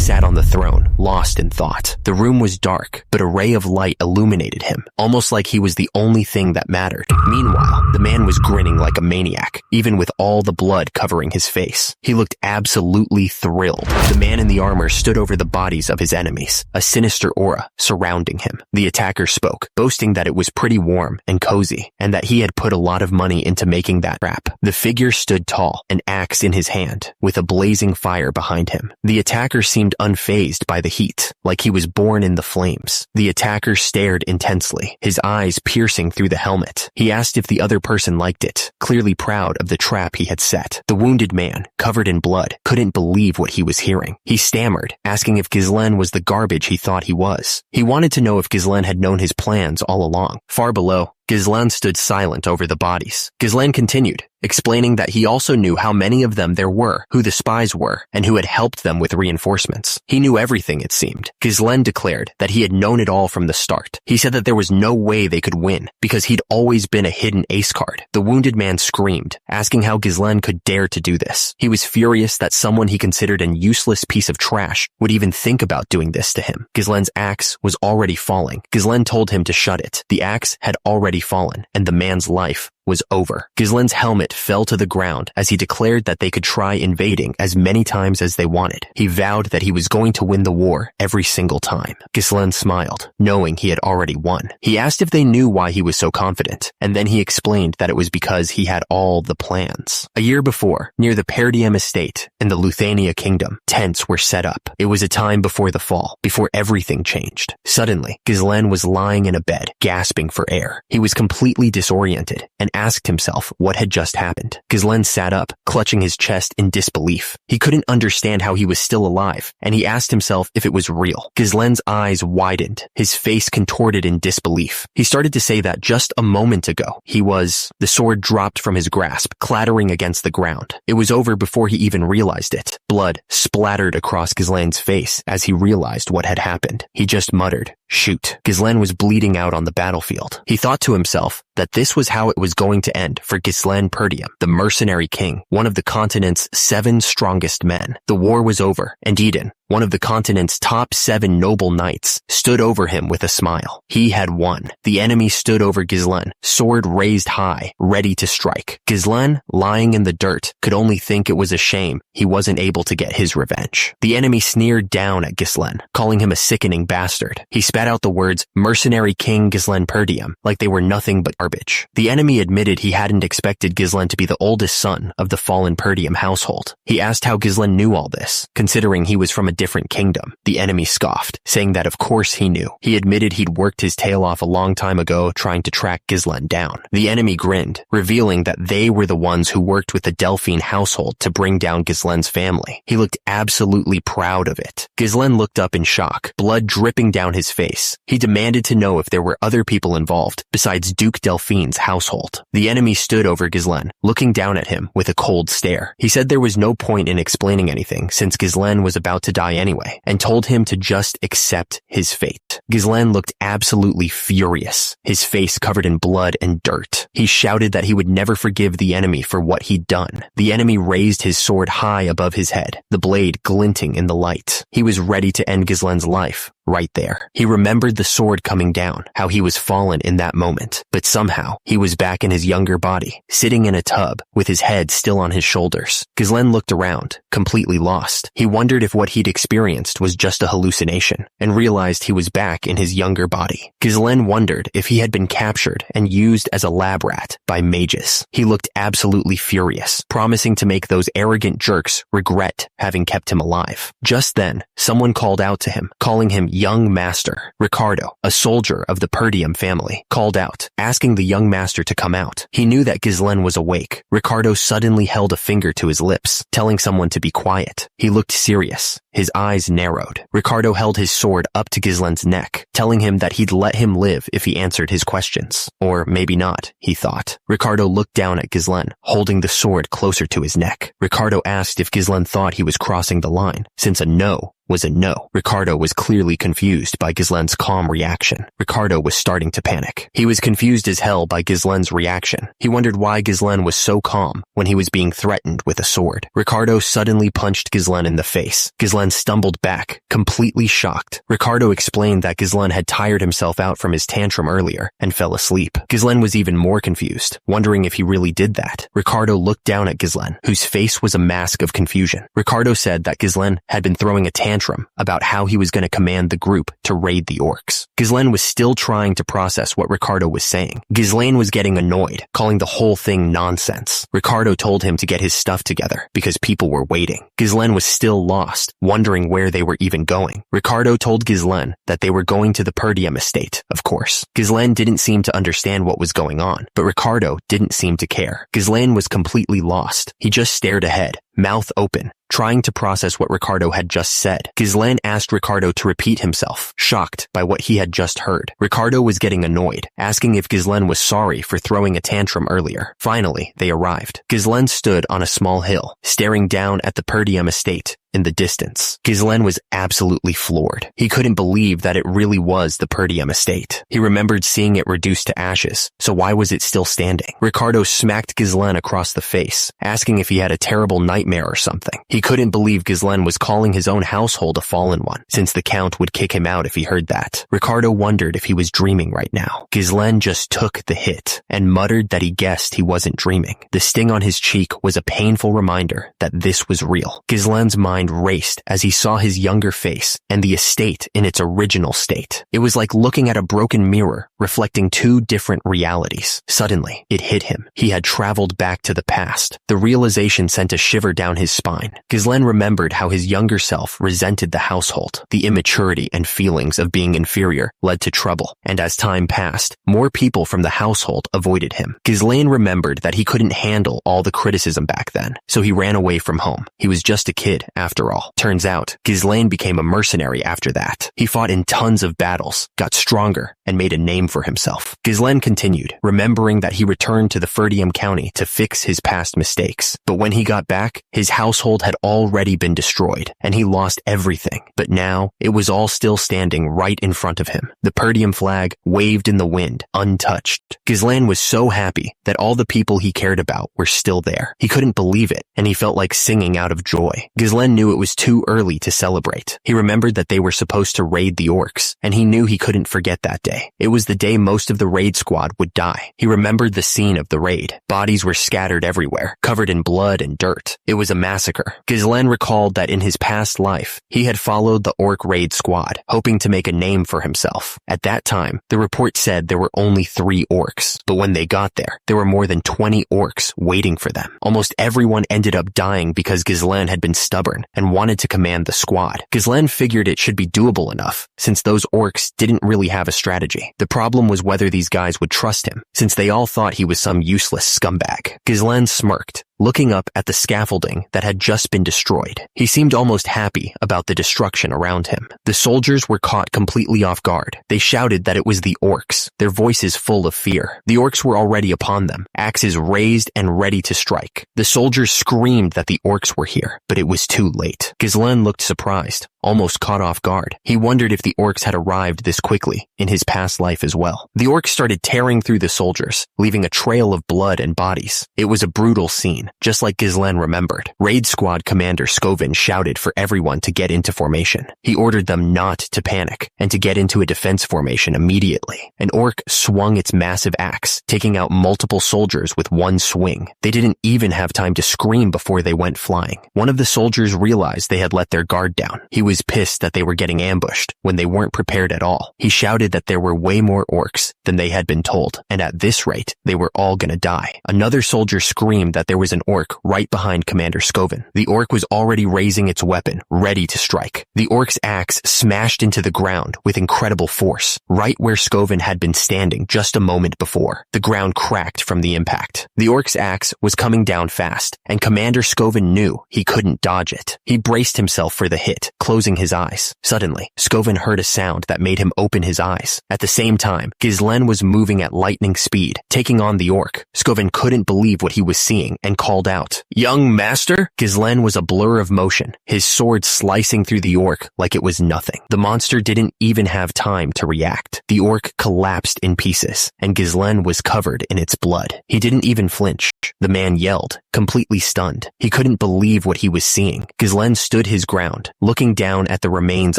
sat on the throne, lost in thought. The room was dark, but a ray of light illuminated him, almost like he was the only thing that mattered. Meanwhile, the man was grinning like a maniac, even with all the blood covering his face. He looked absolutely thrilled. The man in the armor stood over the bodies of his enemies, a sinister aura surrounding him. The attacker spoke, boasting that it was pretty warm and cozy, and that he had put a lot of money into making that trap. The figure stood tall, an axe in his hand, with a blazing fire behind him. The attacker seemed unfazed by the heat, like he was born in the flames. The attacker stared intensely, his eyes piercing through the helmet. He asked if the other person liked it, clearly proud of the trap he had set. The wounded man, covered in blood, couldn't believe what he was hearing. He stammered, asking if Ghislaine was the garbage he thought he was. He wanted to know if Ghislaine had known his plans all along. Far below, Ghislaine stood silent over the bodies. Ghislaine continued, explaining that he also knew how many of them there were, who the spies were, and who had helped them with reinforcements. He knew everything, it seemed. Ghislaine declared that he had known it all from the start. He said that there was no way they could win, because he'd always been a hidden ace card. The wounded man screamed, asking how Ghislaine could dare to do this. He was furious that someone he considered an useless piece of trash would even think about doing this to him. Ghislaine's axe was already falling. Ghislaine told him to shut it. The axe had already fallen, and the man's life was over. Ghislaine's helmet fell to the ground as he declared that they could try invading as many times as they wanted. He vowed that he was going to win the war every single time. Ghislaine smiled, knowing he had already won. He asked if they knew why he was so confident, and then he explained that it was because he had all the plans. A year before, near the Perdiem estate in the Luthania kingdom, tents were set up. It was a time before the fall, before everything changed. Suddenly, Ghislaine was lying in a bed, gasping for air. He was completely disoriented and asked himself what had just happened. Ghislaine sat up, clutching his chest in disbelief. He couldn't understand how he was still alive, and he asked himself if it was real. Ghislaine's eyes widened, his face contorted in disbelief. He started to say that just a moment ago, the sword dropped from his grasp, clattering against the ground. It was over before he even realized it. Blood splattered across Ghislaine's face as he realized what had happened. He just muttered, "Shoot." Ghislaine was bleeding out on the battlefield. He thought to himself that this was how it was going to end for Ghislaine Perdiem, the mercenary king, one of the continent's 7 strongest men. The war was over, and Eden, one of the continent's top 7 noble knights, stood over him with a smile. He had won. The enemy stood over Ghislaine, sword raised high, ready to strike. Ghislaine, lying in the dirt, could only think it was a shame he wasn't able to get his revenge. The enemy sneered down at Ghislaine, calling him a sickening bastard. He spat out the words, "Mercenary King Ghislaine Perdiem," like they were nothing but garbage. The enemy admitted he hadn't expected Ghislaine to be the oldest son of the fallen Perdiem household. He asked how Ghislaine knew all this, considering he was from a different kingdom. The enemy scoffed, saying that of course he knew. He admitted he'd worked his tail off a long time ago trying to track Ghislaine down. The enemy grinned, revealing that they were the ones who worked with the Delphine household to bring down Ghislaine's family. He looked absolutely proud of it. Ghislaine looked up in shock, blood dripping down his face. He demanded to know if there were other people involved besides Duke Delphine's household. The enemy stood over Ghislaine, looking down at him with a cold stare. He said there was no point in explaining anything since Ghislaine was about to die anyway, and told him to just accept his fate. Ghislaine looked absolutely furious, his face covered in blood and dirt. He shouted that he would never forgive the enemy for what he'd done. The enemy raised his sword high above his head, the blade glinting in the light. He was ready to end Ghislaine's life. Right there. He remembered the sword coming down, how he was fallen in that moment, but somehow he was back in his younger body, sitting in a tub with his head still on his shoulders. Ghislaine looked around, completely lost. He wondered if what he'd experienced was just a hallucination, and realized he was back in his younger body. Ghislaine wondered if he had been captured and used as a lab rat by mages. He looked absolutely furious, promising to make those arrogant jerks regret having kept him alive. Just then, someone called out to him, calling him young master. Ricardo, a soldier of the Perdiem family, called out, asking the young master to come out. He knew that Ghislaine was awake. Ricardo suddenly held a finger to his lips, telling someone to be quiet. He looked serious. His eyes narrowed. Ricardo held his sword up to Ghislaine's neck, telling him that he'd let him live if he answered his questions. Or maybe not, he thought. Ricardo looked down at Ghislaine, holding the sword closer to his neck. Ricardo asked if Ghislaine thought he was crossing the line, since a no was a no. Ricardo was clearly confused by Ghislaine's calm reaction. Ricardo was starting to panic. He was confused as hell by Ghislaine's reaction. He wondered why Ghislaine was so calm when he was being threatened with a sword. Ricardo suddenly punched Ghislaine in the face. Ghislaine stumbled back, completely shocked. Ricardo explained that Ghislaine had tired himself out from his tantrum earlier and fell asleep. Ghislaine was even more confused, wondering if he really did that. Ricardo looked down at Ghislaine, whose face was a mask of confusion. Ricardo said that Ghislaine had been throwing a tantrum about how he was going to command the group to raid the orcs. Ghislaine was still trying to process what Ricardo was saying. Ghislaine was getting annoyed, calling the whole thing nonsense. Ricardo told him to get his stuff together because people were waiting. Ghislaine was still lost, wondering where they were even going. Ricardo told Ghislaine that they were going to the Perdium estate, of course. Ghislaine didn't seem to understand what was going on, but Ricardo didn't seem to care. Ghislaine was completely lost. He just stared ahead, mouth open, trying to process what Ricardo had just said. Ghislaine asked Ricardo to repeat himself, shocked by what he had just heard. Ricardo was getting annoyed, asking if Ghislaine was sorry for throwing a tantrum earlier. Finally, they arrived. Ghislaine stood on a small hill, staring down at the Perdium estate in the distance. Ghislaine was absolutely floored. He couldn't believe that it really was the Perdium estate. He remembered seeing it reduced to ashes, so why was it still standing? Ricardo smacked Ghislaine across the face, asking if he had a terrible nightmare or something. He couldn't believe Ghislaine was calling his own household a fallen one, since the Count would kick him out if he heard that. Ricardo wondered if he was dreaming right now. Ghislaine just took the hit, and muttered that he guessed he wasn't dreaming. The sting on his cheek was a painful reminder that this was real. Ghislaine's mind raced as he saw his younger face and the estate in its original state. It was like looking at a broken mirror, reflecting two different realities. Suddenly, it hit him. He had traveled back to the past. The realization sent a shiver down his spine. Ghislaine remembered how his younger self resented the household. The immaturity and feelings of being inferior led to trouble, and as time passed, more people from the household avoided him. Ghislaine remembered that he couldn't handle all the criticism back then, so he ran away from home. He was just a kid, after all. Turns out, Ghislaine became a mercenary after that. He fought in tons of battles, got stronger, and made a name for himself. Ghislaine continued, remembering that he returned to the Ferdium County to fix his past mistakes. But when he got back, his household had already been destroyed, and he lost everything. But now, it was all still standing right in front of him. The Perdium flag waved in the wind, untouched. Ghislaine was so happy that all the people he cared about were still there. He couldn't believe it, and he felt like singing out of joy. Ghislaine knew it was too early to celebrate. He remembered that they were supposed to raid the orcs, and he knew he couldn't forget that day. It was the day most of the raid squad would die. He remembered the scene of the raid. Bodies were scattered everywhere, covered in blood and dirt. It was a massacre. Ghislaine recalled that in his past life, he had followed the orc raid squad, hoping to make a name for himself. At that time, the report said there were only 3 orcs, but when they got there were more than 20 orcs waiting for them. Almost everyone ended up dying because Ghislaine had been stubborn and wanted to command the squad. Ghislaine figured it should be doable enough, since those orcs didn't really have a strategy. The problem was whether these guys would trust him, since they all thought he was some useless scumbag. Ghislaine smirked, looking up at the scaffolding that had just been destroyed. He seemed almost happy about the destruction around him. The soldiers were caught completely off guard. They shouted that it was the orcs, their voices full of fear. The orcs were already upon them, axes raised and ready to strike. The soldiers screamed that the orcs were here, but it was too late. Ghislaine looked surprised, almost caught off guard. He wondered if the orcs had arrived this quickly in his past life as well. The orcs started tearing through the soldiers, leaving a trail of blood and bodies. It was a brutal scene, just like Ghislaine remembered. Raid Squad Commander Scovin shouted for everyone to get into formation. He ordered them not to panic and to get into a defense formation immediately. An orc swung its massive axe, taking out multiple soldiers with one swing. They didn't even have time to scream before they went flying. One of the soldiers realized they had let their guard down. He was pissed that they were getting ambushed when they weren't prepared at all. He shouted that there were way more orcs than they had been told, and at this rate, they were all gonna die. Another soldier screamed that there was an orc right behind Commander Scovin. The orc was already raising its weapon, ready to strike. The orc's axe smashed into the ground with incredible force, right where Scovin had been standing just a moment before. The ground cracked from the impact. The orc's axe was coming down fast, and Commander Scovin knew he couldn't dodge it. He braced himself for the hit, closing his eyes. Suddenly, Scovin heard a sound that made him open his eyes. At the same time, Ghislaine was moving at lightning speed, taking on the orc. Scovin couldn't believe what he was seeing and called out, "Young master?" Ghislaine was a blur of motion, his sword slicing through the orc like it was nothing. The monster didn't even have time to react. The orc collapsed in pieces, and Ghislaine was covered in its blood. He didn't even flinch. The man yelled, completely stunned. He couldn't believe what he was seeing. Ghislaine stood his ground, looking down at the remains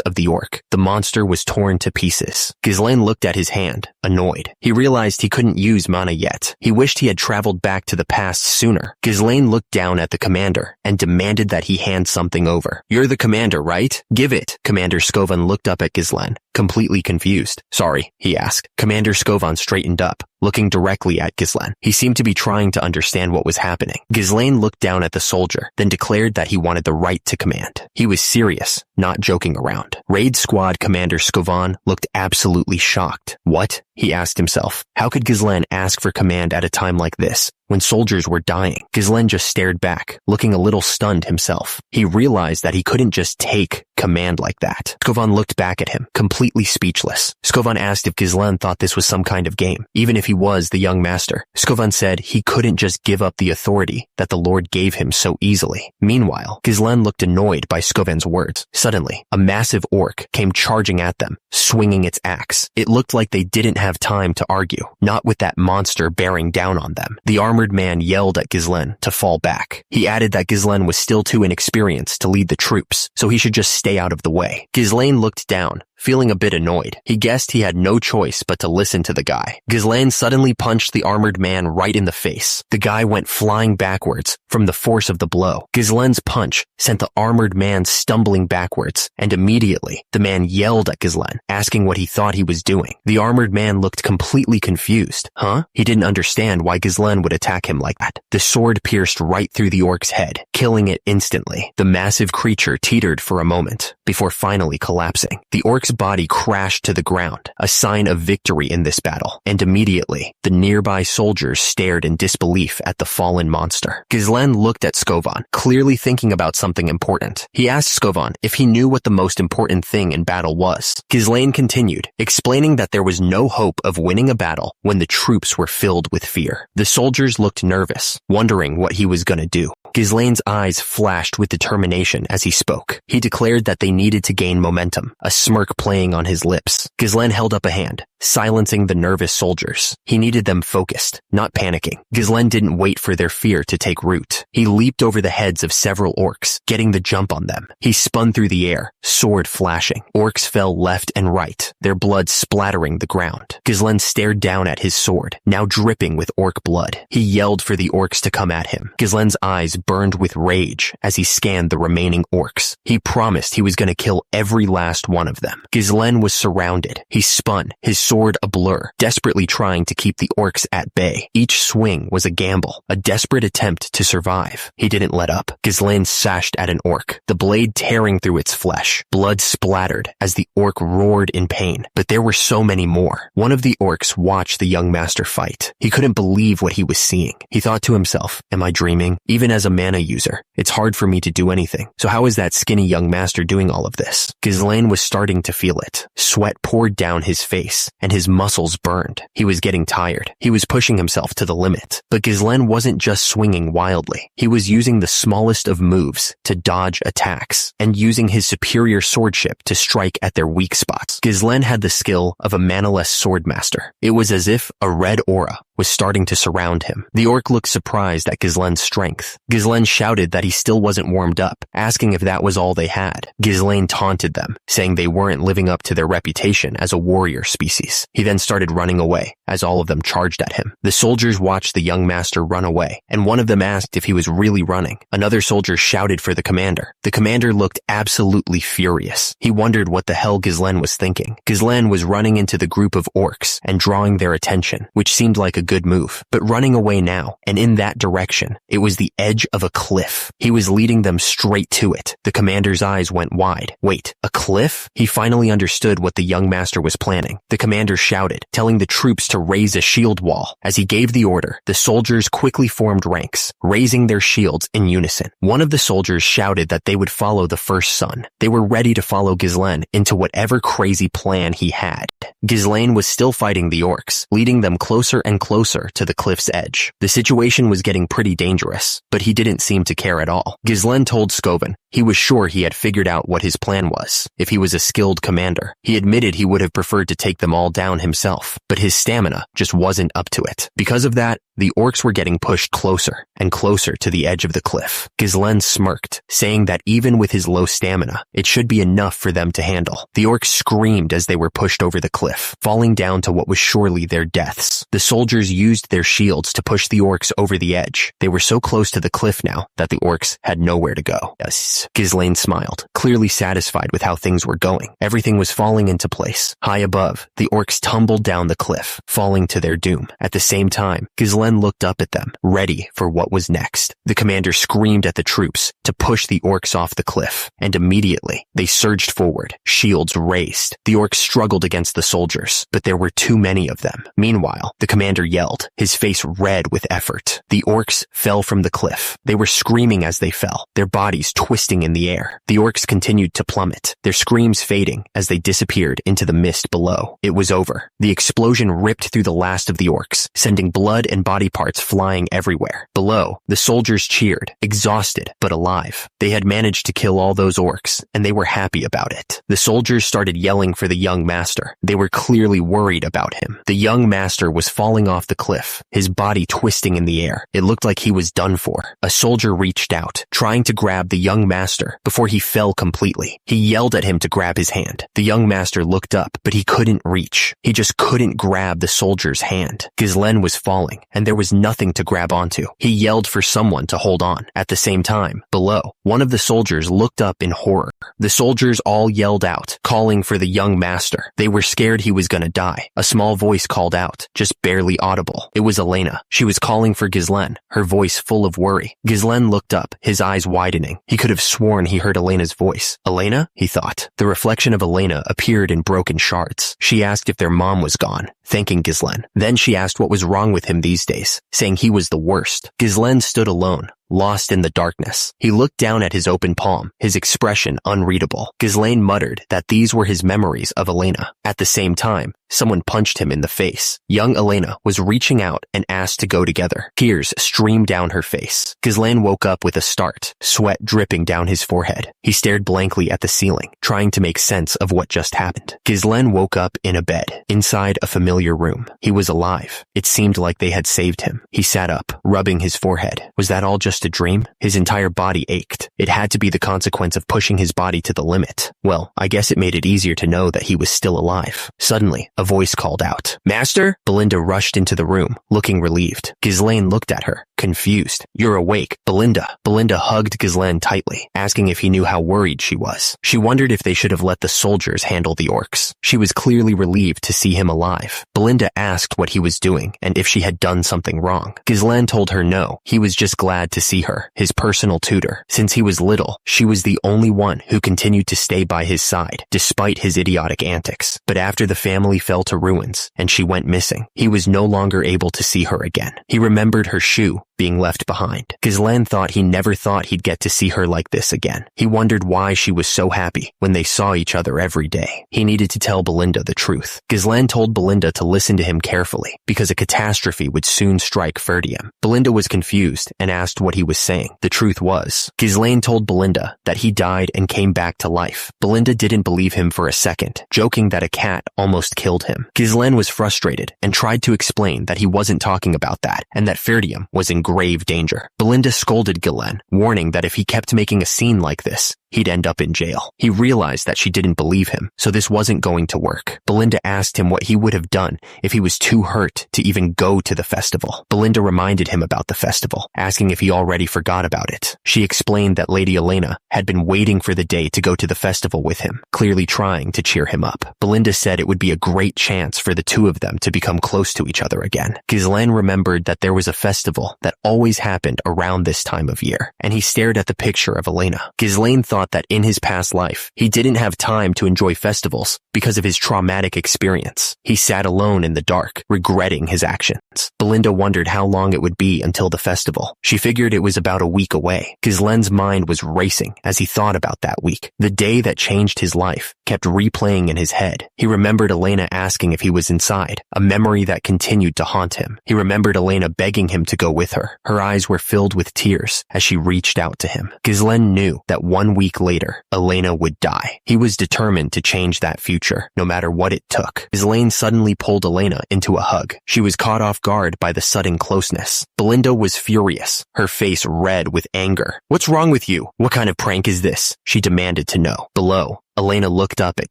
of the orc. The monster was torn to pieces. Ghislaine looked at his hand, annoyed. He realized he couldn't use mana yet. He wished he had traveled back to the past sooner. Ghislaine looked down at the commander and demanded that he hand something over. "You're the commander, right? Give it." Commander Skovan looked up at Ghislaine, completely confused. "Sorry," he asked. Commander Skovan straightened up, looking directly at Ghislaine. He seemed to be trying to understand what was happening. Ghislaine looked down at the soldier, then declared that he wanted the right to command. He was serious, not joking around. Raid Squad Commander Skovan looked absolutely shocked. What? He asked himself. How could Ghislaine ask for command at a time like this, when soldiers were dying? Ghislaine just stared back, looking a little stunned himself. He realized that he couldn't just take command like that. Skovan looked back at him, completely speechless. Skovan asked if Ghislaine thought this was some kind of game, even if he was the young master. Skovan said he couldn't just give up the authority that the Lord gave him so easily. Meanwhile, Ghislaine looked annoyed by Skovan's words. Suddenly, a massive orc came charging at them, swinging its axe. It looked like they didn't have time to argue, not with that monster bearing down on them. The armored man yelled at Ghislaine to fall back. He added that Ghislaine was still too inexperienced to lead the troops, so he should just stay out of the way. Ghislaine looked down, feeling a bit annoyed. He guessed he had no choice but to listen to the guy. Ghislaine suddenly punched the armored man right in the face. The guy went flying backwards from the force of the blow. Ghislaine's punch sent the armored man stumbling backwards, and immediately the man yelled at Ghislaine, asking what he thought he was doing. The armored man looked completely confused. He didn't understand why Ghislaine would attack him like that. The sword pierced right through the orc's head, killing it instantly. The massive creature teetered for a moment, before finally collapsing. The orc's body crashed to the ground, a sign of victory in this battle, and immediately, the nearby soldiers stared in disbelief at the fallen monster. Ghislaine looked at Skovan, clearly thinking about something important. He asked Skovan if he knew what the most important thing in battle was. Ghislaine continued, explaining that there was no hope of winning a battle when the troops were filled with fear. The soldiers looked nervous, wondering what he was gonna do. Ghislaine's eyes flashed with determination as he spoke. He declared that they needed to gain momentum, a smirk playing on his lips. Ghislaine held up a hand, silencing the nervous soldiers. He needed them focused, not panicking. Ghislaine didn't wait for their fear to take root. He leaped over the heads of several orcs, getting the jump on them. He spun through the air, sword flashing. Orcs fell left and right, their blood splattering the ground. Ghislaine stared down at his sword, now dripping with orc blood. He yelled for the orcs to come at him. Ghislaine's eyes burned with rage as he scanned the remaining orcs. He promised he was going to kill every last one of them. Ghislaine was surrounded. He spun, his sword a blur, desperately trying to keep the orcs at bay. Each swing was a gamble, a desperate attempt to survive. He didn't let up. Ghislaine sashed at an orc, the blade tearing through its flesh. Blood splattered as the orc roared in pain, but there were so many more. One of the orcs watched the young master fight. He couldn't believe what he was seeing. He thought to himself, am I dreaming? Even as a mana user, it's hard for me to do anything. So how is that skinny young master doing all of this? Ghislaine was starting to feel it. Sweat poured down his face, and his muscles burned. He was getting tired. He was pushing himself to the limit. But Ghislaine wasn't just swinging wildly. He was using the smallest of moves to dodge attacks, and using his superior swordship to strike at their weak spots. Ghislaine had the skill of a manaless swordmaster. It was as if a red aura was starting to surround him. The orc looked surprised at Ghislaine's strength. Ghislaine shouted that he still wasn't warmed up, asking if that was all they had. Ghislaine taunted them, saying they weren't living up to their reputation as a warrior species. He then started running away, as all of them charged at him. The soldiers watched the young master run away, and one of them asked if he was really running. Another soldier shouted for the commander. The commander looked absolutely furious. He wondered what the hell Ghislaine was thinking. Ghislaine was running into the group of orcs and drawing their attention, which seemed like a good move, but running away now, and in that direction, it was the edge of a cliff. He was leading them straight to it. The commander's eyes went wide. Wait, a cliff? He finally understood what the young master was planning. The commander shouted, telling the troops to raise a shield wall. As he gave the order, the soldiers quickly formed ranks, raising their shields in unison. One of the soldiers shouted that they would follow the first son. They were ready to follow Ghislaine into whatever crazy plan he had. Ghislaine was still fighting the orcs, leading them closer and closer closer to the cliff's edge. The situation was getting pretty dangerous, but he didn't seem to care at all. Ghislaine told Scoven he was sure he had figured out what his plan was. If he was a skilled commander, he admitted he would have preferred to take them all down himself, but his stamina just wasn't up to it. Because of that, the orcs were getting pushed closer and closer to the edge of the cliff. Ghislaine smirked, saying that even with his low stamina, it should be enough for them to handle. The orcs screamed as they were pushed over the cliff, falling down to what was surely their deaths. The soldiers used their shields to push the orcs over the edge. They were so close to the cliff now that the orcs had nowhere to go. Yes, Ghislaine smiled, clearly satisfied with how things were going. Everything was falling into place. High above, the orcs tumbled down the cliff, falling to their doom. At the same time, Ghislaine looked up at them, ready for what was next. The commander screamed at the troops to push the orcs off the cliff, and immediately they surged forward, shields raised. The orcs struggled against the soldiers, but there were too many of them. Meanwhile, the commander yelled, his face red with effort. The orcs fell from the cliff. They were screaming as they fell, their bodies twisting in the air. The orcs continued to plummet, their screams fading as they disappeared into the mist below. It was over. The explosion ripped through the last of the orcs, sending blood and body parts flying everywhere. Below, the soldiers cheered, exhausted but alive. They had managed to kill all those orcs, and they were happy about it. The soldiers started yelling for the young master. They were clearly worried about him. The young master was falling off the cliff, his body twisting in the air. It looked like he was done for. A soldier reached out, trying to grab the young master before he fell completely. He yelled at him to grab his hand. The young master looked up, but he couldn't reach. He just couldn't grab the soldier's hand. Ghislaine was falling, and there was nothing to grab onto. He yelled for someone to hold on. At the same time, below, one of the soldiers looked up in horror. The soldiers all yelled out, calling for the young master. They were scared he was gonna die. A small voice called out, just barely audible. It was Elena. She was calling for Ghislaine, her voice full of worry. Ghislaine looked up, his eyes widening. He could have sworn he heard Elena's voice. Elena? He thought. The reflection of Elena appeared in broken shards. She asked if their mom was gone, thanking Ghislaine. Then she asked what was wrong with him these days, saying he was the worst. Ghislaine stood alone, lost in the darkness. He looked down at his open palm, his expression unreadable. Ghislaine muttered that these were his memories of Elena. At the same time, someone punched him in the face. Young Elena was reaching out and asked to go together. Tears streamed down her face. Ghislaine woke up with a start, sweat dripping down his forehead. He stared blankly at the ceiling, trying to make sense of what just happened. Ghislaine woke up in a bed, inside a familiar room. He was alive. It seemed like they had saved him. He sat up, rubbing his forehead. Was that all just a dream? His entire body ached. It had to be the consequence of pushing his body to the limit. Well, I guess it made it easier to know that he was still alive. Suddenly, a voice called out, "Master?" Belinda rushed into the room, looking relieved. Ghislaine looked at her, confused. "You're awake, Belinda." Belinda hugged Ghislaine tightly, asking if he knew how worried she was. She wondered if they should have let the soldiers handle the orcs. She was clearly relieved to see him alive. Belinda asked what he was doing and if she had done something wrong. Ghislaine told her no, he was just glad to see her, his personal tutor. Since he was little, she was the only one who continued to stay by his side, despite his idiotic antics. But after the family fell to ruins and she went missing, he was no longer able to see her again. He remembered her shoe being left behind. Ghislaine thought he never thought he'd get to see her like this again. He wondered why she was so happy when they saw each other every day. He needed to tell Belinda the truth. Ghislaine told Belinda to listen to him carefully, because a catastrophe would soon strike Ferdium. Belinda was confused and asked what he was saying. The truth was, Ghislaine told Belinda that he died and came back to life. Belinda didn't believe him for a second, joking that a cat almost killed him. Ghislaine was frustrated and tried to explain that he wasn't talking about that and that Ferdium was in grave danger. Belinda scolded Ghislaine, warning that if he kept making a scene like this, he'd end up in jail. He realized that she didn't believe him, so this wasn't going to work. Belinda asked him what he would have done if he was too hurt to even go to the festival. Belinda reminded him about the festival, asking if he already forgot about it. She explained that Lady Elena had been waiting for the day to go to the festival with him, clearly trying to cheer him up. Belinda said it would be a great chance for the two of them to become close to each other again. Ghislaine remembered that there was a festival that always happened around this time of year, and he stared at the picture of Elena. Ghislaine thought thought that in his past life, he didn't have time to enjoy festivals because of his traumatic experience. He sat alone in the dark, regretting his actions. Belinda wondered how long it would be until the festival. She figured it was about a week away. Ghislaine's mind was racing as he thought about that week. The day that changed his life kept replaying in his head. He remembered Elena asking if he was inside, a memory that continued to haunt him. He remembered Elena begging him to go with her. Her eyes were filled with tears as she reached out to him. Ghislaine knew that 1 week later, Elena would die. He was determined to change that future, no matter what it took. Ghislaine suddenly pulled Elena into a hug. She was caught off guard by the sudden closeness. Belinda was furious, her face red with anger. "What's wrong with you? What kind of prank is this?" she demanded to know. Below, Elena looked up at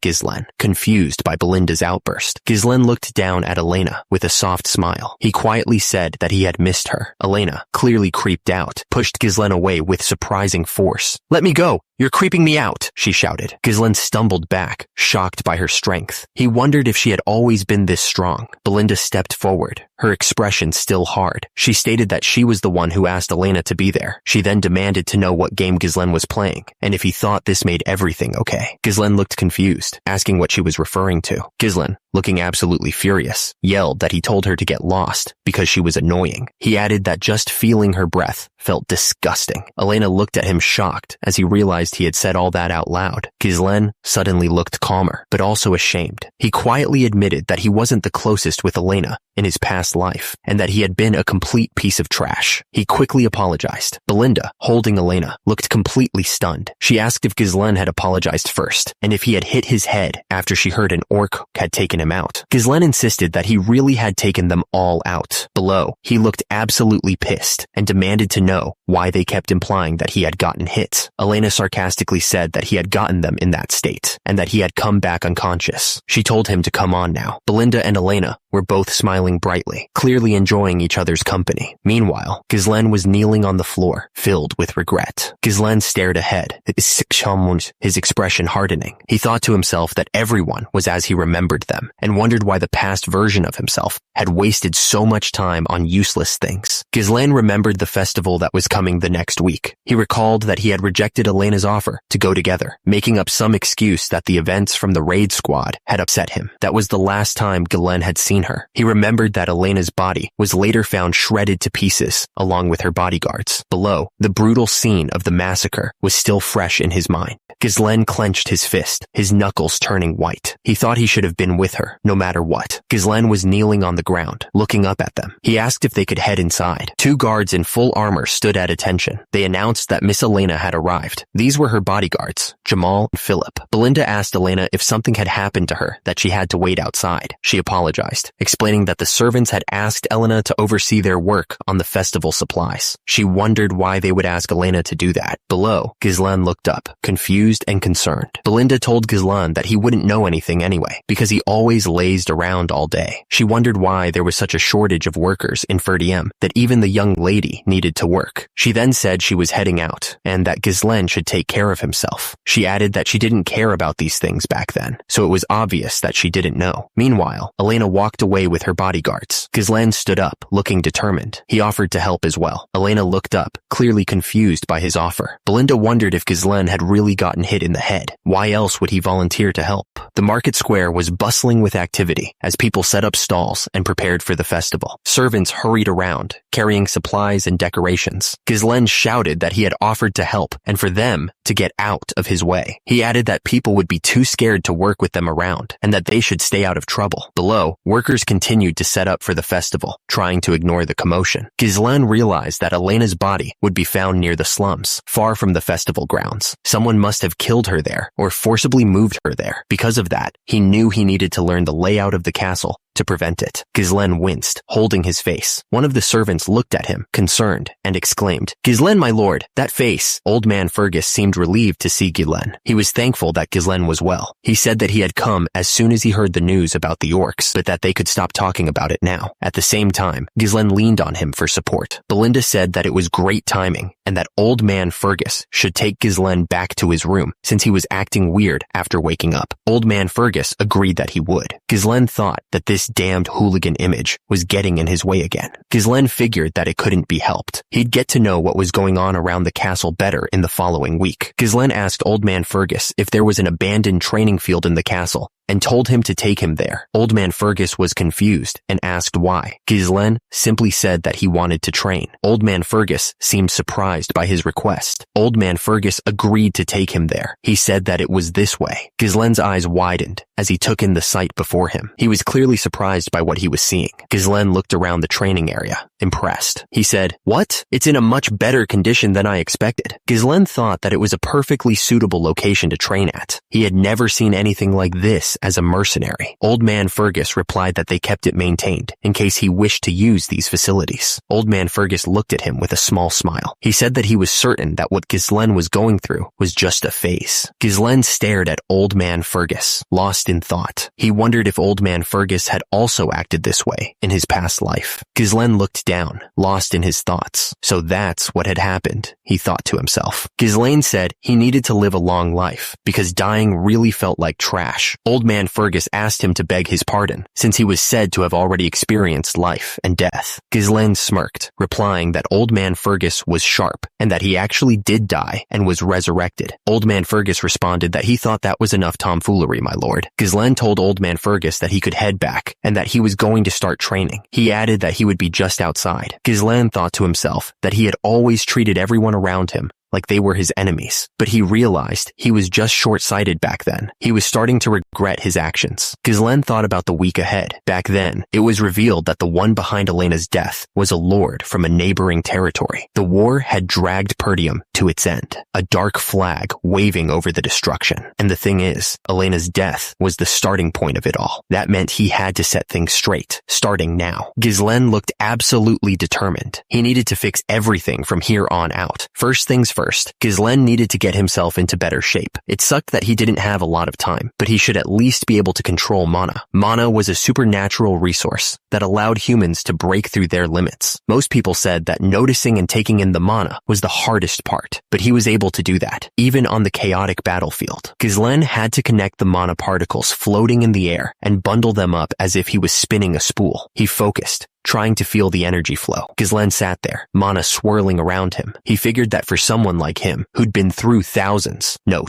Ghislaine, confused by Belinda's outburst. Ghislaine looked down at Elena with a soft smile. He quietly said that he had missed her. Elena, clearly creeped out, pushed Ghislaine away with surprising force. "Let me go! You're creeping me out!" she shouted. Ghislaine stumbled back, shocked by her strength. He wondered if she had always been this strong. Belinda stepped forward, her expression still hard. She stated that she was the one who asked Elena to be there. She then demanded to know what game Ghislaine was playing, and if he thought this made everything okay. Ghislaine looked confused, asking what she was referring to. Ghislaine, looking absolutely furious, yelled that he told her to get lost because she was annoying. He added that just feeling her breath felt disgusting. Elena looked at him shocked as he realized he had said all that out loud. Ghislaine suddenly looked calmer, but also ashamed. He quietly admitted that he wasn't the closest with Elena in his past life, and that he had been a complete piece of trash. He quickly apologized. Belinda, holding Elena, looked completely stunned. She asked if Ghislaine had apologized first, and if he had hit his head after she heard an orc had taken him out. Ghislaine insisted that he really had taken them all out. Below, he looked absolutely pissed and demanded to know why they kept implying that he had gotten hit. Elena sarcastically said that he had gotten them in that state, and that he had come back unconscious. She told him to come on now. Belinda and Elena were both smiling brightly, clearly enjoying each other's company. Meanwhile, Ghislaine was kneeling on the floor, filled with regret. Ghislaine stared ahead, his expression hardening. He thought to himself that everyone was as he remembered them, and wondered why the past version of himself had wasted so much time on useless things. Ghislaine remembered the festival that was coming the next week. He recalled that he had rejected Elena's offer to go together, making up some excuse that the events from the raid squad had upset him. That was the last time Ghislaine had seen her. He remembered that Elena's body was later found shredded to pieces, along with her bodyguards. Below, the brutal scene of the massacre was still fresh in his mind. Ghislaine clenched his fist, his knuckles turning white. He thought he should have been with her, no matter what. Ghislaine was kneeling on the ground, looking up at them. He asked if they could head inside. 2 guards in full armor stood at attention. They announced that Miss Elena had arrived. These were her bodyguards, Jamal and Philip. Belinda asked Elena if something had happened to her that she had to wait outside. She apologized, explaining that the servants had asked Elena to oversee their work on the festival supplies. She wondered why they would ask Elena to do that. Below, Ghislaine looked up, confused and concerned. Belinda told Ghislaine that he wouldn't know anything anyway, because he always lazed around all day. She wondered why there was such a shortage of workers in Ferdiem, that even the young lady needed to work. She then said she was heading out, and that Ghislaine should take care of himself. She added that she didn't care about these things back then, so it was obvious that she didn't know. Meanwhile, Elena walked away with her bodyguards. Ghislaine stood up, looking determined. He offered to help as well. Elena looked up, clearly confused by his offer. Belinda wondered if Ghislaine had really gotten hit in the head. Why else would he volunteer to help? The market square was bustling with activity as people set up stalls and prepared for the festival. Servants hurried around, carrying supplies and decorations. Ghislaine shouted that he had offered to help and for them to get out of his way. He added that people would be too scared to work with them around and that they should stay out of trouble. Below, workers continued to set up for the festival, trying to ignore the commotion. Ghislaine realized that Elena's body would be found near the slums, far from the festival grounds. Someone must have killed her there or forcibly moved her there. Because of that, he knew he needed to learn the layout of the castle to prevent it. Ghislaine winced, holding his face. One of the servants looked at him, concerned, and exclaimed, "Ghislaine, my lord, that face." Old man Fergus seemed relieved to see Ghislaine. He was thankful that Ghislaine was well. He said that he had come as soon as he heard the news about the orcs, but that they could stop talking about it now. At the same time, Ghislaine leaned on him for support. Belinda said that it was great timing, and that old man Fergus should take Ghislaine back to his room, since he was acting weird after waking up. Old man Fergus agreed that he would. Ghislaine thought that this This damned hooligan image was getting in his way again. Ghislaine figured that it couldn't be helped. He'd get to know what was going on around the castle better in the following week. Ghislaine asked Old Man Fergus if there was an abandoned training field in the castle, and told him to take him there. Old Man Fergus was confused and asked why. Ghislaine simply said that he wanted to train. Old Man Fergus seemed surprised by his request. Old Man Fergus agreed to take him there. He said that it was this way. Ghislaine's eyes widened as he took in the sight before him. He was clearly surprised by what he was seeing. Ghislaine looked around the training area, impressed. He said, "What? It's in a much better condition than I expected." Ghislaine thought that it was a perfectly suitable location to train at. He had never seen anything like this as a mercenary. Old Man Fergus replied that they kept it maintained in case he wished to use these facilities. Old Man Fergus looked at him with a small smile. He said that he was certain that what Ghislaine was going through was just a phase. Ghislaine stared at Old Man Fergus, lost in thought. He wondered if Old Man Fergus had also acted this way in his past life. Ghislaine looked down, lost in his thoughts. So that's what had happened, he thought to himself. Ghislaine said he needed to live a long life because dying really felt like trash. Old Man Fergus asked him to beg his pardon, since he was said to have already experienced life and death. Ghislaine smirked, replying that Old Man Fergus was sharp, and that he actually did die and was resurrected. Old Man Fergus responded that he thought that was enough tomfoolery, my lord. Ghislaine told Old Man Fergus that he could head back, and that he was going to start training. He added that he would be just outside. Ghislaine thought to himself that he had always treated everyone around him like they were his enemies, but he realized he was just short-sighted back then. He was starting to regret his actions. Ghislaine thought about the week ahead. Back then, it was revealed that the one behind Elena's death was a lord from a neighboring territory. The war had dragged Perdium to its end, a dark flag waving over the destruction. And the thing is, Elena's death was the starting point of it all. That meant he had to set things straight, starting now. Ghislaine looked absolutely determined. He needed to fix everything from here on out. First things first, Ghislaine needed to get himself into better shape. It sucked that he didn't have a lot of time, but he should at least be able to control mana. Mana was a supernatural resource that allowed humans to break through their limits. Most people said that noticing and taking in the mana was the hardest part, but he was able to do that, even on the chaotic battlefield. Ghislaine had to connect the mana particles floating in the air and bundle them up as if he was spinning a spool. He focused, trying to feel the energy flow. Ghislaine sat there, mana swirling around him. He figured that for someone like him, who'd been through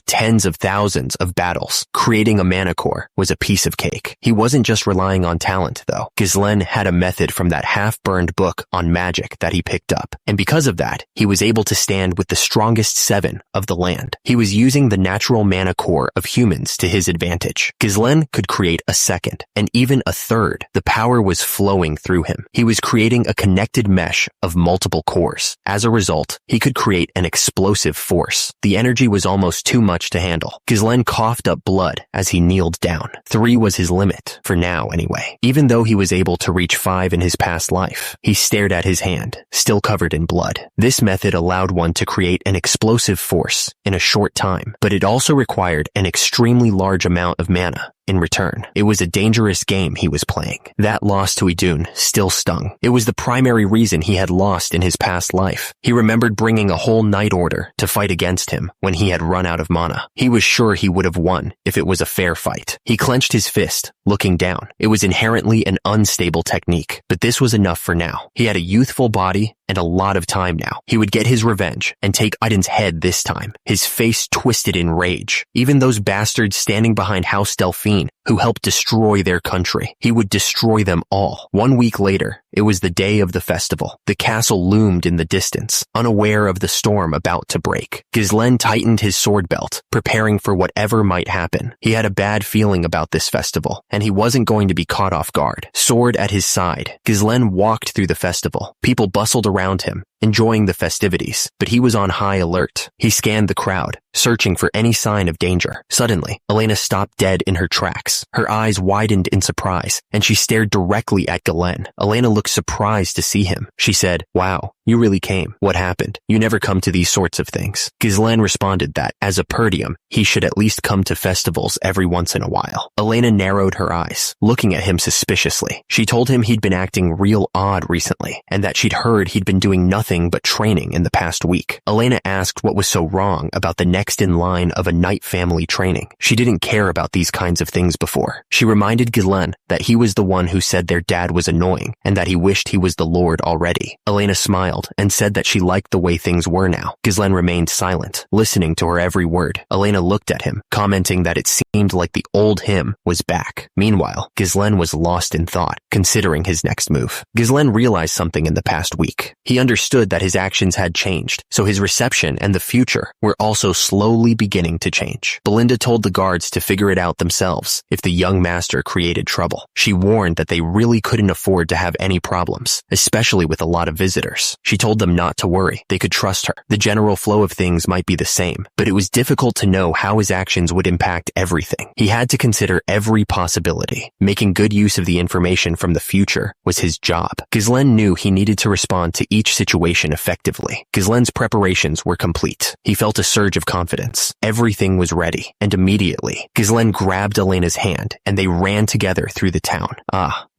tens of thousands of battles, creating a mana core was a piece of cake. He wasn't just relying on talent, though. Ghislaine had a method from that half-burned book on magic that he picked up, and because of that, he was able to stand with the strongest 7 of the land. He was using the natural mana core of humans to his advantage. Ghislaine could create a second, and even a third. The power was flowing through him. He was creating a connected mesh of multiple cores. As a result, he could create an explosive force. The energy was almost too much to handle. Ghislaine coughed up blood as he kneeled down. 3 was his limit, for now anyway. Even though he was able to reach 5 in his past life, he stared at his hand, still covered in blood. This method allowed one to create an explosive force in a short time, but it also required an extremely large amount of mana. In return, it was a dangerous game he was playing. That loss to Idun still stung. It was the primary reason he had lost in his past life. He remembered bringing a whole Night Order to fight against him when he had run out of mana. He was sure he would have won if it was a fair fight. He clenched his fist, looking down. It was inherently an unstable technique, but this was enough for now. He had a youthful body and a lot of time now. He would get his revenge and take Idun's head this time. His face twisted in rage. Even those bastards standing behind House Delphine, who helped destroy their country, he would destroy them all. 1 week later, it was the day of the festival. The castle loomed in the distance, unaware of the storm about to break. Ghislaine tightened his sword belt, preparing for whatever might happen. He had a bad feeling about this festival, and he wasn't going to be caught off guard. Sword at his side, Ghislaine walked through the festival. People bustled around him, enjoying the festivities, but he was on high alert. He scanned the crowd, searching for any sign of danger. Suddenly, Elena stopped dead in her tracks. Her eyes widened in surprise, and she stared directly at Ghislaine. Elena looked looked surprised to see him. She said, "Wow, you really came. What happened? You never come to these sorts of things." Ghislaine responded that, as a Perdium, he should at least come to festivals every once in a while. Elena narrowed her eyes, looking at him suspiciously. She told him he'd been acting real odd recently, and that she'd heard he'd been doing nothing but training in the past week. Elena asked what was so wrong about the next in line of a Knight family training. She didn't care about these kinds of things before. She reminded Ghislaine that he was the one who said their dad was annoying, and that he wished he was the Lord already. Elena smiled and said that she liked the way things were now. Ghislaine remained silent, listening to her every word. Elena looked at him, commenting that it seemed like the old him was back. Meanwhile, Ghislaine was lost in thought, considering his next move. Ghislaine realized something in the past week. He understood that his actions had changed, so his reception and the future were also slowly beginning to change. Belinda told the guards to figure it out themselves if the young master created trouble. She warned that they really couldn't afford to have any problems, especially with a lot of visitors. She told them not to worry. They could trust her. The general flow of things might be the same, but it was difficult to know how his actions would impact everything. He had to consider every possibility. Making good use of the information from the future was his job. Ghislaine knew he needed to respond to each situation effectively. Ghislaine's preparations were complete. He felt a surge of confidence. Everything was ready, and immediately, Ghislaine grabbed Elena's hand, and they ran together through the town.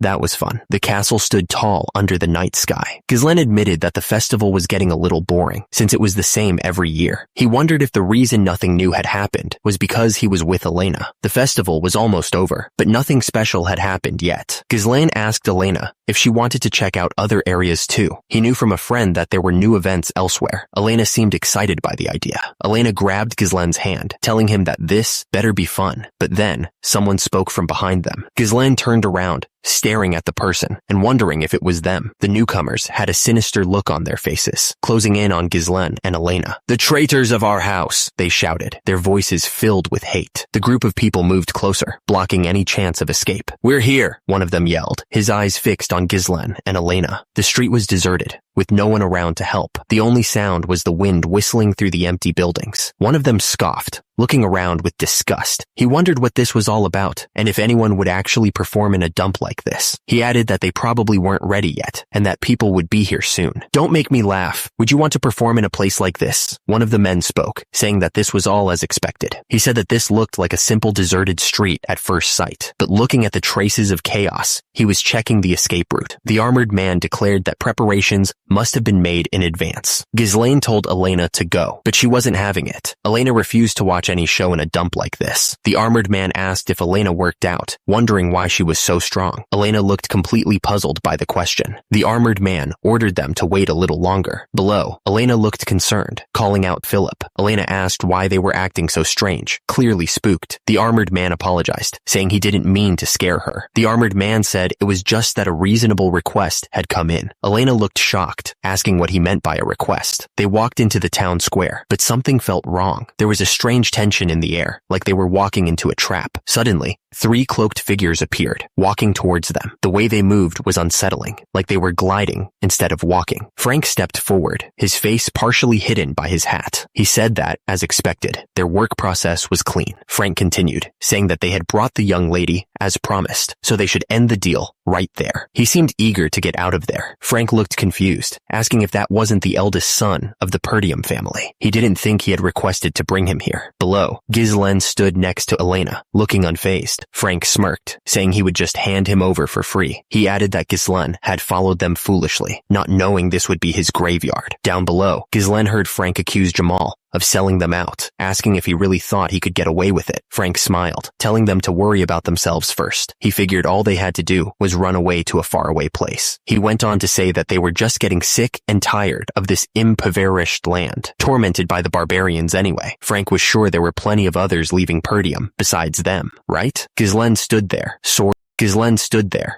That was fun. The castle stood tall under the night sky. Ghislaine admitted that the festival was getting a little boring, since it was the same every year. He wondered if the reason nothing new had happened was because he was with Elena. The festival was almost over, but nothing special had happened yet. Ghislaine asked Elena if she wanted to check out other areas too. He knew from a friend that there were new events elsewhere. Elena seemed excited by the idea. Elena grabbed Ghislaine's hand, telling him that this better be fun. But then, someone spoke from behind them. Ghislaine turned around, staring at the person and wondering if it was them. The newcomers had a sinister look on their faces, closing in on Ghislaine and Elena. "The traitors of our house," they shouted, their voices filled with hate. The group of people moved closer, blocking any chance of escape. "We're here," one of them yelled, his eyes fixed on Ghislaine and Elena. The street was deserted, with no one around to help. The only sound was the wind whistling through the empty buildings. One of them scoffed, looking around with disgust. He wondered what this was all about, and if anyone would actually perform in a dump like this. He added that they probably weren't ready yet, and that people would be here soon. "Don't make me laugh. Would you want to perform in a place like this?" One of the men spoke, saying that this was all as expected. He said that this looked like a simple deserted street at first sight, but looking at the traces of chaos, he was checking the escape route. The armored man declared that preparations must have been made in advance. Ghislaine told Elena to go, but she wasn't having it. Elena refused to watch any show in a dump like this. The armored man asked if Elena worked out, wondering why she was so strong. Elena looked completely puzzled by the question. The armored man ordered them to wait a little longer. Below, Elena looked concerned, calling out Philip. Elena asked why they were acting so strange, clearly spooked. The armored man apologized, saying he didn't mean to scare her. The armored man said it was just that a reasonable request had come in. Elena looked shocked, asking what he meant by a request. They walked into the town square, but something felt wrong. There was a strange tension in the air, like they were walking into a trap. Suddenly, 3 cloaked figures appeared, walking towards them. The way they moved was unsettling, like they were gliding instead of walking. Frank stepped forward, his face partially hidden by his hat. He said that, as expected, their work process was clean. Frank continued, saying that they had brought the young lady, as promised, so they should end the deal right there. He seemed eager to get out of there. Frank looked confused, asking if that wasn't the eldest son of the Perdium family. He didn't think he had requested to bring him here. Below, Ghislaine stood next to Elena, looking unfazed. Frank smirked, saying he would just hand him over for free. He added that Ghislaine had followed them foolishly, not knowing this would be his graveyard. Down below, Ghislaine heard Frank accuse Jamal of selling them out, asking if he really thought he could get away with it. Frank smiled, telling them to worry about themselves first. He figured all they had to do was run away to a faraway place. He went on to say that they were just getting sick and tired of this impoverished land, tormented by the barbarians anyway. Frank was sure there were plenty of others leaving Perdium besides them, right? Ghislaine stood there,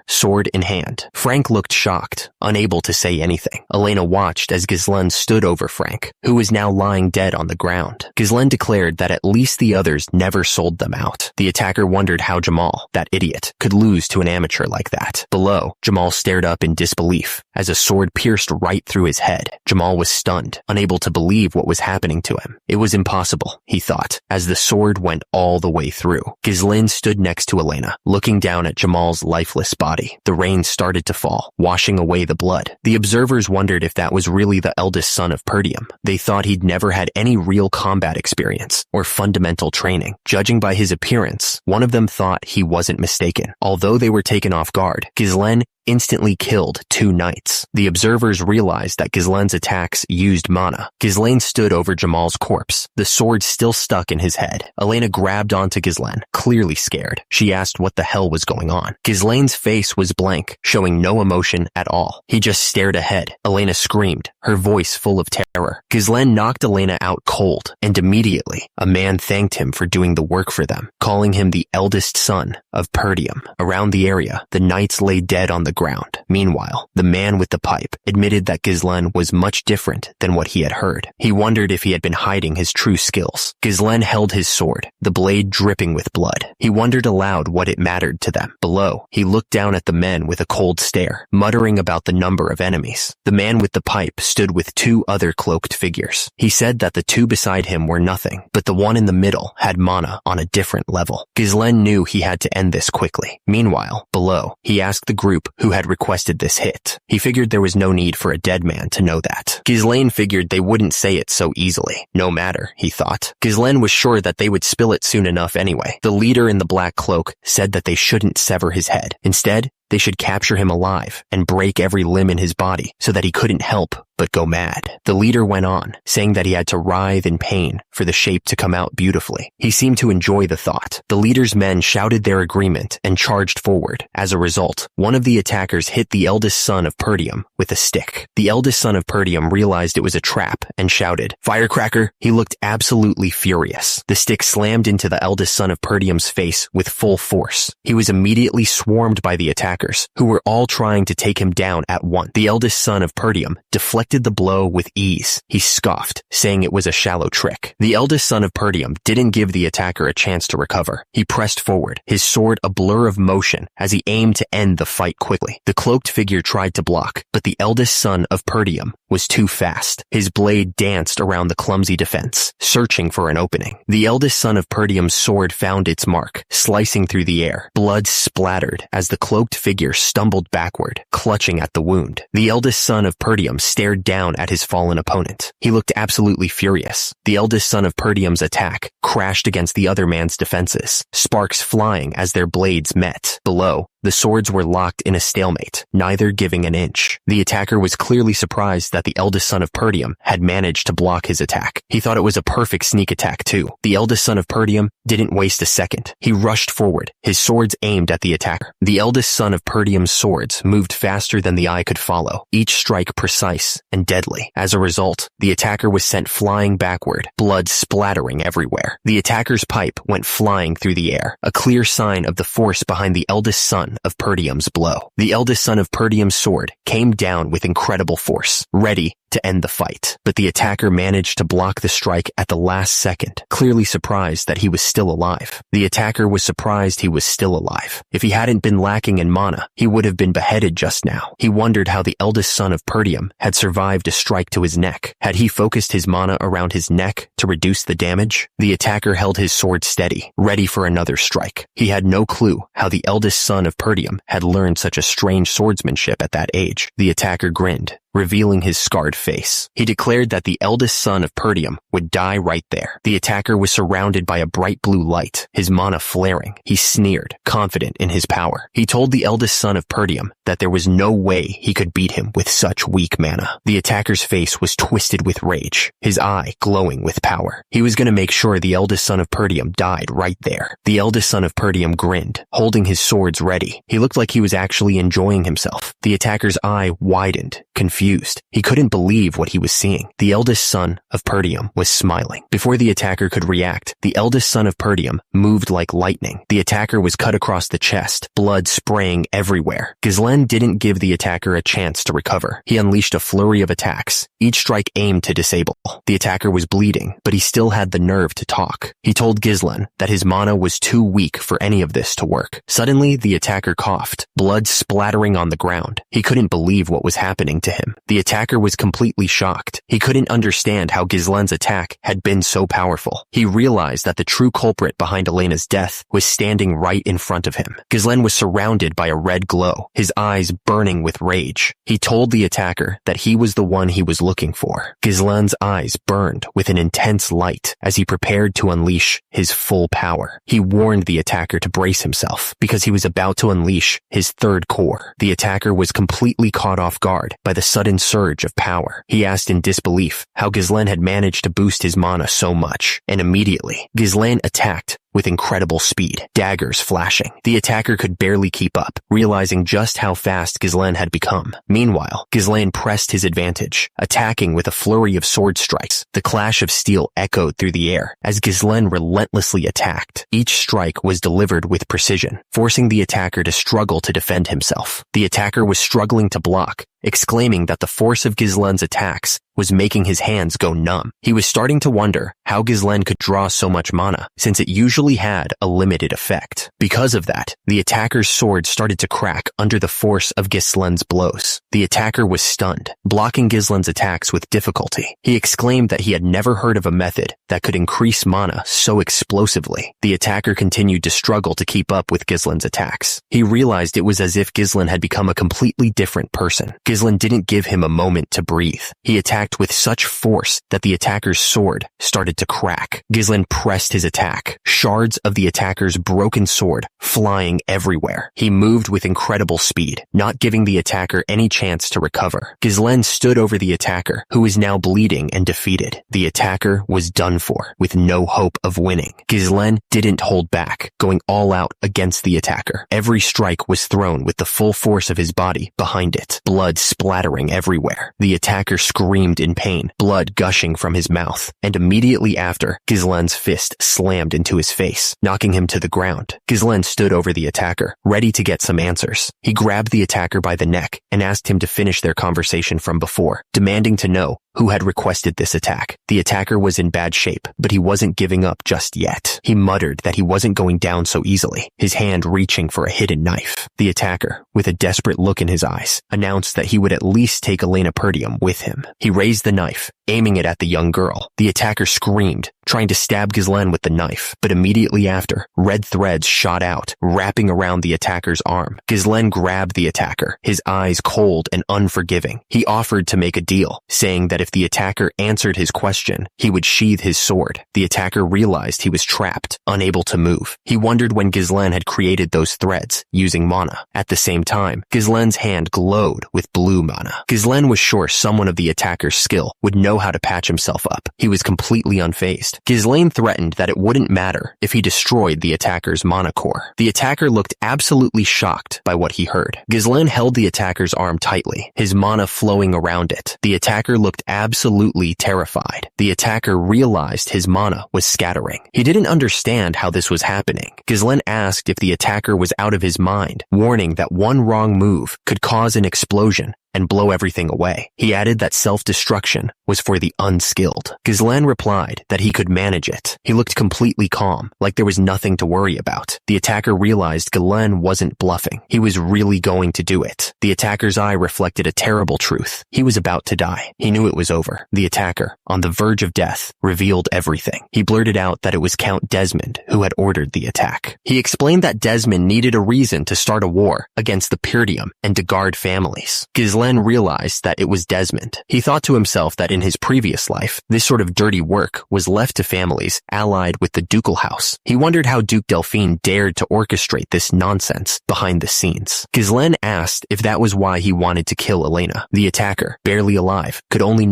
sword in hand. Frank looked shocked, unable to say anything. Elena watched as Ghislaine stood over Frank, who was now lying dead on the ground. Ghislaine declared that at least the others never sold them out. The attacker wondered how Jamal, that idiot, could lose to an amateur like that. Below, Jamal stared up in disbelief as a sword pierced right through his head. Jamal was stunned, unable to believe what was happening to him. It was impossible, he thought, as the sword went all the way through. Ghislaine stood next to Elena, looking down at Jamal Jamal's lifeless body. The rain started to fall, washing away the blood. The observers wondered if that was really the eldest son of Perdium. They thought he'd never had any real combat experience or fundamental training. Judging by his appearance, one of them thought he wasn't mistaken. Although they were taken off guard, Ghislaine instantly killed 2 knights. The observers realized that Ghislaine's attacks used mana. Ghislaine stood over Jamal's corpse, the sword still stuck in his head. Elena grabbed onto Ghislaine, clearly scared. She asked what the hell was going on. Ghislaine's face was blank, showing no emotion at all. He just stared ahead. Elena screamed, her voice full of terror. Ghislaine knocked Elena out cold, and immediately, a man thanked him for doing the work for them, calling him the eldest son of Perdium. Around the area, the knights lay dead on the ground. Meanwhile, the man with the pipe admitted that Ghislaine was much different than what he had heard. He wondered if he had been hiding his true skills. Ghislaine held his sword, the blade dripping with blood. He wondered aloud what it mattered to them. Below, he looked down at the men with a cold stare, muttering about the number of enemies. The man with the pipe stood with 2 other cloaked figures. He said that the 2 beside him were nothing, but the one in the middle had mana on a different level. Ghislaine knew he had to end this quickly. Meanwhile, below, he asked the group who had requested this hit. He figured there was no need for a dead man to know that. Ghislaine figured they wouldn't say it so easily. No matter, he thought. Ghislaine was sure that they would spill it soon enough anyway. The leader in the black cloak said that they shouldn't sever his head. Instead, they should capture him alive and break every limb in his body so that he couldn't help but go mad. The leader went on, saying that he had to writhe in pain for the shape to come out beautifully. He seemed to enjoy the thought. The leader's men shouted their agreement and charged forward. As a result, one of the attackers hit the eldest son of Perdium with a stick. The eldest son of Perdium realized it was a trap and shouted, "Firecracker!" He looked absolutely furious. The stick slammed into the eldest son of Perdium's face with full force. He was immediately swarmed by the attackers, who were all trying to take him down at once. The eldest son of Perdium deflected the blow with ease. He scoffed, saying it was a shallow trick. The eldest son of Perdium didn't give the attacker a chance to recover. He pressed forward, his sword a blur of motion as he aimed to end the fight quickly. The cloaked figure tried to block, but the eldest son of Perdium was too fast. His blade danced around the clumsy defense, searching for an opening. The eldest son of Perdium's sword found its mark, slicing through the air. Blood splattered as the cloaked figure stumbled backward, clutching at the wound. The eldest son of Perdium stared down at his fallen opponent. He looked absolutely furious. The eldest son of Perdium's attack crashed against the other man's defenses, sparks flying as their blades met. Below, the swords were locked in a stalemate, neither giving an inch. The attacker was clearly surprised that the eldest son of Perdium had managed to block his attack. He thought it was a perfect sneak attack too. The eldest son of Perdium didn't waste a second. He rushed forward, his swords aimed at the attacker. The eldest son of Perdium's swords moved faster than the eye could follow, each strike precise and deadly. As a result, the attacker was sent flying backward, blood splattering everywhere. The attacker's pipe went flying through the air, a clear sign of the force behind the eldest son of Perdium's blow. The eldest son of Perdium's sword came down with incredible force, ready to end the fight, but the attacker managed to block the strike at the last second, clearly surprised that he was still alive. The attacker was surprised he was still alive. If he hadn't been lacking in mana, he would have been beheaded just now. He wondered how the eldest son of Perdium had survived a strike to his neck. Had he focused his mana around his neck to reduce the damage? The attacker held his sword steady, ready for another strike. He had no clue how the eldest son of Perdium had learned such a strange swordsmanship at that age. The attacker grinned, revealing his scarred face. He declared that the eldest son of Perdium would die right there. The attacker was surrounded by a bright blue light, his mana flaring. He sneered, confident in his power. He told the eldest son of Perdium that there was no way he could beat him with such weak mana. The attacker's face was twisted with rage, his eye glowing with power. He was going to make sure the eldest son of Perdium died right there. The eldest son of Perdium grinned, holding his swords ready. He looked like he was actually enjoying himself. The attacker's eye widened, confused. He couldn't believe what he was seeing. The eldest son of Perdium was smiling. Before the attacker could react, the eldest son of Perdium moved like lightning. The attacker was cut across the chest, blood spraying everywhere. Ghislaine didn't give the attacker a chance to recover. He unleashed a flurry of attacks, each strike aimed to disable. The attacker was bleeding, but he still had the nerve to talk. He told Ghislaine that his mana was too weak for any of this to work. Suddenly, the attacker coughed, blood splattering on the ground. He couldn't believe what was happening to him. him. The attacker was completely shocked. He couldn't understand how Ghislaine's attack had been so powerful. He realized that the true culprit behind Elena's death was standing right in front of him. Ghislaine was surrounded by a red glow, his eyes burning with rage. He told the attacker that he was the one he was looking for. Ghislaine's eyes burned with an intense light as he prepared to unleash his full power. He warned the attacker to brace himself because he was about to unleash his third core. The attacker was completely caught off guard by the sudden surge of power. He asked in disbelief how Ghislaine had managed to boost his mana so much, and immediately, Ghislaine attacked with incredible speed, daggers flashing. The attacker could barely keep up, realizing just how fast Ghislaine had become. Meanwhile, Ghislaine pressed his advantage, attacking with a flurry of sword strikes. The clash of steel echoed through the air as Ghislaine relentlessly attacked. Each strike was delivered with precision, forcing the attacker to struggle to defend himself. The attacker was struggling to block, exclaiming that the force of Ghislaine's attacks was making his hands go numb. He was starting to wonder how Ghislaine could draw so much mana, since it usually had a limited effect. Because of that, the attacker's sword started to crack under the force of Ghislaine's blows. The attacker was stunned, blocking Ghislaine's attacks with difficulty. He exclaimed that he had never heard of a method that could increase mana so explosively. The attacker continued to struggle to keep up with Ghislaine's attacks. He realized it was as if Ghislaine had become a completely different person. Ghislaine didn't give him a moment to breathe. He attacked with such force that the attacker's sword started to crack. Ghislaine pressed his attack, shards of the attacker's broken sword flying everywhere. He moved with incredible speed, not giving the attacker any chance to recover. Ghislaine stood over the attacker, who was now bleeding and defeated. The attacker was done for, with no hope of winning. Ghislaine didn't hold back, going all out against the attacker. Every strike was thrown with the full force of his body behind it, blood splattering everywhere. The attacker screamed in pain, blood gushing from his mouth, and immediately after, Ghislaine's fist slammed into his face, knocking him to the ground. Ghislaine stood over the attacker, ready to get some answers. He grabbed the attacker by the neck and asked him to finish their conversation from before, demanding to know who had requested this attack. The attacker was in bad shape, but he wasn't giving up just yet. He muttered that he wasn't going down so easily, his hand reaching for a hidden knife. The attacker, with a desperate look in his eyes, announced that he would at least take Elena Perdium with him. He raised the knife, aiming it at the young girl. The attacker screamed, trying to stab Ghislaine with the knife, but immediately after, red threads shot out, wrapping around the attacker's arm. Ghislaine grabbed the attacker, his eyes cold and unforgiving. He offered to make a deal, saying that if the attacker answered his question, he would sheathe his sword. The attacker realized he was trapped, unable to move. He wondered when Ghislaine had created those threads, using mana. At the same time, Ghislaine's hand glowed with blue mana. Ghislaine was sure someone of the attacker's skill would know how to patch himself up. He was completely unfazed. Ghislaine threatened that it wouldn't matter if he destroyed the attacker's mana core. The attacker looked absolutely shocked by what he heard. Ghislaine held the attacker's arm tightly, his mana flowing around it. The attacker looked absolutely terrified. The attacker realized his mana was scattering. He didn't understand how this was happening. Ghislaine asked if the attacker was out of his mind, warning that one wrong move could cause an explosion and blow everything away. He added that self-destruction was for the unskilled. Ghislaine replied that he could manage it. He looked completely calm, like there was nothing to worry about. The attacker realized Ghislaine wasn't bluffing. He was really going to do it. The attacker's eye reflected a terrible truth. He was about to die. He knew it was over. The attacker, on the verge of death, revealed everything. He blurted out that it was Count Desmond who had ordered the attack. He explained that Desmond needed a reason to start a war against the Perdium and Degard families. Ghislaine realized that it was Desmond. He thought to himself that in his previous life, this sort of dirty work was left to families allied with the ducal house. He wondered how Duke Delphine dared to orchestrate this nonsense behind the scenes. Ghislaine asked if that was why he wanted to kill Elena. The attacker, barely alive, could only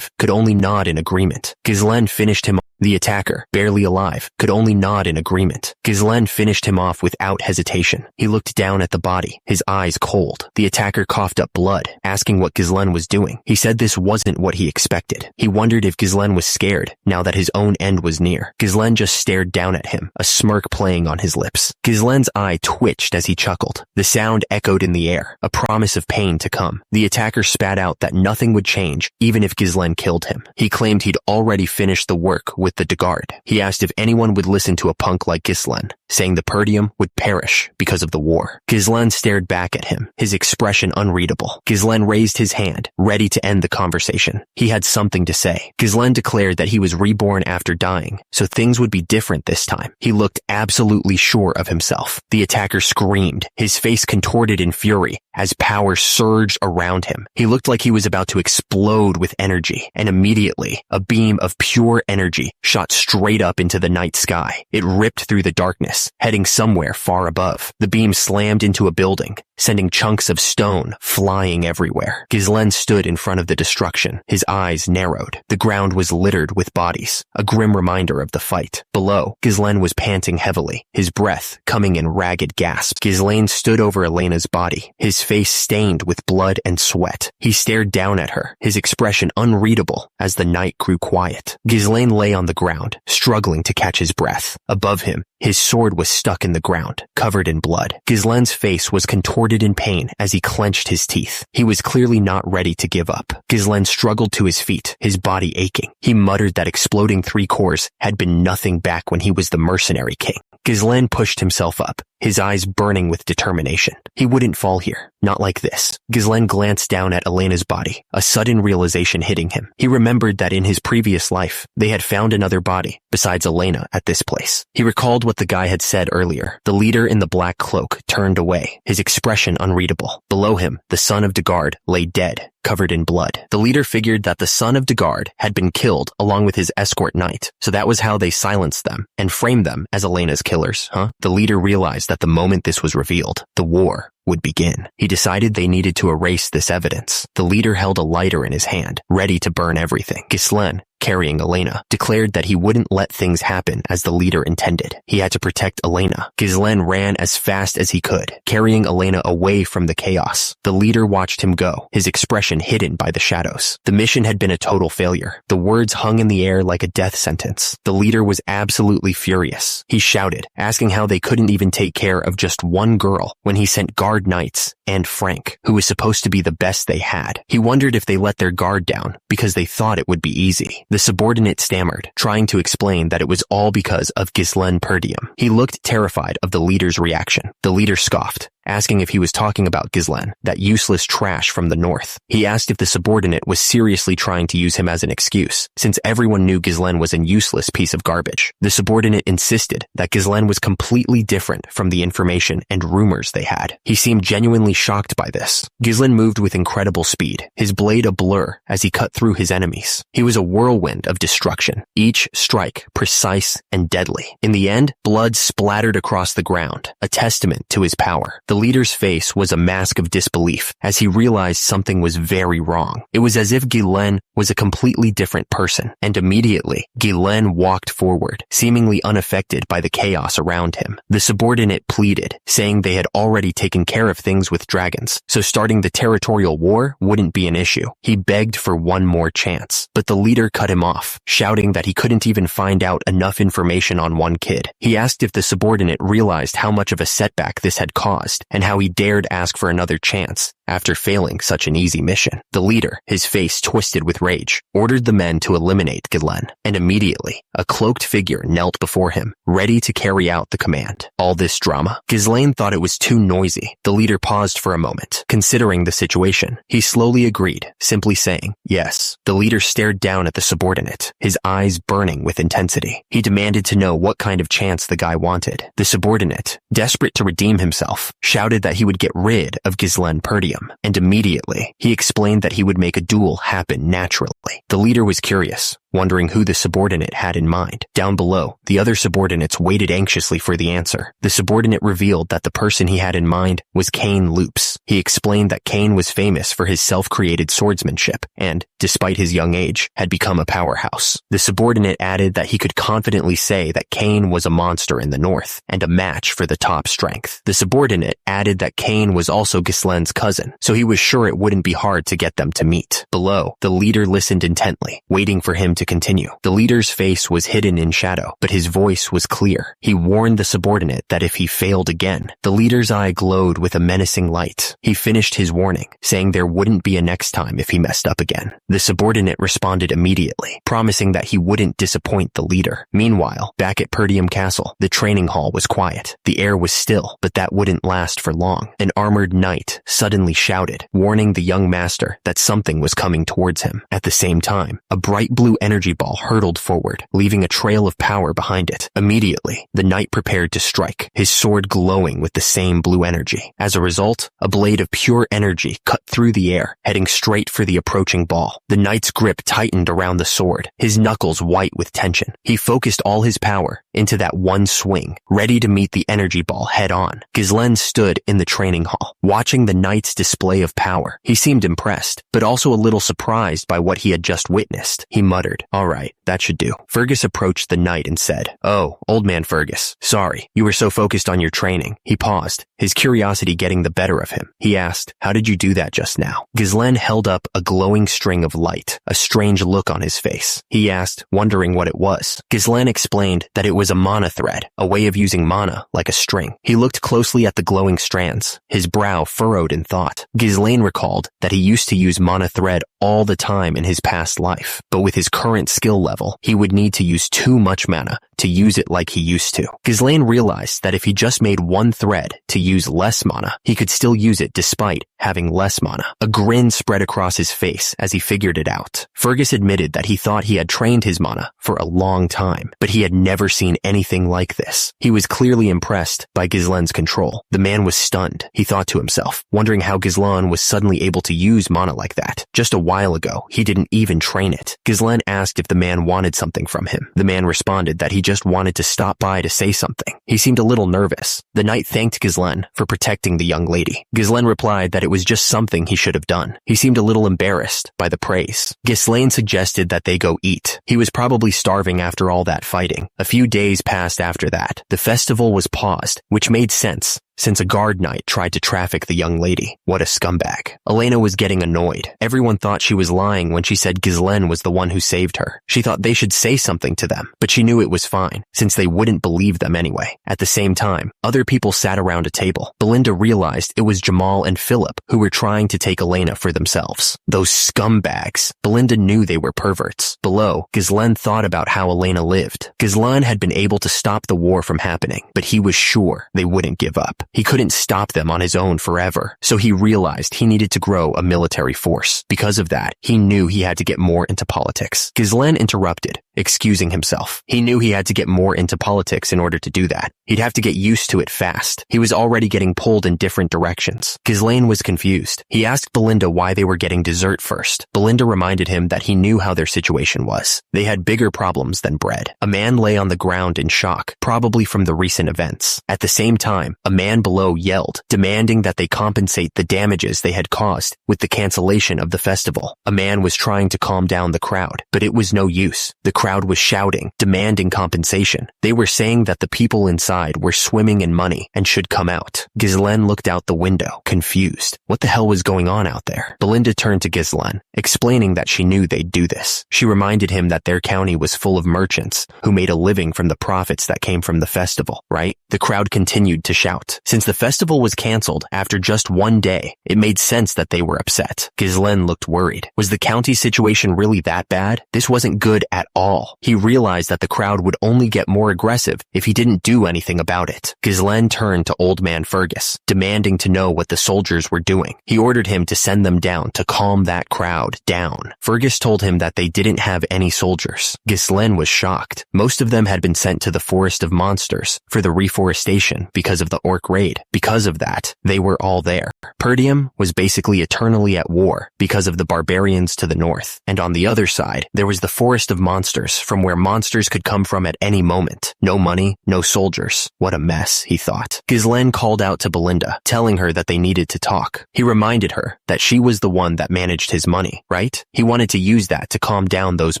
nod in agreement. Ghislaine finished him The attacker, barely alive, could only nod in agreement. Ghislaine finished him off without hesitation. He looked down at the body, his eyes cold. The attacker coughed up blood, asking what Ghislaine was doing. He said this wasn't what he expected. He wondered if Ghislaine was scared, now that his own end was near. Ghislaine just stared down at him, a smirk playing on his lips. Ghislaine's eye twitched as he chuckled. The sound echoed in the air, a promise of pain to come. The attacker spat out that nothing would change, even if Ghislaine killed him. He claimed he'd already finished the work with with the Dagard. He asked if anyone would listen to a punk like Ghislaine, saying the Perdium would perish because of the war. Ghislaine stared back at him, his expression unreadable. Ghislaine raised his hand, ready to end the conversation. He had something to say. Ghislaine declared that he was reborn after dying, so things would be different this time. He looked absolutely sure of himself. The attacker screamed, his face contorted in fury as power surged around him. He looked like he was about to explode with energy, and immediately, a beam of pure energy shot straight up into the night sky. It ripped through the darkness, heading somewhere far above. The beam slammed into a building, sending chunks of stone flying everywhere. Ghislaine stood in front of the destruction, his eyes narrowed. The ground was littered with bodies, a grim reminder of the fight. Below, Ghislaine was panting heavily, his breath coming in ragged gasps. Ghislaine stood over Elena's body, his face stained with blood and sweat. He stared down at her, his expression unreadable as the night grew quiet. Ghislaine lay on the ground, struggling to catch his breath. Above him, his sword was stuck in the ground, covered in blood. Ghislaine's face was contorted in pain as he clenched his teeth. He was clearly not ready to give up. Ghislaine struggled to his feet, his body aching. He muttered that exploding 3 cores had been nothing back when he was the Mercenary king. Ghislaine pushed himself up, his eyes burning with determination. He wouldn't fall here, not like this. Ghislaine glanced down at Elena's body, a sudden realization hitting him. He remembered that in his previous life, they had found another body, besides Elena, at this place. He recalled what the guy had said earlier. The leader in the black cloak turned away, his expression unreadable. Below him, the son of Dagard lay dead, covered in blood. The leader figured that the son of Dagard had been killed along with his escort knight, so that was how they silenced them and framed them as Elena's killers, huh? The leader realized that the moment this was revealed, the war would begin. He decided they needed to erase this evidence. The leader held a lighter in his hand, ready to burn everything. Ghislaine, carrying Elena, declared that he wouldn't let things happen as the leader intended. He had to protect Elena. Ghislaine ran as fast as he could, carrying Elena away from the chaos. The leader watched him go, his expression hidden by the shadows. The mission had been a total failure. The words hung in the air like a death sentence. The leader was absolutely furious. He shouted, asking how they couldn't even take care of just one girl when he sent guard knights and Frank, who was supposed to be the best they had. He wondered if they let their guard down because they thought it would be easy. The subordinate stammered, trying to explain that it was all because of Ghislaine Perdium. He looked terrified of the leader's reaction. The leader scoffed, asking if he was talking about Ghislaine, that useless trash from the north. He asked if the subordinate was seriously trying to use him as an excuse, since everyone knew Ghislaine was a useless piece of garbage. The subordinate insisted that Ghislaine was completely different from the information and rumors they had. He seemed genuinely shocked by this. Ghislaine moved with incredible speed, his blade a blur as he cut through his enemies. He was a whirlwind of destruction, each strike precise and deadly. In the end, blood splattered across the ground, a testament to his power. The leader's face was a mask of disbelief as he realized something was very wrong. It was as if Ghislaine was a completely different person, and immediately, Ghislaine walked forward, seemingly unaffected by the chaos around him. The subordinate pleaded, saying they had already taken care of things with dragons, so starting the territorial war wouldn't be an issue. He begged for one more chance, but the leader cut him off, shouting that he couldn't even find out enough information on one kid. He asked if the subordinate realized how much of a setback this had caused, and how he dared ask for another chance after failing such an easy mission. The leader, his face twisted with rage, ordered the men to eliminate Ghislaine, and immediately, a cloaked figure knelt before him, ready to carry out the command. All this drama? Ghislaine thought it was too noisy. The leader paused for a moment, considering the situation. He slowly agreed, simply saying, yes. The leader stared down at the subordinate, his eyes burning with intensity. He demanded to know what kind of chance the guy wanted. The subordinate, desperate to redeem himself, shouted that he would get rid of Ghislaine Perdium, and immediately, he explained that he would make a duel happen naturally. The leader was curious, wondering who the subordinate had in mind. Down below, the other subordinates waited anxiously for the answer. The subordinate revealed that the person he had in mind was Kane Loops. He explained that Kane was famous for his self-created swordsmanship, and, despite his young age, had become a powerhouse. The subordinate added that he could confidently say that Kane was a monster in the north, and a match for the top strength. The subordinate added that Kane was also Ghislaine's cousin, so he was sure it wouldn't be hard to get them to meet. Below, the leader listened intently, waiting for him to continue. The leader's face was hidden in shadow, but his voice was clear. He warned the subordinate that if he failed again, the leader's eye glowed with a menacing light. He finished his warning, saying there wouldn't be a next time if he messed up again. The subordinate responded immediately, promising that he wouldn't disappoint the leader. Meanwhile, back at Perdium Castle, the training hall was quiet. The air was still, but that wouldn't last for long. An armored knight suddenly shouted, warning the young master that something was coming towards him. At the same time, a bright blue energy ball hurtled forward, leaving a trail of power behind it. Immediately, the knight prepared to strike, his sword glowing with the same blue energy. As a result, a blade of pure energy cut through the air, heading straight for the approaching ball. The knight's grip tightened around the sword, his knuckles white with tension. He focused all his power into that one swing, ready to meet the energy ball head on. Ghislaine stood in the training hall, watching the knight's display of power. He seemed impressed, but also a little surprised by what he had just witnessed. He muttered, "All right, that should do." Fergus approached the knight and said, "Oh, old man Fergus, sorry, you were so focused on your training." He paused, his curiosity getting the better of him. He asked, "How did you do that just now?" Ghislaine held up a glowing string of light, a strange look on his face. He asked, wondering what it was. Ghislaine explained that it was a mana thread, a way of using mana like a string. He looked closely at the glowing strands, his brow furrowed in thought. Ghislaine recalled that he used to use mana thread all the time in his past life, but with his current skill level, he would need to use too much mana to use it like he used to. Ghislaine realized that if he just made one thread to use less mana, he could still use it despite having less mana. A grin spread across his face as he figured it out. Fergus admitted that he thought he had trained his mana for a long time, but he had never seen anything like this. He was clearly impressed by Ghislaine's control. The man was stunned, he thought to himself, wondering how Ghislaine was suddenly able to use mana like that. Just a while ago, he didn't even train it. Ghislaine asked if the man wanted something from him. The man responded that he just wanted to stop by to say something. He seemed a little nervous. The knight thanked Ghislaine for protecting the young lady. Ghislaine replied that it was just something he should have done. He seemed a little embarrassed by the praise. Ghislaine suggested that they go eat. He was probably starving after all that fighting. A few days passed after that. The festival was paused, which made sense, since a guard knight tried to traffic the young lady. What a scumbag. Elena was getting annoyed. Everyone thought she was lying when she said Ghislaine was the one who saved her. She thought they should say something to them, but she knew it was fine, since they wouldn't believe them anyway. At the same time, other people sat around a table. Belinda realized it was Jamal and Philip who were trying to take Elena for themselves. Those scumbags. Belinda knew they were perverts. Below, Ghislaine thought about how Elena lived. Ghislaine had been able to stop the war from happening, but he was sure they wouldn't give up. He couldn't stop them on his own forever, so he realized he needed to grow a military force. Because of that, he knew he had to get more into politics. Ghislaine interrupted, excusing himself. He knew he had to get more into politics in order to do that. He'd have to get used to it fast. He was already getting pulled in different directions. Ghislaine was confused. He asked Belinda why they were getting dessert first. Belinda reminded him that he knew how their situation was. They had bigger problems than bread. A man lay on the ground in shock, probably from the recent events. At the same time, a man below yelled, demanding that they compensate the damages they had caused with the cancellation of the festival. A man was trying to calm down the crowd, but it was no use. The crowd was shouting, demanding compensation. They were saying that the people inside were swimming in money and should come out. Ghislaine looked out the window, confused. What the hell was going on out there? Belinda turned to Ghislaine, explaining that she knew they'd do this. She reminded him that their county was full of merchants who made a living from the profits that came from the festival, right? The crowd continued to shout. Since the festival was cancelled after just one day, it made sense that they were upset. Ghislaine looked worried. Was the county situation really that bad? This wasn't good at all. He realized that the crowd would only get more aggressive if he didn't do anything about it. Ghislaine turned to old man Fergus, demanding to know what the soldiers were doing. He ordered him to send them down to calm that crowd down. Fergus told him that they didn't have any soldiers. Ghislaine was shocked. Most of them had been sent to the Forest of Monsters for the reforestation because of the orc raid. Because of that, they were all there. Perdium was basically eternally at war because of the barbarians to the north. And on the other side, there was the Forest of Monsters from where monsters could come from at any moment. No money, no soldiers. What a mess, he thought. Ghislaine called out to Belinda, telling her that they needed to talk. He reminded her that she was the one that managed his money, right? He wanted to use that to calm down those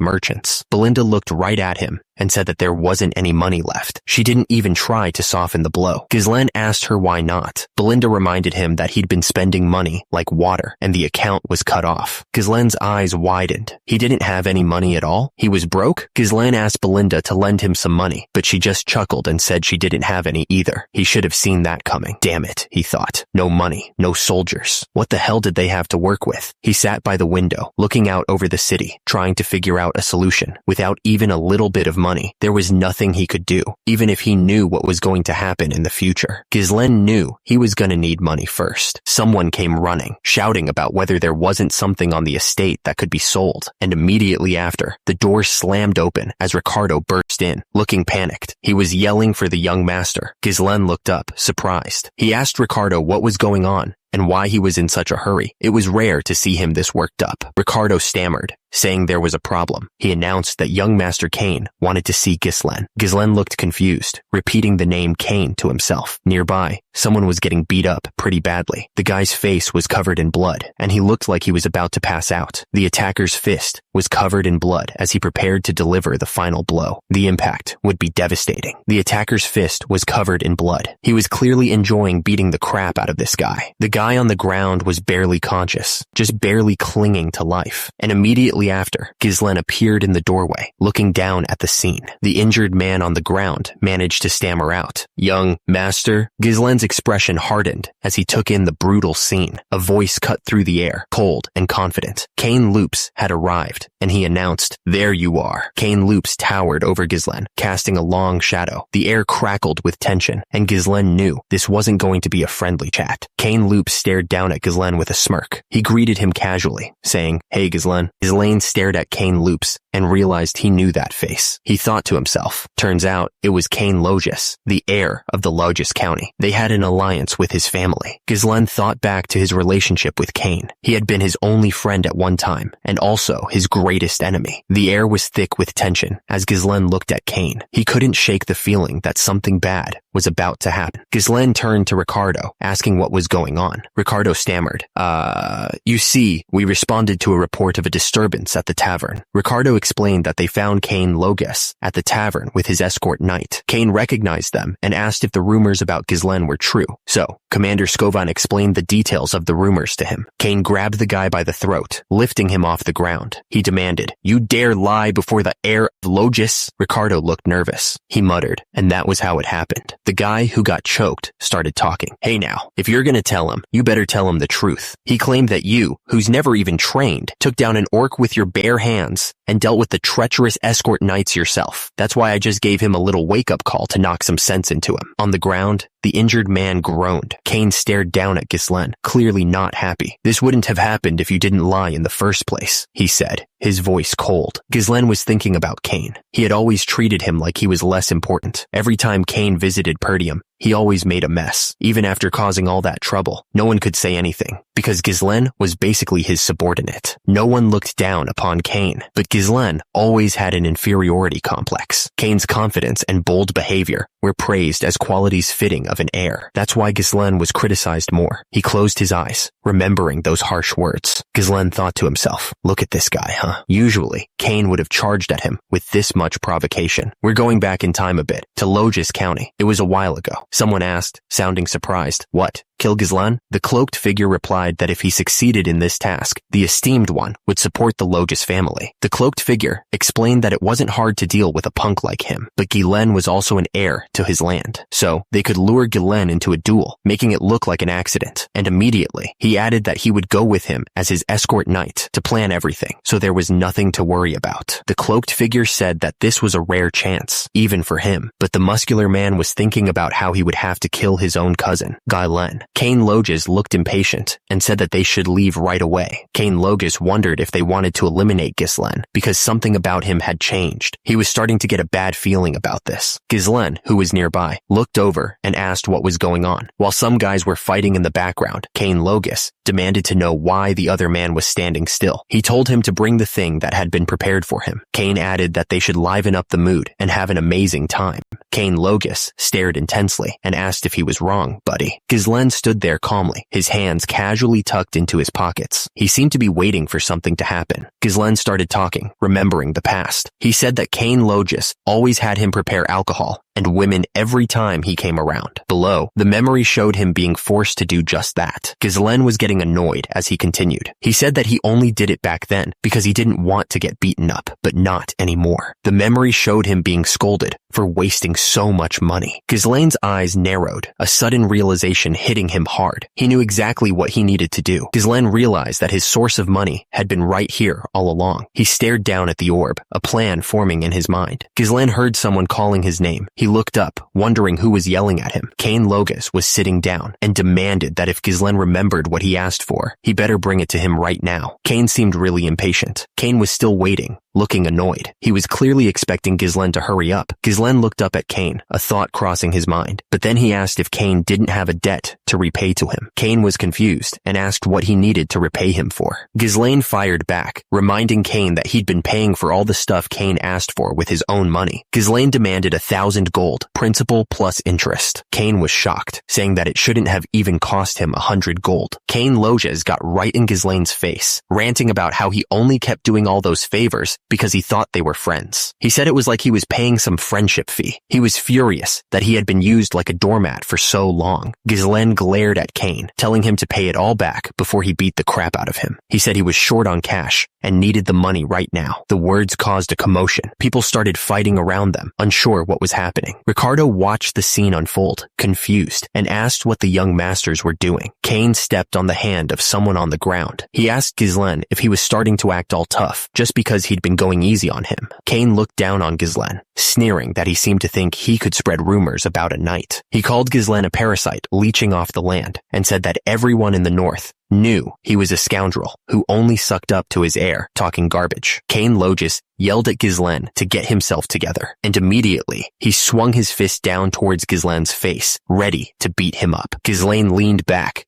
merchants. Belinda looked right at him and said that there wasn't any money left. She didn't even try to soften the blow. Ghislaine asked her why not. Belinda reminded him that he'd been spending money like water, and the account was cut off. Ghislaine's eyes widened. He didn't have any money at all? He was broke? Ghislaine asked Belinda to lend him some money, but she just chuckled and said she didn't have any either. He should have seen that coming. Damn it, he thought. No money, no soldiers. What the hell did they have to work with? He sat by the window, looking out over the city, trying to figure out a solution. Without even a little bit of money, there was nothing he could do, even if he knew what was going to happen in the future. Ghislaine knew he was going to need money first. Someone came running, shouting about whether there wasn't something on the estate that could be sold, and immediately after, the door slammed open as Ricardo burst in, looking panicked. He was yelling for the young master. Ghislaine looked up, surprised. He asked Ricardo what was going on and why he was in such a hurry. It was rare to see him this worked up. Ricardo stammered, saying there was a problem. He announced that young Master Kane wanted to see Ghislaine. Ghislaine looked confused, repeating the name Kane to himself. Nearby, someone was getting beat up pretty badly. The guy's face was covered in blood, and he looked like he was about to pass out. The attacker's fist was covered in blood as he prepared to deliver the final blow. The impact would be devastating. The attacker's fist was covered in blood. He was clearly enjoying beating the crap out of this guy. The guy on the ground was barely conscious, just barely clinging to life. And immediately after, Ghislaine appeared in the doorway, looking down at the scene. The injured man on the ground managed to stammer out, "Young master?" Ghislaine's expression hardened as he took in the brutal scene. A voice cut through the air, cold and confident. Kane Loops had arrived, and he announced, "There you are." Kane Loops towered over Ghislaine, casting a long shadow. The air crackled with tension, and Ghislaine knew this wasn't going to be a friendly chat. Kane Loops stared down at Ghislaine with a smirk. He greeted him casually, saying, "Hey, Ghislaine." Ghislaine stared at Kane Loops and realized he knew that face. He thought to himself, turns out it was Kane Logis, the heir of the Logis County. They had an alliance with his family. Ghislaine thought back to his relationship with Kane. He had been his only friend at one time, and also his greatest enemy. The air was thick with tension as Ghislaine looked at Kane. He couldn't shake the feeling that something bad was about to happen. Ghislaine turned to Ricardo, asking what was going on. Ricardo stammered, you see, we responded to a report of a disturbance at the tavern." Ricardo explained that they found Kane Logis at the tavern with his escort knight. Kane recognized them and asked if the rumors about Ghislaine were true. So, Commander Scovan explained the details of the rumors to him. Kane grabbed the guy by the throat, lifting him off the ground. He demanded, "You dare lie before the heir of Logis?" Ricardo looked nervous. He muttered, and that was how it happened. The guy who got choked started talking. "Hey now, if you're gonna tell him, you better tell him the truth. He claimed that you, who's never even trained, took down an orc with your bare hands and dealt with the treacherous escort knights yourself. That's why I just gave him a little wake-up call to knock some sense into him." On the ground, the injured man groaned. Kane stared down at Ghislaine, clearly not happy. "This wouldn't have happened if you didn't lie in the first place," he said, his voice cold. Ghislaine was thinking about Kane. He had always treated him like he was less important. Every time Kane visited Perdium, he always made a mess. Even after causing all that trouble, no one could say anything, because Ghislaine was basically his subordinate. No one looked down upon Kane, but Ghislaine always had an inferiority complex. Kane's confidence and bold behavior were praised as qualities fitting of an heir. That's why Ghislaine was criticized more. He closed his eyes, remembering those harsh words. Ghislaine thought to himself, look at this guy, huh? Usually, Kane would have charged at him with this much provocation. We're going back in time a bit, to Logis County. It was a while ago. Someone asked, sounding surprised, "What? Kill Ghislaine?" The cloaked figure replied that if he succeeded in this task, the esteemed one would support the Logis family. The cloaked figure explained that it wasn't hard to deal with a punk like him, but Ghislaine was also an heir to his land, so they could lure Ghislaine into a duel, making it look like an accident. And immediately, he added that he would go with him as his escort knight to plan everything, so there was nothing to worry about. The cloaked figure said that this was a rare chance, even for him, but the muscular man was thinking about how he would have to kill his own cousin, Ghislaine. Kane Logis looked impatient and said that they should leave right away. Kane Logis wondered if they wanted to eliminate Ghislaine because something about him had changed. He was starting to get a bad feeling about this. Ghislaine, who was nearby, looked over and asked what was going on. While some guys were fighting in the background, Kane Logis demanded to know why the other man was standing still. He told him to bring the thing that had been prepared for him. Cain added that they should liven up the mood and have an amazing time. Cain Logis stared intensely and asked if he was wrong, buddy. Ghislaine stood there calmly, his hands casually tucked into his pockets. He seemed to be waiting for something to happen. Ghislaine started talking, remembering the past. He said that Cain Logis always had him prepare alcohol and women every time he came around. Below, the memory showed him being forced to do just that. Ghislaine was getting annoyed as he continued. He said that he only did it back then because he didn't want to get beaten up, but not anymore. The memory showed him being scolded for wasting so much money. Ghislaine's eyes narrowed, a sudden realization hitting him hard. He knew exactly what he needed to do. Ghislaine realized that his source of money had been right here all along. He stared down at the orb, a plan forming in his mind. Ghislaine heard someone calling his name. He looked up, wondering who was yelling at him. Cain Logis was sitting down and demanded that if Ghislaine remembered what he asked for, he better bring it to him right now. Cain seemed really impatient. Cain was still waiting, looking annoyed. He was clearly expecting Ghislaine to hurry up. Ghislaine looked up at Cain, a thought crossing his mind. But then he asked if Cain didn't have a debt to repay to him. Cain was confused and asked what he needed to repay him for. Ghislaine fired back, reminding Cain that he'd been paying for all the stuff Cain asked for with his own money. Ghislaine demanded 1,000 gold, principal plus interest. Cain was shocked, saying that it shouldn't have even cost him 100 gold. Cain Logis got right in Ghislaine's face, ranting about how he only kept doing all those favors because he thought they were friends. He said it was like he was paying some friendship fee. He was furious that he had been used like a doormat for so long. Ghislaine glared at Cain, telling him to pay it all back before he beat the crap out of him. He said he was short on cash and needed the money right now. The words caused a commotion. People started fighting around them, unsure what was happening. Ricardo watched the scene unfold, confused, and asked what the young masters were doing. Cain stepped on the hand of someone on the ground. He asked Ghislaine if he was starting to act all tough, just because he'd been going easy on him. Cain looked down on Ghislaine, sneering that he seemed to think he could spread rumors about a knight. He called Ghislaine a parasite leeching off the land, and said that everyone in the north knew he was a scoundrel who only sucked up to his heir, talking garbage. Cain Logis yelled at Ghislaine to get himself together, and immediately he swung his fist down towards Ghislaine's face, ready to beat him up. Ghislaine leaned back,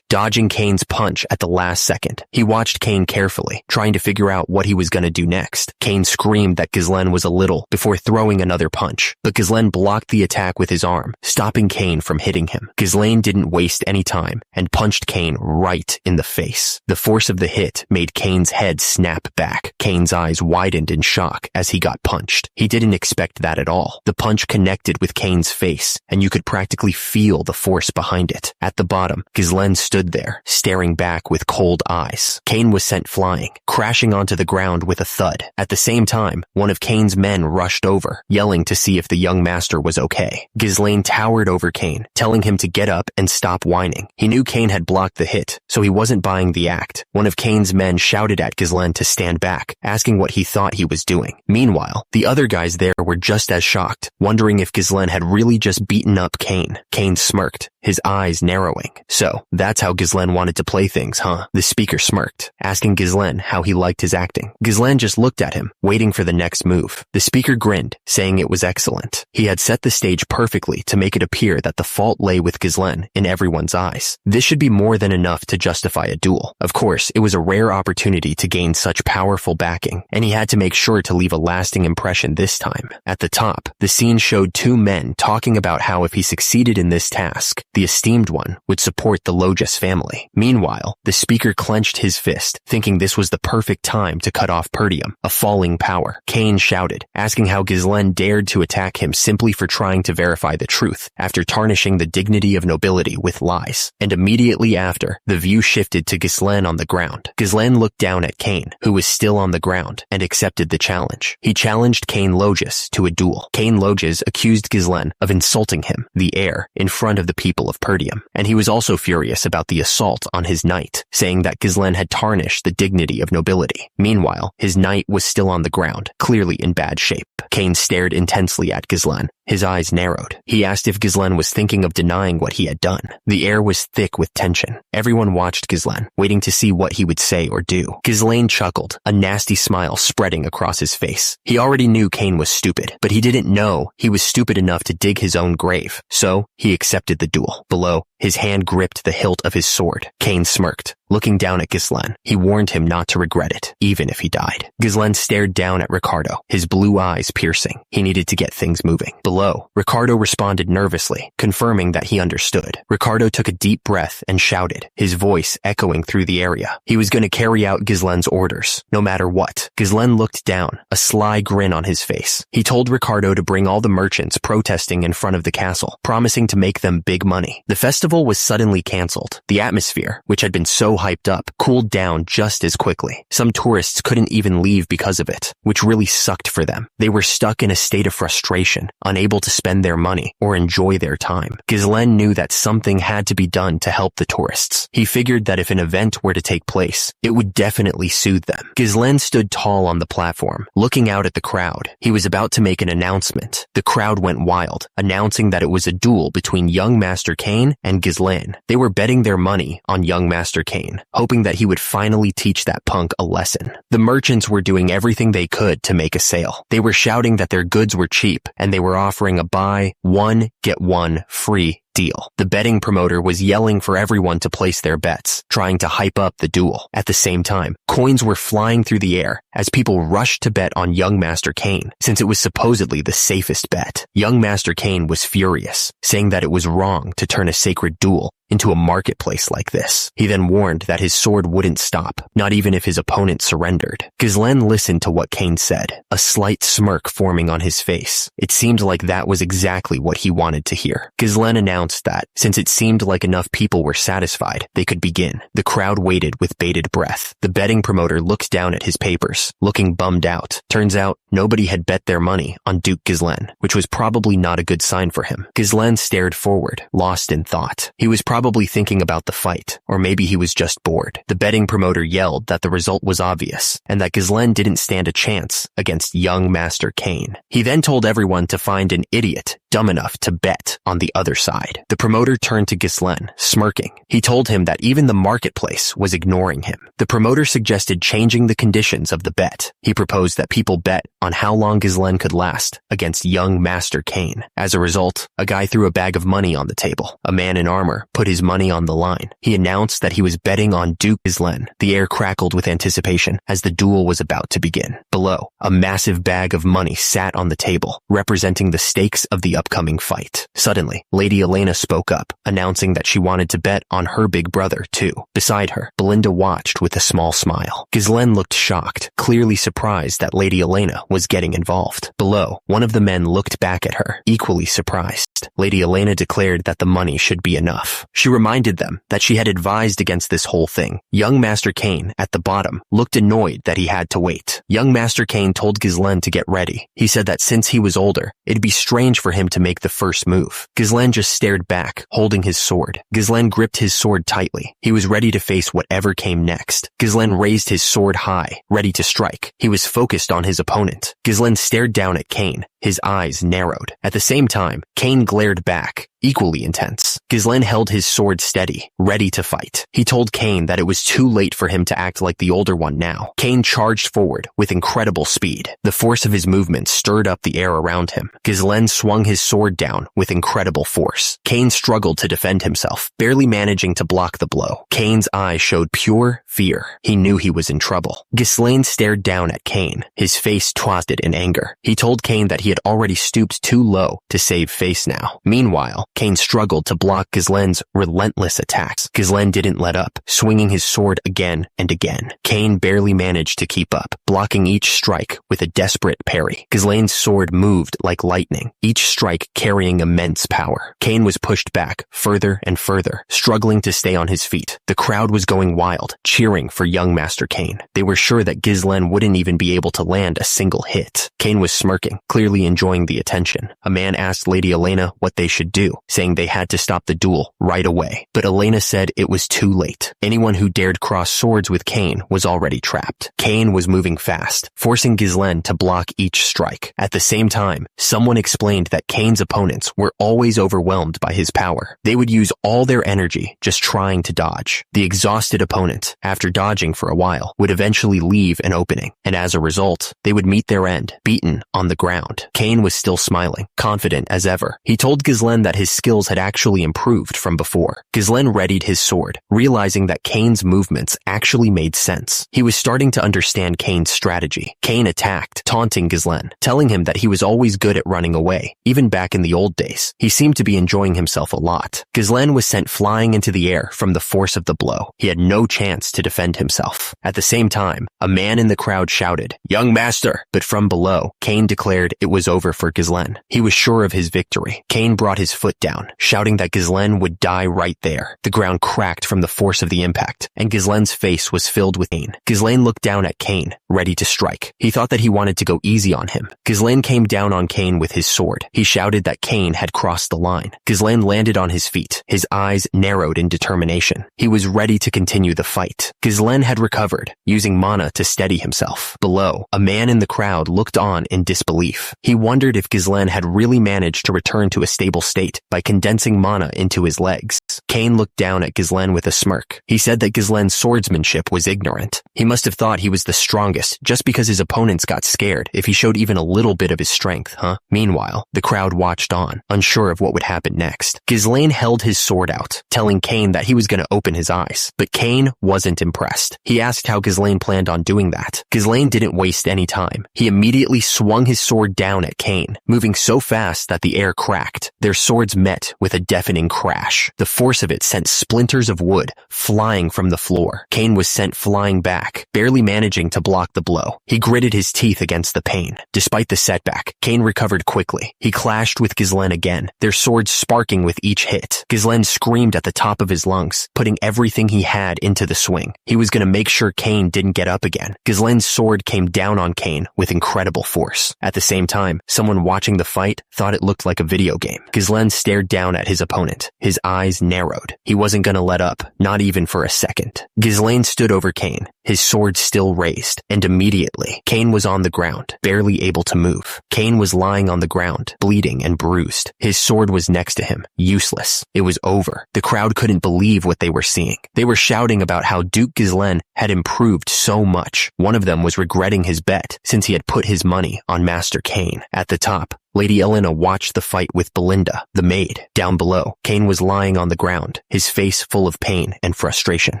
dodging Cain's punch at the last second. He watched Cain carefully, trying to figure out what he was going to do next. Cain screamed that Ghislaine was a little before throwing another punch, but Ghislaine blocked the attack with his arm, stopping Cain from hitting him. Ghislaine didn't waste any time and punched Cain right in the face. The force of the hit made Cain's head snap back. Cain's eyes widened in shock as he got punched. He didn't expect that at all. The punch connected with Cain's face, and you could practically feel the force behind it. At the bottom, Ghislaine stood there, staring back with cold eyes. Cain was sent flying, crashing onto the ground with a thud. At the same time, one of Cain's men rushed over, yelling to see if the young master was okay. Ghislaine towered over Cain, telling him to get up and stop whining. He knew Cain had blocked the hit, so he wasn't buying the act. One of Cain's men shouted at Ghislaine to stand back, asking what he thought he was doing. Meanwhile, the other guys there were just as shocked, wondering if Ghislaine had really just beaten up Cain. Cain smirked, his eyes narrowing. So, that's how Ghislaine wanted to play things, huh? The speaker smirked, asking Ghislaine how he liked his acting. Ghislaine just looked at him, waiting for the next move. The speaker grinned, saying it was excellent. He had set the stage perfectly to make it appear that the fault lay with Ghislaine in everyone's eyes. This should be more than enough to justify a duel. Of course, it was a rare opportunity to gain such powerful backing, and he had to make sure to leave a lasting impression this time. At the top, the scene showed two men talking about how if he succeeded in this task, the esteemed one would support the Logis family. Meanwhile, the speaker clenched his fist, thinking this was the perfect time to cut off Perdium, a falling power. Cain shouted, asking how Ghislaine dared to attack him simply for trying to verify the truth, after tarnishing the dignity of nobility with lies. And immediately after, the view shifted to Ghislaine on the ground. Ghislaine looked down at Cain, who was still on the ground, and accepted the challenge. He challenged Cain Logis to a duel. Cain Logis accused Ghislaine of insulting him, the heir, in front of the people of Perdium, and he was also furious about the assault on his knight, saying that Ghislaine had tarnished the dignity of nobility. Meanwhile, his knight was still on the ground, clearly in bad shape. Cain stared intensely at Ghislaine, His eyes narrowed. He asked if Ghislaine was thinking of denying what he had done. The air was thick with tension. Everyone watched Ghislaine, waiting to see what he would say or do. Ghislaine chuckled, a nasty smile spreading across his face. He already knew Cain was stupid, but he didn't know he was stupid enough to dig his own grave. So, he accepted the duel. Below, his hand gripped the hilt of his sword. Cain smirked. Looking down at Ghislaine, he warned him not to regret it, even if he died. Ghislaine stared down at Ricardo, his blue eyes piercing. He needed to get things moving. Below, Ricardo responded nervously, confirming that he understood. Ricardo took a deep breath and shouted, his voice echoing through the area. He was going to carry out Ghislaine's orders, no matter what. Ghislaine looked down, a sly grin on his face. He told Ricardo to bring all the merchants protesting in front of the castle, promising to make them big money. The festival was suddenly cancelled. The atmosphere, which had been so hyped up, cooled down just as quickly. Some tourists couldn't even leave because of it, which really sucked for them. They were stuck in a state of frustration, unable to spend their money or enjoy their time. Ghislaine knew that something had to be done to help the tourists. He figured that if an event were to take place, it would definitely soothe them. Ghislaine stood tall on the platform, looking out at the crowd. He was about to make an announcement. The crowd went wild, announcing that it was a duel between young Master Cain and Ghislaine. They were betting their money on young Master Cain, hoping that he would finally teach that punk a lesson. The merchants were doing everything they could to make a sale. They were shouting that their goods were cheap, and they were offering a buy one, get one free deal. The betting promoter was yelling for everyone to place their bets, trying to hype up the duel. At the same time, coins were flying through the air as people rushed to bet on young Master Cain, since it was supposedly the safest bet. Young Master Cain was furious, saying that it was wrong to turn a sacred duel into a marketplace like this. He then warned that his sword wouldn't stop, not even if his opponent surrendered. Ghislaine listened to what Cain said, a slight smirk forming on his face. It seemed like that was exactly what he wanted to hear. Ghislaine announced that, since it seemed like enough people were satisfied, they could begin. The crowd waited with bated breath. The betting promoter looked down at his papers, looking bummed out. Turns out, nobody had bet their money on Duke Ghislaine, which was probably not a good sign for him. Ghislaine stared forward, lost in thought. He was probably thinking about the fight, or maybe he was just bored. The betting promoter yelled that the result was obvious, and that Ghislaine didn't stand a chance against young Master Cain. He then told everyone to find an idiot dumb enough to bet on the other side. The promoter turned to Ghislaine, smirking. He told him that even the marketplace was ignoring him. The promoter suggested changing the conditions of the bet. He proposed that people bet on how long Ghislaine could last against young Master Cain. As a result, a guy threw a bag of money on the table. A man in armor put his money on the line. He announced that he was betting on Duke Ghislaine. The air crackled with anticipation as the duel was about to begin. Below, a massive bag of money sat on the table, representing the stakes of the upcoming fight. Suddenly, Lady Elena spoke up, announcing that she wanted to bet on her big brother, too. Beside her, Belinda watched with a small smile. Ghislaine looked shocked, clearly surprised that Lady Elena was getting involved. Below, one of the men looked back at her, equally surprised. Lady Elena declared that the money should be enough. She reminded them that she had advised against this whole thing. Young Master Cain, at the bottom, looked annoyed that he had to wait. Young Master Cain told Ghislaine to get ready. He said that since he was older, it'd be strange for him to make the first move. Ghislaine just stared back, holding his sword. Ghislaine gripped his sword tightly. He was ready to face whatever came next. Ghislaine raised his sword high, ready to strike. He was focused on his opponent. Ghislaine stared down at Cain. His eyes narrowed. At the same time, Cain glared back, equally intense. Ghislaine held his sword steady, ready to fight. He told Cain that it was too late for him to act like the older one now. Cain charged forward with incredible speed. The force of his movement stirred up the air around him. Ghislaine swung his sword down with incredible force. Cain struggled to defend himself, barely managing to block the blow. Cain's eyes showed pure fear. He knew he was in trouble. Ghislaine stared down at Cain, his face twisted in anger. He told Cain that he had already stooped too low to save face now. Meanwhile, Cain struggled to block Ghislaine's relentless attacks. Ghislaine didn't let up, swinging his sword again and again. Cain barely managed to keep up, blocking each strike with a desperate parry. Ghislaine's sword moved like lightning, each strike carrying immense power. Cain was pushed back further and further, struggling to stay on his feet. The crowd was going wild, cheering for young Master Cain. They were sure that Ghislaine wouldn't even be able to land a single hit. Cain was smirking, clearly enjoying the attention. A man asked Lady Elena what they should do. saying they had to stop the duel right away. But Elena said it was too late. Anyone who dared cross swords with Cain was already trapped. Cain was moving fast, forcing Ghislaine to block each strike. At the same time, someone explained that Cain's opponents were always overwhelmed by his power. They would use all their energy just trying to dodge. The exhausted opponent, after dodging for a while, would eventually leave an opening, and as a result, they would meet their end, beaten on the ground. Cain was still smiling, confident as ever. He told Ghislaine that his skills had actually improved from before. Ghislaine readied his sword, realizing that Cain's movements actually made sense. He was starting to understand Cain's strategy. Cain attacked, taunting Ghislaine, telling him that he was always good at running away, even back in the old days. He seemed to be enjoying himself a lot. Ghislaine was sent flying into the air from the force of the blow. He had no chance to defend himself. At the same time, a man in the crowd shouted, "Young master!" But from below, Cain declared it was over for Ghislaine. He was sure of his victory. Cain brought his foot down, shouting that Ghislaine would die right there. The ground cracked from the force of the impact, and Ghislaine's face was filled with pain. Ghislaine looked down at Cain, ready to strike. He thought that he wanted to go easy on him. Ghislaine came down on Cain with his sword. He shouted that Cain had crossed the line. Ghislaine landed on his feet, his eyes narrowed in determination. He was ready to continue the fight. Ghislaine had recovered, using mana to steady himself. Below, a man in the crowd looked on in disbelief. He wondered if Ghislaine had really managed to return to a stable state by condensing mana into his legs. Cain looked down at Ghislaine with a smirk. He said that Ghislaine's swordsmanship was ignorant. He must have thought he was the strongest just because his opponents got scared if he showed even a little bit of his strength, huh? Meanwhile, the crowd watched on, unsure of what would happen next. Ghislaine held his sword out, telling Cain that he was going to open his eyes. But Cain wasn't impressed. He asked how Ghislaine planned on doing that. Ghislaine didn't waste any time. He immediately swung his sword down at Cain, moving so fast that the air cracked. Their swords met with a deafening crash. The force of it sent splinters of wood flying from the floor. Cain was sent flying back, barely managing to block the blow. He gritted his teeth against the pain. Despite the setback, Cain recovered quickly. He clashed with Ghislaine again, their swords sparking with each hit. Ghislaine screamed at the top of his lungs, putting everything he had into the swing. He was going to make sure Cain didn't get up again. Ghislaine's sword came down on Cain with incredible force. At the same time, someone watching the fight thought it looked like a video game. Ghislaine stared down at his opponent. His eyes narrowed. He wasn't going to let up, not even for a second. Ghislaine stood over Cain, his sword still raised, and immediately, Cain was on the ground, barely able to move. Cain was lying on the ground, bleeding and bruised. His sword was next to him, useless. It was over. The crowd couldn't believe what they were seeing. They were shouting about how Duke Ghislaine had improved so much. One of them was regretting his bet, since he had put his money on Master Cain. At the top, Lady Elena watched the fight with Belinda, the maid. Down below, Cain was lying on the ground, his face full of pain and frustration.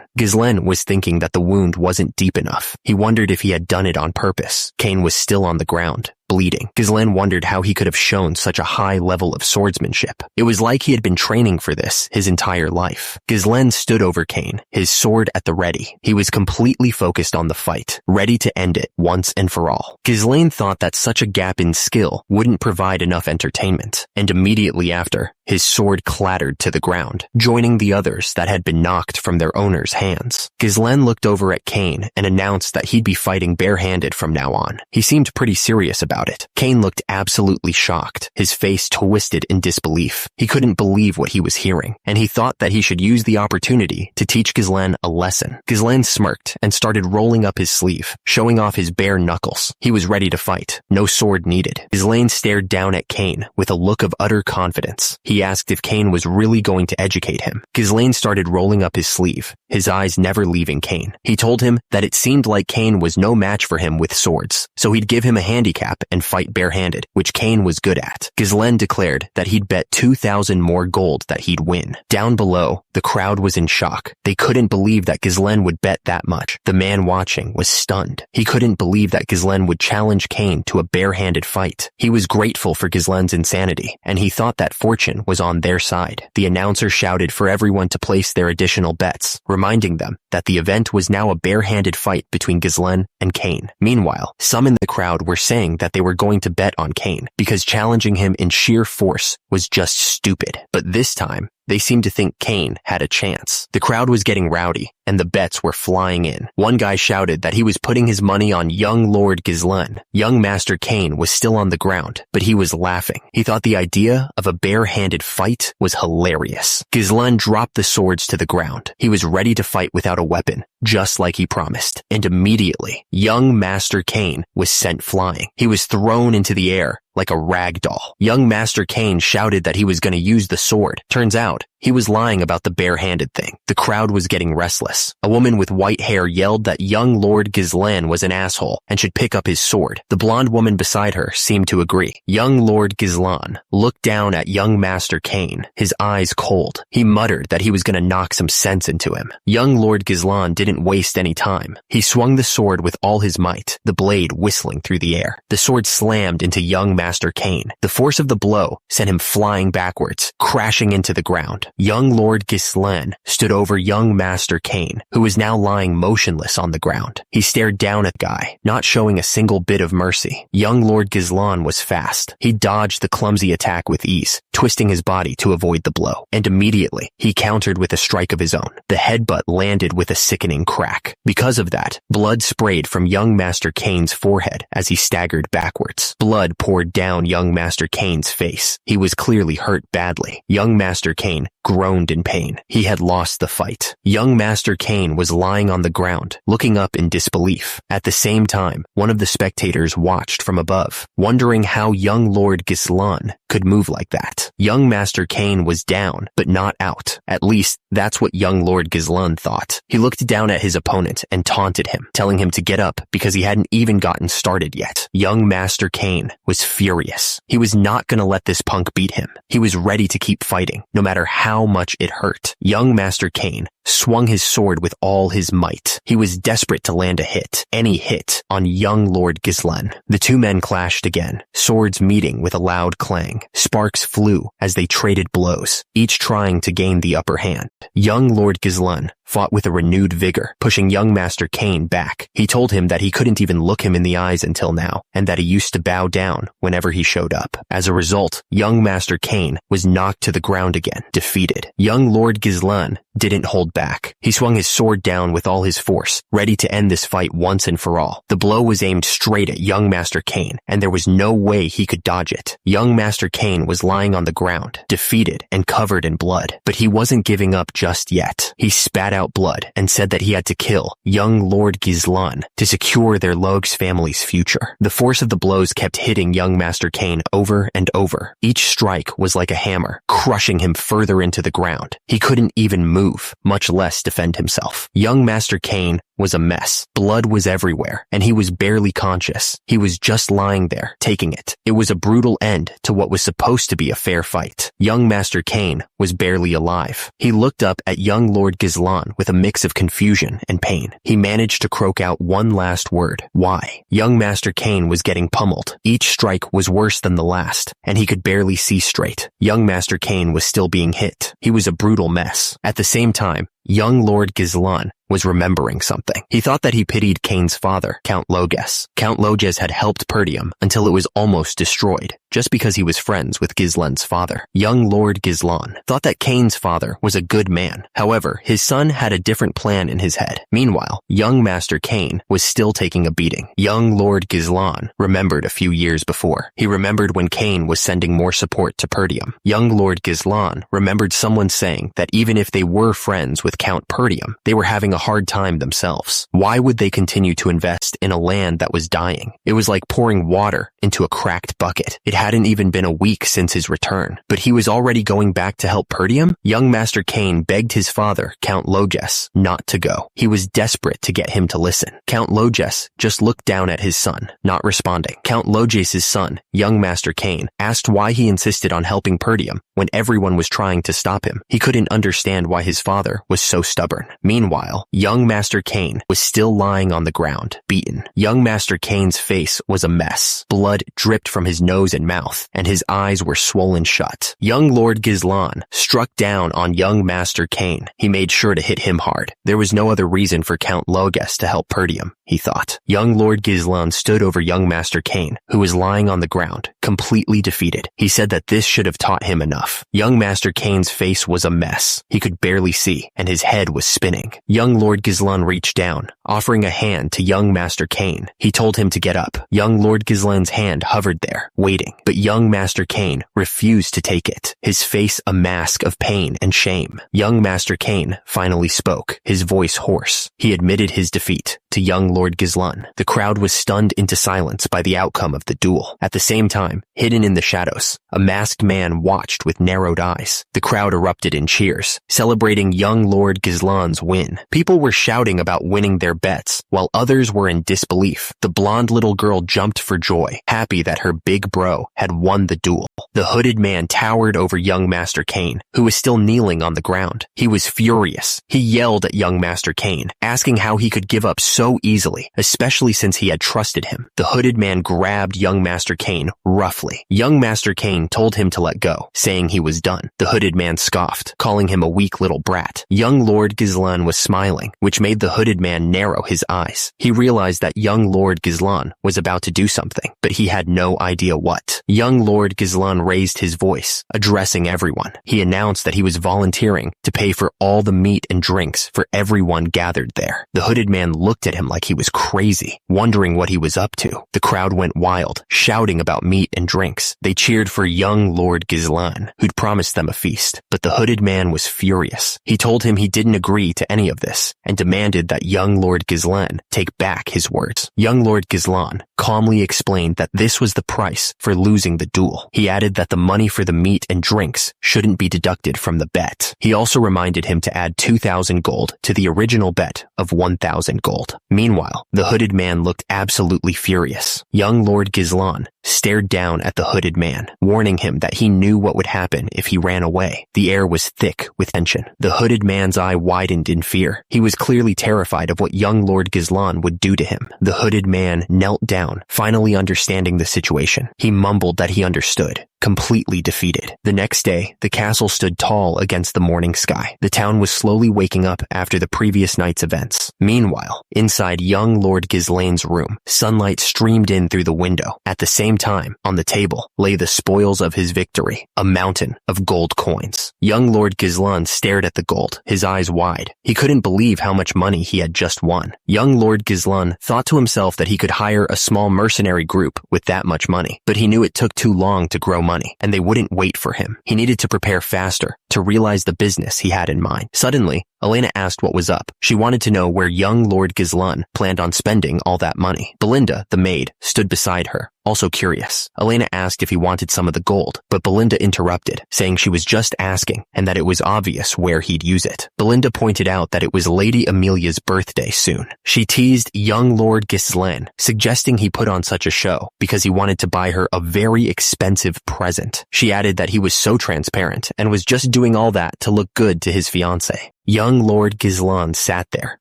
Ghislaine was thinking that the wound wasn't deep enough. He wondered if he had done it on purpose. Cain was still on the ground, bleeding. Ghislaine wondered how he could have shown such a high level of swordsmanship. It was like he had been training for this his entire life. Ghislaine stood over Cain, his sword at the ready. He was completely focused on the fight, ready to end it once and for all. Ghislaine thought that such a gap in skill wouldn't provide enough entertainment, and immediately after, his sword clattered to the ground, joining the others that had been knocked from their owner's hands. Ghislaine looked over at Cain and announced that he'd be fighting barehanded from now on. He seemed pretty serious about it. Cain looked absolutely shocked, his face twisted in disbelief. He couldn't believe what he was hearing, and he thought that he should use the opportunity to teach Ghislaine a lesson. Ghislaine smirked and started rolling up his sleeve, showing off his bare knuckles. He was ready to fight, no sword needed. Ghislaine stared down at Cain with a look of utter confidence. He asked if Cain was really going to educate him. Ghislaine started rolling up his sleeve, his eyes never leaving Cain. He told him that it seemed like Cain was no match for him with swords, so he'd give him a handicap and fight barehanded, which Cain was good at. Ghislaine declared that he'd bet 2,000 more gold that he'd win. Down below, the crowd was in shock. They couldn't believe that Ghislaine would bet that much. The man watching was stunned. He couldn't believe that Ghislaine would challenge Cain to a barehanded fight. He was grateful for Ghislaine's insanity, and he thought that fortune was on their side. The announcer shouted for everyone to place their additional bets, reminding them that the event was now a barehanded fight between Ghislaine and Cain. Meanwhile, some in the crowd were saying that they were going to bet on Cain because challenging him in sheer force was just stupid. But this time, they seemed to think Cain had a chance. The crowd was getting rowdy. and the bets were flying in. One guy shouted that he was putting his money on young Lord Gizlen. Young Master Kane was still on the ground, but he was laughing. He thought the idea of a bare-handed fight was hilarious. Gizlen dropped the swords to the ground. He was ready to fight without a weapon, just like he promised. And immediately, young Master Kane was sent flying. He was thrown into the air like a rag doll. Young Master Kane shouted that he was going to use the sword. Turns out, he was lying about the bare-handed thing. The crowd was getting restless. A woman with white hair yelled that young Lord Gizlen was an asshole and should pick up his sword. The blonde woman beside her seemed to agree. Young Lord Gizlen looked down at young Master Kane, his eyes cold. He muttered that he was going to knock some sense into him. Young Lord Gizlen didn't waste any time. He swung the sword with all his might, the blade whistling through the air. The sword slammed into young Master Kane. The force of the blow sent him flying backwards, crashing into the ground. Young Lord Gizlen stood over young Master Kane, who was now lying motionless on the ground. He stared down at the guy, not showing a single bit of mercy. Young Lord Gizlen was fast. He dodged the clumsy attack with ease, twisting his body to avoid the blow. And immediately, he countered with a strike of his own. The headbutt landed with a sickening crack. Because of that, blood sprayed from young Master Kane's forehead as he staggered backwards. Blood poured down young Master Kane's face. He was clearly hurt badly. Young Master Kane groaned in pain. He had lost the fight. Young Master Kane was lying on the ground, looking up in disbelief. At the same time, one of the spectators watched from above, wondering how young Lord Gizlen could move like that. Young Master Kane was down, but not out. At least, that's what young Lord Gizlen thought. He looked down at his opponent and taunted him, telling him to get up because he hadn't even gotten started yet. Young Master Kane was furious. He was not going to let this punk beat him. He was ready to keep fighting, no matter how much it hurt. Young Master Kane swung his sword with all his might. He was desperate to land a hit, any hit, on young Lord Gizlen. The two men clashed again, swords meeting with a loud clang. Sparks flew as they traded blows, each trying to gain the upper hand. Young Lord Gizlen fought with a renewed vigor, pushing young Master Kane back. He told him that he couldn't even look him in the eyes until now, and that he used to bow down whenever he showed up. As a result, young Master Kane was knocked to the ground again, defeated. Young Lord Gizlen didn't hold back. He swung his sword down with all his force, ready to end this fight once and for all. The blow was aimed straight at young Master Kane, and there was no way he could dodge it. Young Master Kane was lying on the ground, defeated and covered in blood, but he wasn't giving up just yet. He spat out blood and said that he had to kill young Lord Gizlen to secure their Logs family's future. The force of the blows kept hitting young Master Kane over and over. Each strike was like a hammer, crushing him further into the ground. He couldn't even move, much less defend himself. Young Master Kane was a mess. Blood was everywhere, and he was barely conscious. He was just lying there, taking it. It was a brutal end to what was supposed to be a fair fight. Young Master Kane was barely alive. He looked up at young Lord Gizlen with a mix of confusion and pain. He managed to croak out one last word. Why? Young Master Kane was getting pummeled. Each strike was worse than the last, and he could barely see straight. Young Master Kane was still being hit. He was a brutal mess. At the same time, young Lord Gizlen was remembering something. He thought that he pitied Kane's father, Count Loges. Count Loges had helped Perdium until it was almost destroyed, just because he was friends with Gizlen's father. Young Lord Gizlen thought that Kane's father was a good man. However, his son had a different plan in his head. Meanwhile, young Master Kane was still taking a beating. Young Lord Gizlen remembered a few years before. He remembered when Kane was sending more support to Perdium. Young Lord Gizlen remembered someone saying that even if they were friends with Count Perdium, they were having a hard time themselves. Why would they continue to invest in a land that was dying? It was like pouring water into a cracked bucket. It hadn't even been a week since his return, but he was already going back to help Perdium? Young Master Kane begged his father, Count Loges, not to go. He was desperate to get him to listen. Count Loges just looked down at his son, not responding. Count Loges' son, young Master Kane, asked why he insisted on helping Perdium when everyone was trying to stop him. He couldn't understand why his father was so stubborn. Meanwhile, young Master Kane was still lying on the ground, beaten. Young Master Kane's face was a mess. Blood dripped from his nose and mouth, and his eyes were swollen shut. Young Lord Gizlen struck down on young Master Kane. He made sure to hit him hard. There was no other reason for Count Loges to help Perdium, he thought. Young Lord Gizlen stood over young Master Kane, who was lying on the ground, completely defeated. He said that this should have taught him enough. Young Master Kane's face was a mess. He could barely see, and and his head was spinning. Young Lord Gizlan reached down, offering a hand to young Master Kane. He told him to get up. Young Lord Gizlan's hand hovered there, waiting, but young Master Kane refused to take it, his face a mask of pain and shame. Young Master Kane finally spoke, his voice hoarse. He admitted his defeat to young Lord Gizlan. The crowd was stunned into silence by the outcome of the duel. At the same time, hidden in the shadows, a masked man watched with narrowed eyes. The crowd erupted in cheers, celebrating young Lord Gizlan's win. People were shouting about winning their bets, while others were in disbelief. The blonde little girl jumped for joy, happy that her big bro had won the duel. The hooded man towered over young Master Kane, who was still kneeling on the ground. He was furious. He yelled at young Master Kane, asking how he could give up so easily, especially since he had trusted him. The hooded man grabbed young Master Kane roughly. Young Master Kane told him to let go, saying he was done. The hooded man scoffed, calling him a weak little brat. Young Lord Gizlan was smiling, which made the hooded man narrow his eyes. He realized that young Lord Gizlan was about to do something, but he had no idea what. Young Lord Gizlan raised his voice, addressing everyone. He announced that he was volunteering to pay for all the meat and drinks for everyone gathered there. The hooded man looked at him like he was crazy, wondering what he was up to. The crowd went wild, shouting about meat and drinks. They cheered for young Lord Gizlan, who'd promised them a feast. But the hooded man was furious. He told him he didn't agree to any of this, and demanded that young Lord Gizlan take back his words. Young Lord Gizlan calmly explained that this was the price for losing the duel. He added that the money for the meat and drinks shouldn't be deducted from the bet. He also reminded him to add 2,000 gold to the original bet of 1,000 gold. Meanwhile, the hooded man looked absolutely furious. Young Lord Gizlan stared down at the hooded man, warning him that he knew what would happen if he ran away. The air was thick with tension. The hooded man's eye widened in fear. He was clearly terrified of what young Lord Gizlan would do to him. The hooded man knelt down, finally understanding the situation. He mumbled that he understood, completely defeated. The next day, the castle stood tall against the morning sky. The town was slowly waking up after the previous night's events. Meanwhile, inside young Lord Gizlan's room, sunlight streamed in through the window. At the same time, on the table, lay the spoils of his victory, a mountain of gold coins. Young Lord Gizlan stared at the gold, his eyes wide. He couldn't believe how much money he had just won. Young Lord Gizlan thought to himself that he could hire a small mercenary group with that much money, but he knew it took too long to grow money, and they wouldn't wait for him. He needed to prepare faster to realize the business he had in mind. Suddenly, Elena asked what was up. She wanted to know where young Lord Gizlan planned on spending all that money. Belinda, the maid, stood beside her, also curious. Elena asked if he wanted some of the gold, but Belinda interrupted, saying she was just asking and that it was obvious where he'd use it. Belinda pointed out that it was Lady Amelia's birthday soon. She teased young Lord Gizlan, suggesting he put on such a show because he wanted to buy her a very expensive present. She added that he was so transparent and was just doing all that to look good to his fiancée. Young Lord Gizlan sat there,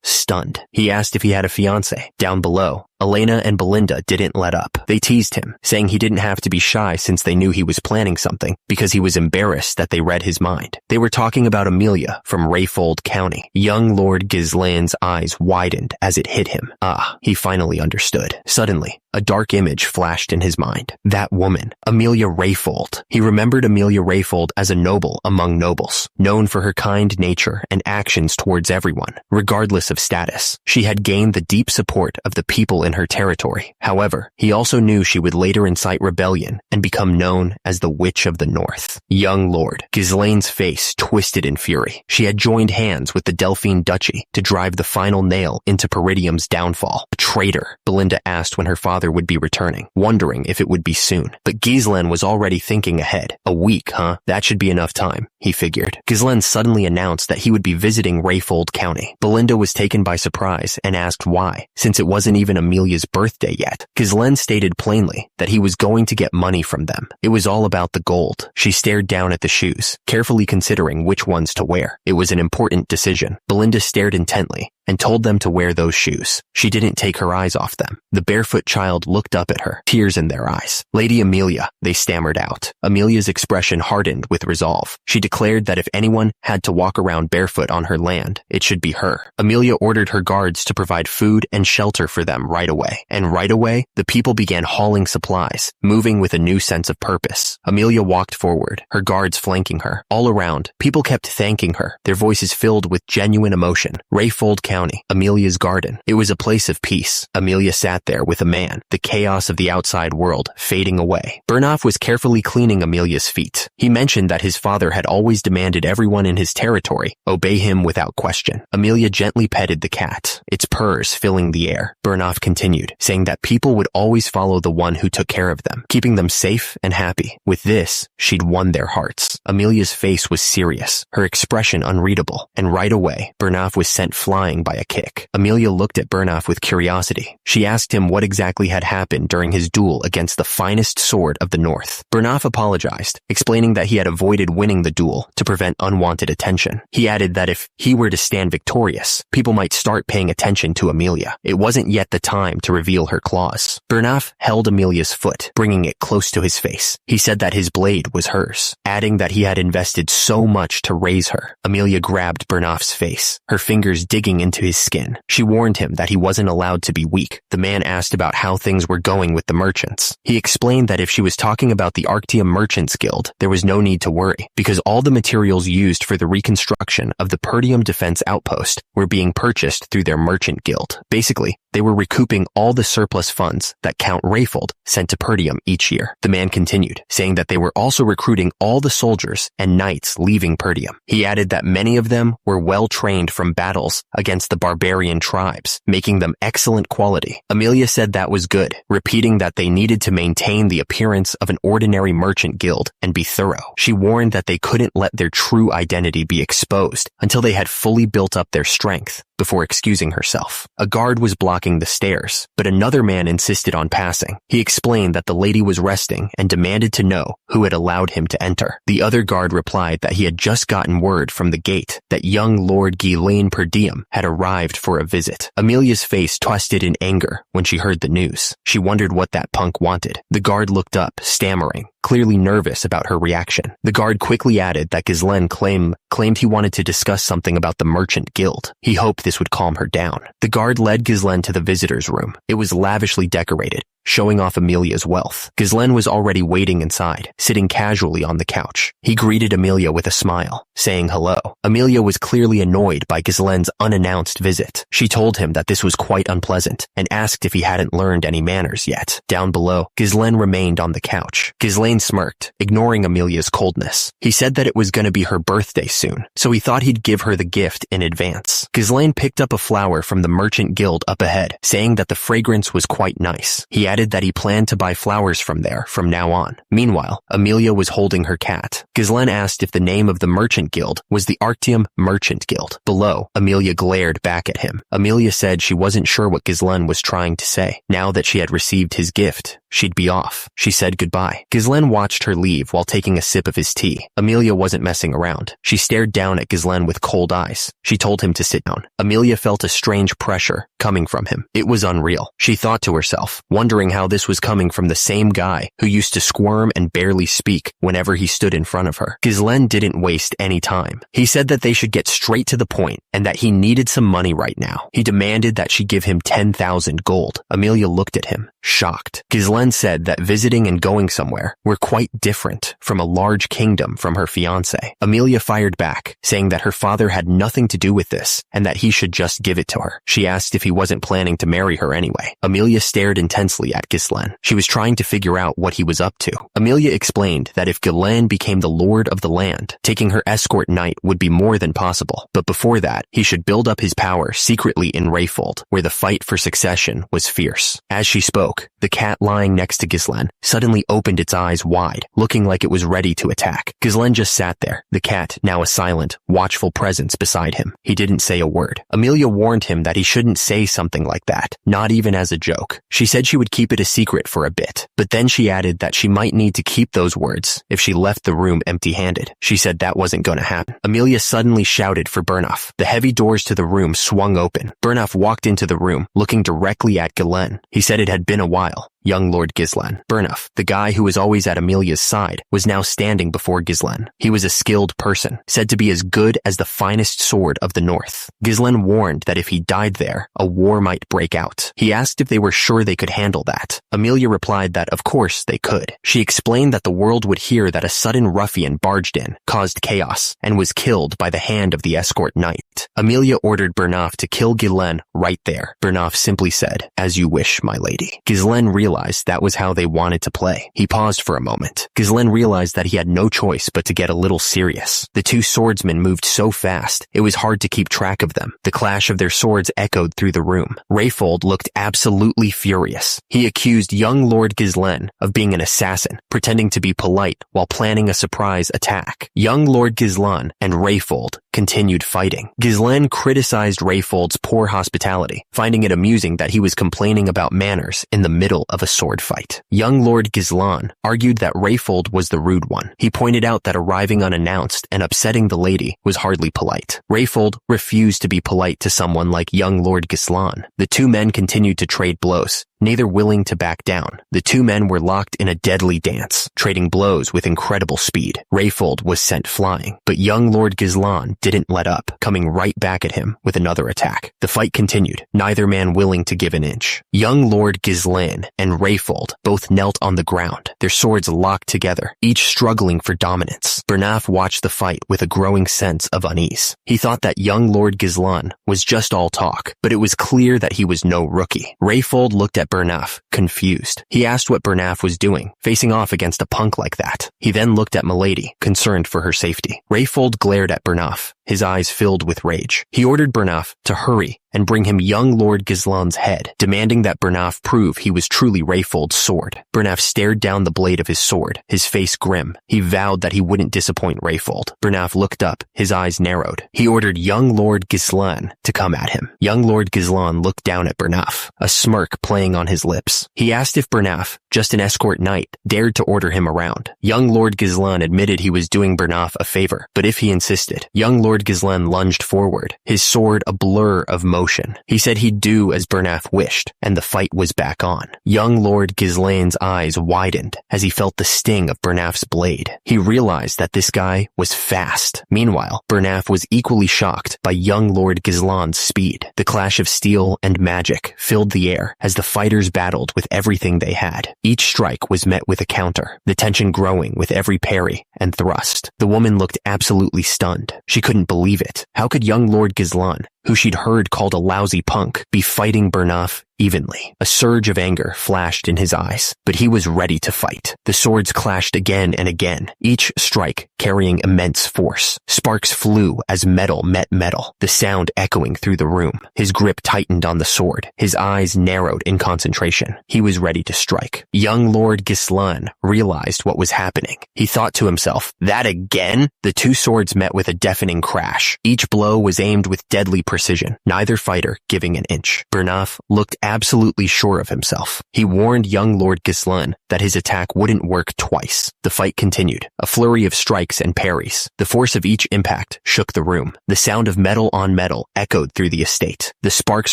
stunned. He asked if he had a fiancé. Down below, Elena and Belinda didn't let up. They teased him, saying he didn't have to be shy since they knew he was planning something, because he was embarrassed that they read his mind. They were talking about Amelia from Rayfold County. Young Lord Gizlan's eyes widened as it hit him. He finally understood. Suddenly, a dark image flashed in his mind. That woman, Amelia Rayfold. He remembered Amelia Rayfold as a noble among nobles, known for her kind nature and actions towards everyone, regardless of status. She had gained the deep support of the people in her territory. However, he also knew she would later incite rebellion and become known as the Witch of the North. Young Lord Gizlan's face twisted in fury. She had joined hands with the Delphine Duchy to drive the final nail into Peridium's downfall. A traitor, Belinda asked when her father would be returning, wondering if it would be soon. But Gizlan was already thinking ahead. A week, huh? That should be enough time, he figured. Gizlan suddenly announced that he would be visiting Rayfold County. Belinda was taken by surprise and asked why, since it wasn't even Amelia's birthday yet. Gizlan stated plainly that he was going to get money from them. It was all about the gold. She stared down at the shoes, carefully considering which ones to wear. It was an important decision. Belinda stared intently and told them to wear those shoes. She didn't take her eyes off them. The barefoot child looked up at her, tears in their eyes. "Lady Amelia," they stammered out. Amelia's expression hardened with resolve. She declared that if anyone had to walk around barefoot on her land, it should be her. Amelia ordered her guards to provide food and shelter for them right away. And right away, the people began hauling supplies, moving with a new sense of purpose. Amelia walked forward, her guards flanking her. All around, people kept thanking her, their voices filled with genuine emotion. Rayfold County, Amelia's garden. It was a place of peace. Amelia sat there with a man, the chaos of the outside world fading away. Burnoff was carefully cleaning Amelia's feet. He mentioned that his father had always demanded everyone in his territory obey him without question. Amelia gently petted the cat, its purrs filling the air. Burnoff continued, saying that people would always follow the one who took care of them, keeping them safe and happy. With this, she'd won their hearts. Amelia's face was serious, her expression unreadable, and right away, Burnoff was sent flying by a kick. Amelia looked at Burnoff with curiosity. She asked him what exactly had happened during his duel against the finest sword of the North. Burnoff apologized, explaining that he had avoided winning the duel to prevent unwanted attention. He added that if he were to stand victorious, people might start paying attention to Amelia. It wasn't yet the time to reveal her claws. Burnoff held Amelia's foot, bringing it close to his face. He said that his blade was hers, adding that he had invested so much to raise her. Amelia grabbed Burnoff's face, her fingers digging into his skin. She warned him that he wasn't allowed to be weak. The man asked about how things were going with the merchants. He explained that if she was talking about the Arctium Merchants Guild, there was no need to worry, because all the materials used for the reconstruction of the Perdium Defense Outpost were being purchased through their merchant guild. Basically, they were recouping all the surplus funds that Count Rayfold sent to Perdium each year. The man continued, saying that they were also recruiting all the soldiers and knights leaving Perdium. He added that many of them were well trained from battles against the barbarian tribes, making them excellent quality. Amelia said that was good, repeating that they needed to maintain the appearance of an ordinary merchant guild and be thorough. She warned that they couldn't let their true identity be exposed until they had fully built up their strength. Before excusing herself, a guard was blocking the stairs, but another man insisted on passing. He explained that the lady was resting and demanded to know who had allowed him to enter. The other guard replied that he had just gotten word from the gate that young Lord Ghislaine Perdium had arrived for a visit. Amelia's face twisted in anger when she heard the news. She wondered what that punk wanted. The guard looked up, stammering, clearly nervous about her reaction. The guard quickly added that Ghislaine claimed he wanted to discuss something about the merchant guild. He hoped this would calm her down. The guard led Ghislaine to the visitor's room. It was lavishly decorated, showing off Amelia's wealth. Ghislaine was already waiting inside, sitting casually on the couch. He greeted Amelia with a smile, saying hello. Amelia was clearly annoyed by Ghislaine's unannounced visit. She told him that this was quite unpleasant and asked if he hadn't learned any manners yet. Down below, Ghislaine remained on the couch. Ghislaine smirked, ignoring Amelia's coldness. He said that it was going to be her birthday soon, so he thought he'd give her the gift in advance. Ghislaine picked up a flower from the merchant guild up ahead, saying that the fragrance was quite nice. He added that he planned to buy flowers from there from now on. Meanwhile, Amelia was holding her cat. Ghislaine asked if the name of the merchant guild was the Arctium Merchant Guild. Below, Amelia glared back at him. Amelia said she wasn't sure what Ghislaine was trying to say. Now that she had received his gift, she'd be off. She said goodbye. Ghislaine watched her leave while taking a sip of his tea. Amelia wasn't messing around. She stared down at Ghislaine with cold eyes. She told him to sit down. Amelia felt a strange pressure coming from him. It was unreal. She thought to herself, wondering how this was coming from the same guy who used to squirm and barely speak whenever he stood in front of her. Ghislaine didn't waste any time. He said that they should get straight to the point and that he needed some money right now. He demanded that she give him 10,000 gold. Amelia looked at him, shocked. Ghislaine said that visiting and going somewhere were quite different from a large kingdom from her fiancé. Amelia fired back, saying that her father had nothing to do with this and that he should just give it to her. She asked if he wasn't planning to marry her anyway. Amelia stared intensely at Ghislaine. She was trying to figure out what he was up to. Amelia explained that if Ghislaine became the lord of the land, taking her escort knight would be more than possible. But before that, he should build up his power secretly in Rayfold, where the fight for succession was fierce. As she spoke, the cat lying lying next to Ghislaine, suddenly opened its eyes wide, looking like it was ready to attack. Ghislaine just sat there, the cat now a silent, watchful presence beside him. He didn't say a word. Amelia warned him that he shouldn't say something like that, not even as a joke. She said she would keep it a secret for a bit, but then she added that she might need to keep those words if she left the room empty-handed. She said that wasn't going to happen. Amelia suddenly shouted for Bernoff. The heavy doors to the room swung open. Bernoff walked into the room, looking directly at Ghislaine. He said it had been a while. Young Lord Ghislaine. Bernoff, the guy who was always at Amelia's side, was now standing before Ghislaine. He was a skilled person, said to be as good as the finest sword of the north. Ghislaine warned that if he died there, a war might break out. He asked if they were sure they could handle that. Amelia replied that of course they could. She explained that the world would hear that a sudden ruffian barged in, caused chaos, and was killed by the hand of the escort knight. Amelia ordered Bernoff to kill Ghislaine right there. Bernoff simply said, "As you wish, my lady." Ghislaine realized that was how they wanted to play. He paused for a moment. Ghislaine realized that he had no choice but to get a little serious. The two swordsmen moved so fast, it was hard to keep track of them. The clash of their swords echoed through the room. Rayfold looked absolutely furious. He accused young Lord Ghislaine of being an assassin, pretending to be polite while planning a surprise attack. Young Lord Ghislaine and Rayfold continued fighting. Ghislaine criticized Rayfold's poor hospitality, finding it amusing that he was complaining about manners in the middle of a sword fight. Young Lord Ghislaine argued that Rayfold was the rude one. He pointed out that arriving unannounced and upsetting the lady was hardly polite. Rayfold refused to be polite to someone like young Lord Ghislaine. The two men continued to trade blows, neither willing to back down. The two men were locked in a deadly dance, trading blows with incredible speed. Rayfold was sent flying, but young Lord Ghislaine didn't let up, coming right back at him with another attack. The fight continued, neither man willing to give an inch. Young Lord Ghislaine and Rayfold both knelt on the ground, their swords locked together, each struggling for dominance. Bernoff watched the fight with a growing sense of unease. He thought that young Lord Ghislaine was just all talk, but it was clear that he was no rookie. Rayfold looked at Bernoff, confused. He asked what Bernoff was doing, facing off against a punk like that. He then looked at Milady, concerned for her safety. Rayfold glared at Bernoff, his eyes filled with rage. He ordered Bernoff to hurry and bring him young Lord Ghislaine's head, demanding that Bernoff prove he was truly Rayfold's sword. Bernoff stared down the blade of his sword, his face grim. He vowed that he wouldn't disappoint Rayfold. Bernoff looked up, his eyes narrowed. He ordered young Lord Ghislaine to come at him. Young Lord Ghislaine looked down at Bernoff, a smirk playing on his lips. He asked if Bernoff, just an escort knight, dared to order him around. Young Lord Ghislaine admitted he was doing Bernoff a favor, but if he insisted, young Lord Ghislaine lunged forward, his sword a blur of motion. He said he'd do as Bernoff wished, and the fight was back on. Young Lord Ghislaine's eyes widened as he felt the sting of Bernoff's blade. He realized that this guy was fast. Meanwhile, Bernoff was equally shocked by young Lord Ghislaine's speed. The clash of steel and magic filled the air as the fighters battled with everything they had. Each strike was met with a counter, the tension growing with every parry and thrust. The woman looked absolutely stunned. She couldn't believe it. How could young Lord Ghislaine, who she'd heard called a lousy punk, be fighting Bernoff evenly? A surge of anger flashed in his eyes, but he was ready to fight. The swords clashed again and again, each strike carrying immense force. Sparks flew as metal met metal, the sound echoing through the room. His grip tightened on the sword, his eyes narrowed in concentration. He was ready to strike. Young Lord Ghislaine realized what was happening. He thought to himself, that again? The two swords met with a deafening crash. Each blow was aimed with deadly precision, neither fighter giving an inch. Bernoff looked absolutely sure of himself. He warned young Lord Ghislaine that his attack wouldn't work twice. The fight continued, a flurry of strikes and parries. The force of each impact shook the room. The sound of metal on metal echoed through the estate. The sparks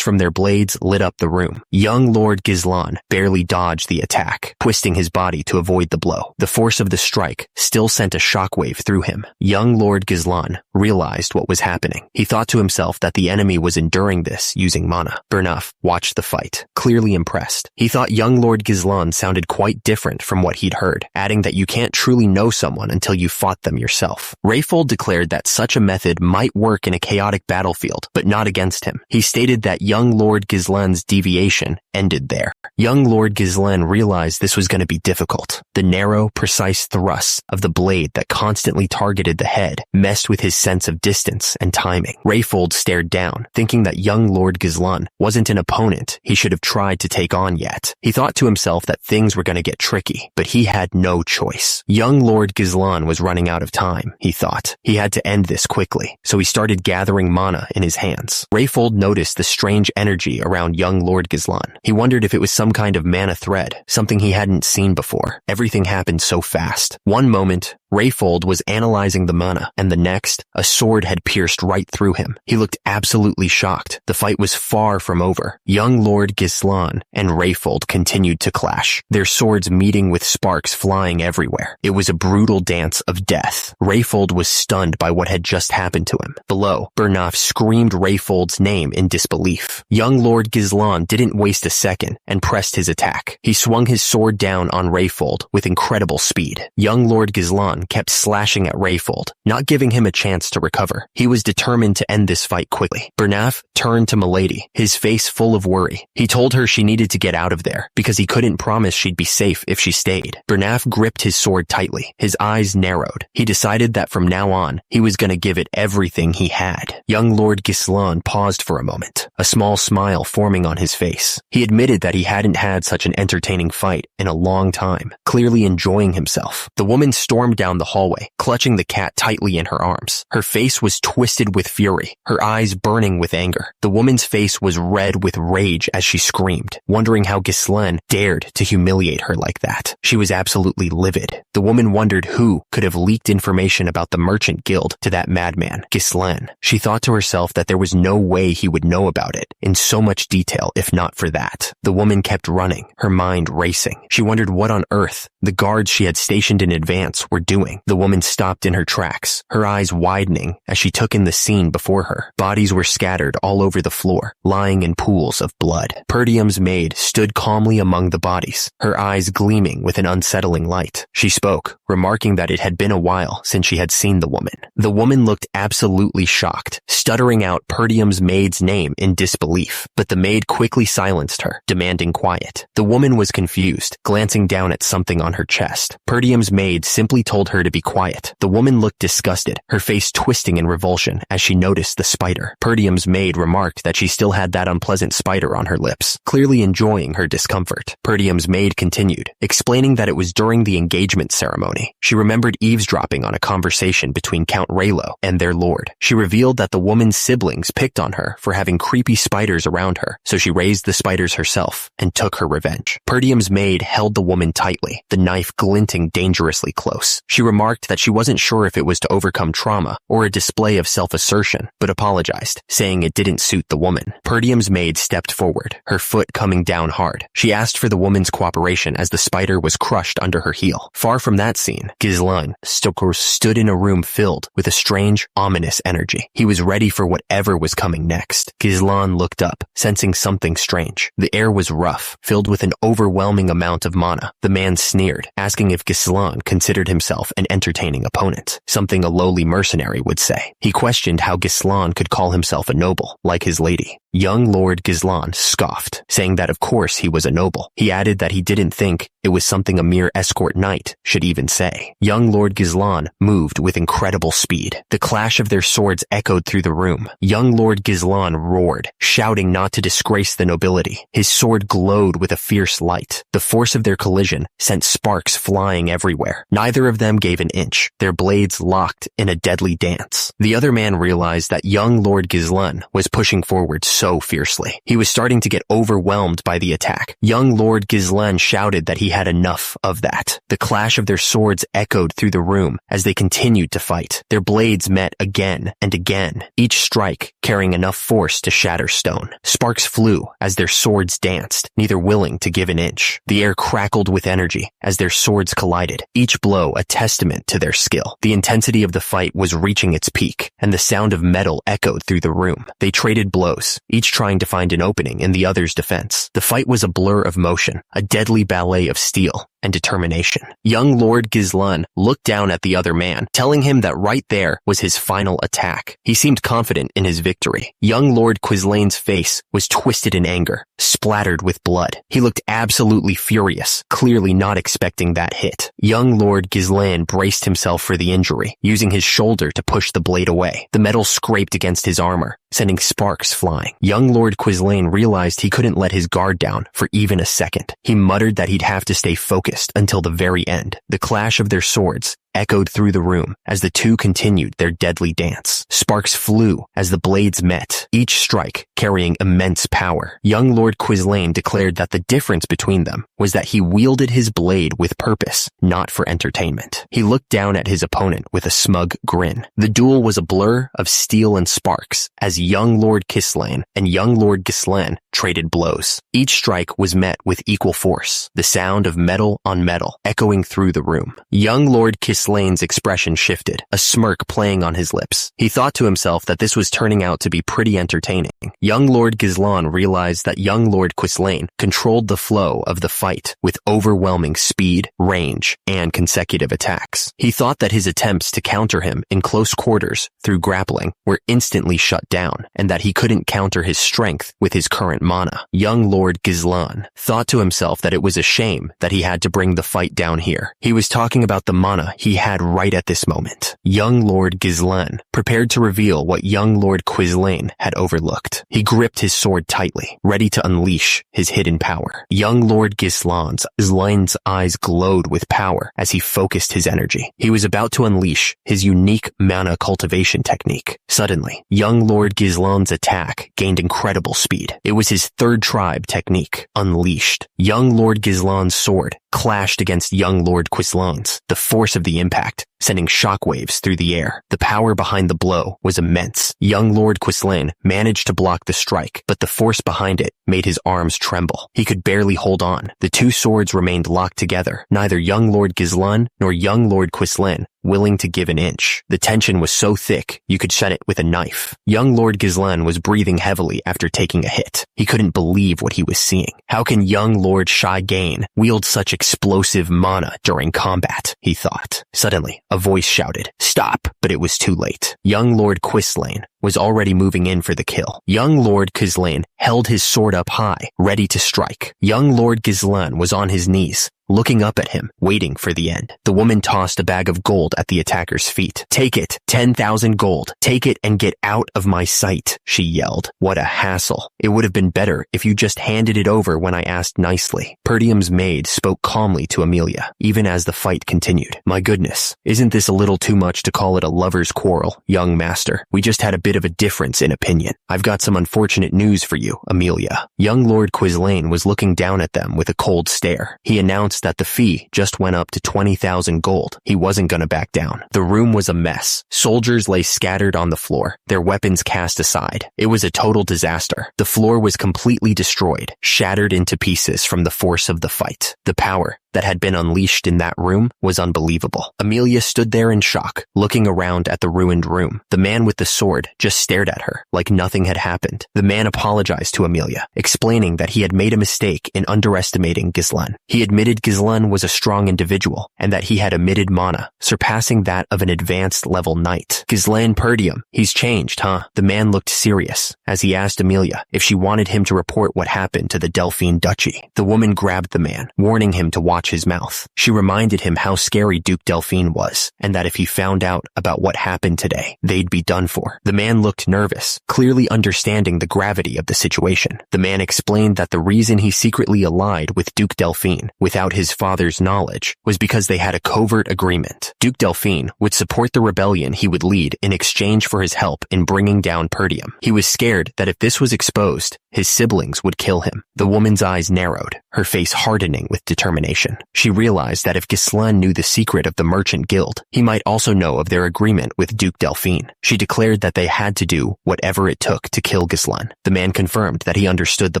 from their blades lit up the room. Young Lord Ghislaine barely dodged the attack, twisting his body to avoid the blow. The force of the strike still sent a shockwave through him. Young Lord Ghislaine realized what was happening. He thought to himself that the enemy was enduring this using mana. Bernoff watched the fight, clearly impressed. He thought young Lord Ghislaine sounded quite different from what he'd heard, adding that you can't truly know someone until you fought them yourself. Rayfold declared that such a method might work in a chaotic battlefield, but not against him. He stated that young Lord Ghislaine's deviation ended there. Young Lord Ghislaine realized this was going to be difficult. The narrow, precise thrusts of the blade that constantly targeted the head messed with his sense of distance and timing. Rayfold stared down, thinking that young Lord Ghislaine wasn't an opponent he should have tried to take on yet. He thought to himself that things were going to get tricky, but he had no choice. Young Lord Ghislaine was running out of time, he thought. He had to end this quickly, so he started gathering mana in his hands. Rayfold noticed the strange energy around young Lord Ghislaine. He wondered if it was some kind of mana thread, something he hadn't seen before. Everything happened so fast. One moment, Rayfold was analyzing the mana, and the next, a sword had pierced right through him. He looked absolutely shocked. The fight was far from over. Young Lord Ghislaine and Rayfold continued to clash, their swords meeting with sparks flying everywhere. It was a brutal dance of death. Rayfold was stunned by what had just happened to him. Below, Bernaf screamed Rayfold's name in disbelief. Young Lord Ghislaine didn't waste a second and pressed his attack. He swung his sword down on Rayfold with incredible speed. Young Lord Ghislaine kept slashing at Rayfold, not giving him a chance to recover. He was determined to end this fight quickly. Bernaf turned to Milady, his face full of worry. He told her she needed to get out of there, because he couldn't promise she'd be safe if she stayed. Bernaf gripped his sword tightly. His eyes narrowed. He decided that from now on, he was going to give it everything he had. Young Lord Ghislaine paused for a moment, a small smile forming on his face. He admitted that he hadn't had such an entertaining fight in a long time, clearly enjoying himself. The woman stormed down the hallway, clutching the cat tightly in her arms. Her face was twisted with fury, her eyes burning with anger. The woman's face was red with rage as she screamed, wondering how Ghislaine dared to humiliate her like that. She was absolutely livid. The woman wondered who could have leaked information about the Merchant Guild to that madman, Ghislaine. She thought to herself that there was no way he would know about it in so much detail if not for that. The woman kept running, her mind racing. She wondered what on earth the guards she had stationed in advance were doing. The woman stopped in her tracks, her eyes widening as she took in the scene before her. Bodies were scattered all over the floor, lying in pools of blood. Perdium's maid stood calmly among the bodies, her eyes gleaming with an unsettling light. She spoke, remarking that it had been a while since she had seen the woman. The woman looked absolutely shocked, stuttering out Perdium's maid's name in disbelief, but the maid quickly silenced her, demanding quiet. The woman was confused, glancing down at something on her chest. Perdium's maid simply told her to be quiet. The woman looked disgusted, her face twisting in revulsion as she noticed the spider. Perdium's maid remarked that she still had that unpleasant spider on her lips, clearly enjoying her discomfort. Perdium's maid continued, explaining that it was during the engagement ceremony. She remembered eavesdropping on a conversation between Count Raylo and their lord. She revealed that the woman's siblings picked on her for having creepy spiders around her, so she raised the spiders herself and took her revenge. Perdium's maid held the woman tightly, the knife glinting dangerously close. She remarked that she wasn't sure if it was to overcome trauma or a display of self-assertion, but apologized, saying it didn't suit the woman. Perdium's maid stepped forward, her foot coming down hard. She asked for the woman's cooperation as the spider was crushed under her heel. Far from that scene, Ghislaine stood in a room filled with a strange, ominous energy. He was ready for whatever was coming next. Ghislaine looked up, sensing something strange. The air was rough, filled with an overwhelming amount of mana. The man sneered, asking if Ghislaine considered himself an entertaining opponent, something a lowly mercenary would say. He questioned how Ghislaine could call himself a noble, like his lady. Young Lord Ghislaine scoffed, saying that of course he was a noble. He added that he didn't think it was something a mere escort knight should even say. Young Lord Ghislaine moved with incredible speed. The clash of their swords echoed through the room. Young Lord Ghislaine roared, shouting not to disgrace the nobility. His sword glowed with a fierce light. The force of their collision sent sparks flying everywhere. Neither of them gave an inch, their blades locked in a deadly dance. The other man realized that young Lord Ghislaine was pushing forward so fiercely. He was starting to get overwhelmed by the attack. Young Lord Ghislaine shouted that he had enough of that. The clash of their swords echoed through the room as they continued to fight. Their blades met again and again, each strike carrying enough force to shatter stone. Sparks flew as their swords danced, neither willing to give an inch. The air crackled with energy as their swords collided, each blow a testament to their skill. The intensity of the fight was reaching its peak, and the sound of metal echoed through the room. They traded blows, each trying to find an opening in the other's defense. The fight was a blur of motion, a deadly ballet of steel. and determination. Young Lord Gizlan looked down at the other man, telling him that right there was his final attack. He seemed confident in his victory. Young Lord Quislane's face was twisted in anger, splattered with blood. He looked absolutely furious, clearly not expecting that hit. Young Lord Gizlan braced himself for the injury, using his shoulder to push the blade away. The metal scraped against his armor, sending sparks flying. Young Lord Quislane realized he couldn't let his guard down for even a second. He muttered that he'd have to stay focused until the very end. The clash of their swords echoed through the room as the two continued their deadly dance. Sparks flew as the blades met, each strike carrying immense power. Young Lord Quislane declared that the difference between them was that he wielded his blade with purpose, not for entertainment. He looked down at his opponent with a smug grin. The duel was a blur of steel and sparks as Young Lord Quislane and Young Lord Gislan traded blows. Each strike was met with equal force, the sound of metal on metal echoing through the room. Young Lord Quislane's expression shifted, a smirk playing on his lips. He thought to himself that this was turning out to be pretty entertaining. Young Lord Gizlan realized that Young Lord Quislane controlled the flow of the fight with overwhelming speed, range, and consecutive attacks. He thought that his attempts to counter him in close quarters through grappling were instantly shut down, and that he couldn't counter his strength with his current mana. Young Lord Gizlan thought to himself that it was a shame that he had to bring the fight down here. He was talking about the mana he had right at this moment. Young Lord Gizlan prepared to reveal what Young Lord Quislane had overlooked. He gripped his sword tightly, ready to unleash his hidden power. Young Lord Gizlan's eyes glowed with power as he focused his energy. He was about to unleash his unique mana cultivation technique. Suddenly, Young Lord Gizlan's attack gained incredible speed. It was his third tribe technique, Unleashed. Young Lord Gizlan's sword clashed against Young Lord Quislane's, the force of the impact sending shockwaves through the air. The power behind the blow was immense. Young Lord Quislane managed to block the strike, but the force behind it made his arms tremble. He could barely hold on. The two swords remained locked together, neither Young Lord Gizlan nor Young Lord Quislane willing to give an inch. The tension was so thick, you could shut it with a knife. Young Lord Gizlan was breathing heavily after taking a hit. He couldn't believe what he was seeing. How can Young Lord Shai-Gain wield such explosive mana during combat? He thought. Suddenly, a voice shouted, "Stop!" But it was too late. Young Lord Quislane was already moving in for the kill. Young Lord Quislane held his sword up high, ready to strike. Young Lord Gizlan was on his knees, looking up at him, waiting for the end. The woman tossed a bag of gold at the attacker's feet. "Take it, 10,000 gold. Take it and get out of my sight," she yelled. What a hassle. It would have been better if you just handed it over when I asked nicely. Perdium's maid spoke calmly to Amelia, even as the fight continued. "My goodness, isn't this a little too much to call it a lover's quarrel, young master? We just had a bit of a difference in opinion. I've got some unfortunate news for you, Amelia." Young Lord Quislane was looking down at them with a cold stare. He announced that the fee just went up to 20,000 gold. He wasn't gonna back down. The room was a mess. Soldiers lay scattered on the floor, their weapons cast aside. It was a total disaster. The floor was completely destroyed, shattered into pieces from the force of the fight. The power that had been unleashed in that room was unbelievable. Amelia stood there in shock, looking around at the ruined room. The man with the sword just stared at her like nothing had happened. The man apologized to Amelia, explaining that he had made a mistake in underestimating Gizlan. He admitted Gizlan was a strong individual and that he had emitted mana, surpassing that of an advanced level knight. "Gizlan Perdium, he's changed, huh?" The man looked serious as he asked Amelia if she wanted him to report what happened to the Delphine Duchy. The woman grabbed the man, warning him to watch his mouth. She reminded him how scary Duke Delphine was, and that if he found out about what happened today, they'd be done for. The man looked nervous, clearly understanding the gravity of the situation. The man explained that the reason he secretly allied with Duke Delphine without his father's knowledge was because they had a covert agreement. Duke Delphine would support the rebellion he would lead in exchange for his help in bringing down Perdium. He was scared that if this was exposed, his siblings would kill him. The woman's eyes narrowed, her face hardening with determination. She realized that if Gizlan knew the secret of the Merchant Guild, he might also know of their agreement with Duke Delphine. She declared that they had to do whatever it took to kill Gizlan. The man confirmed that he understood the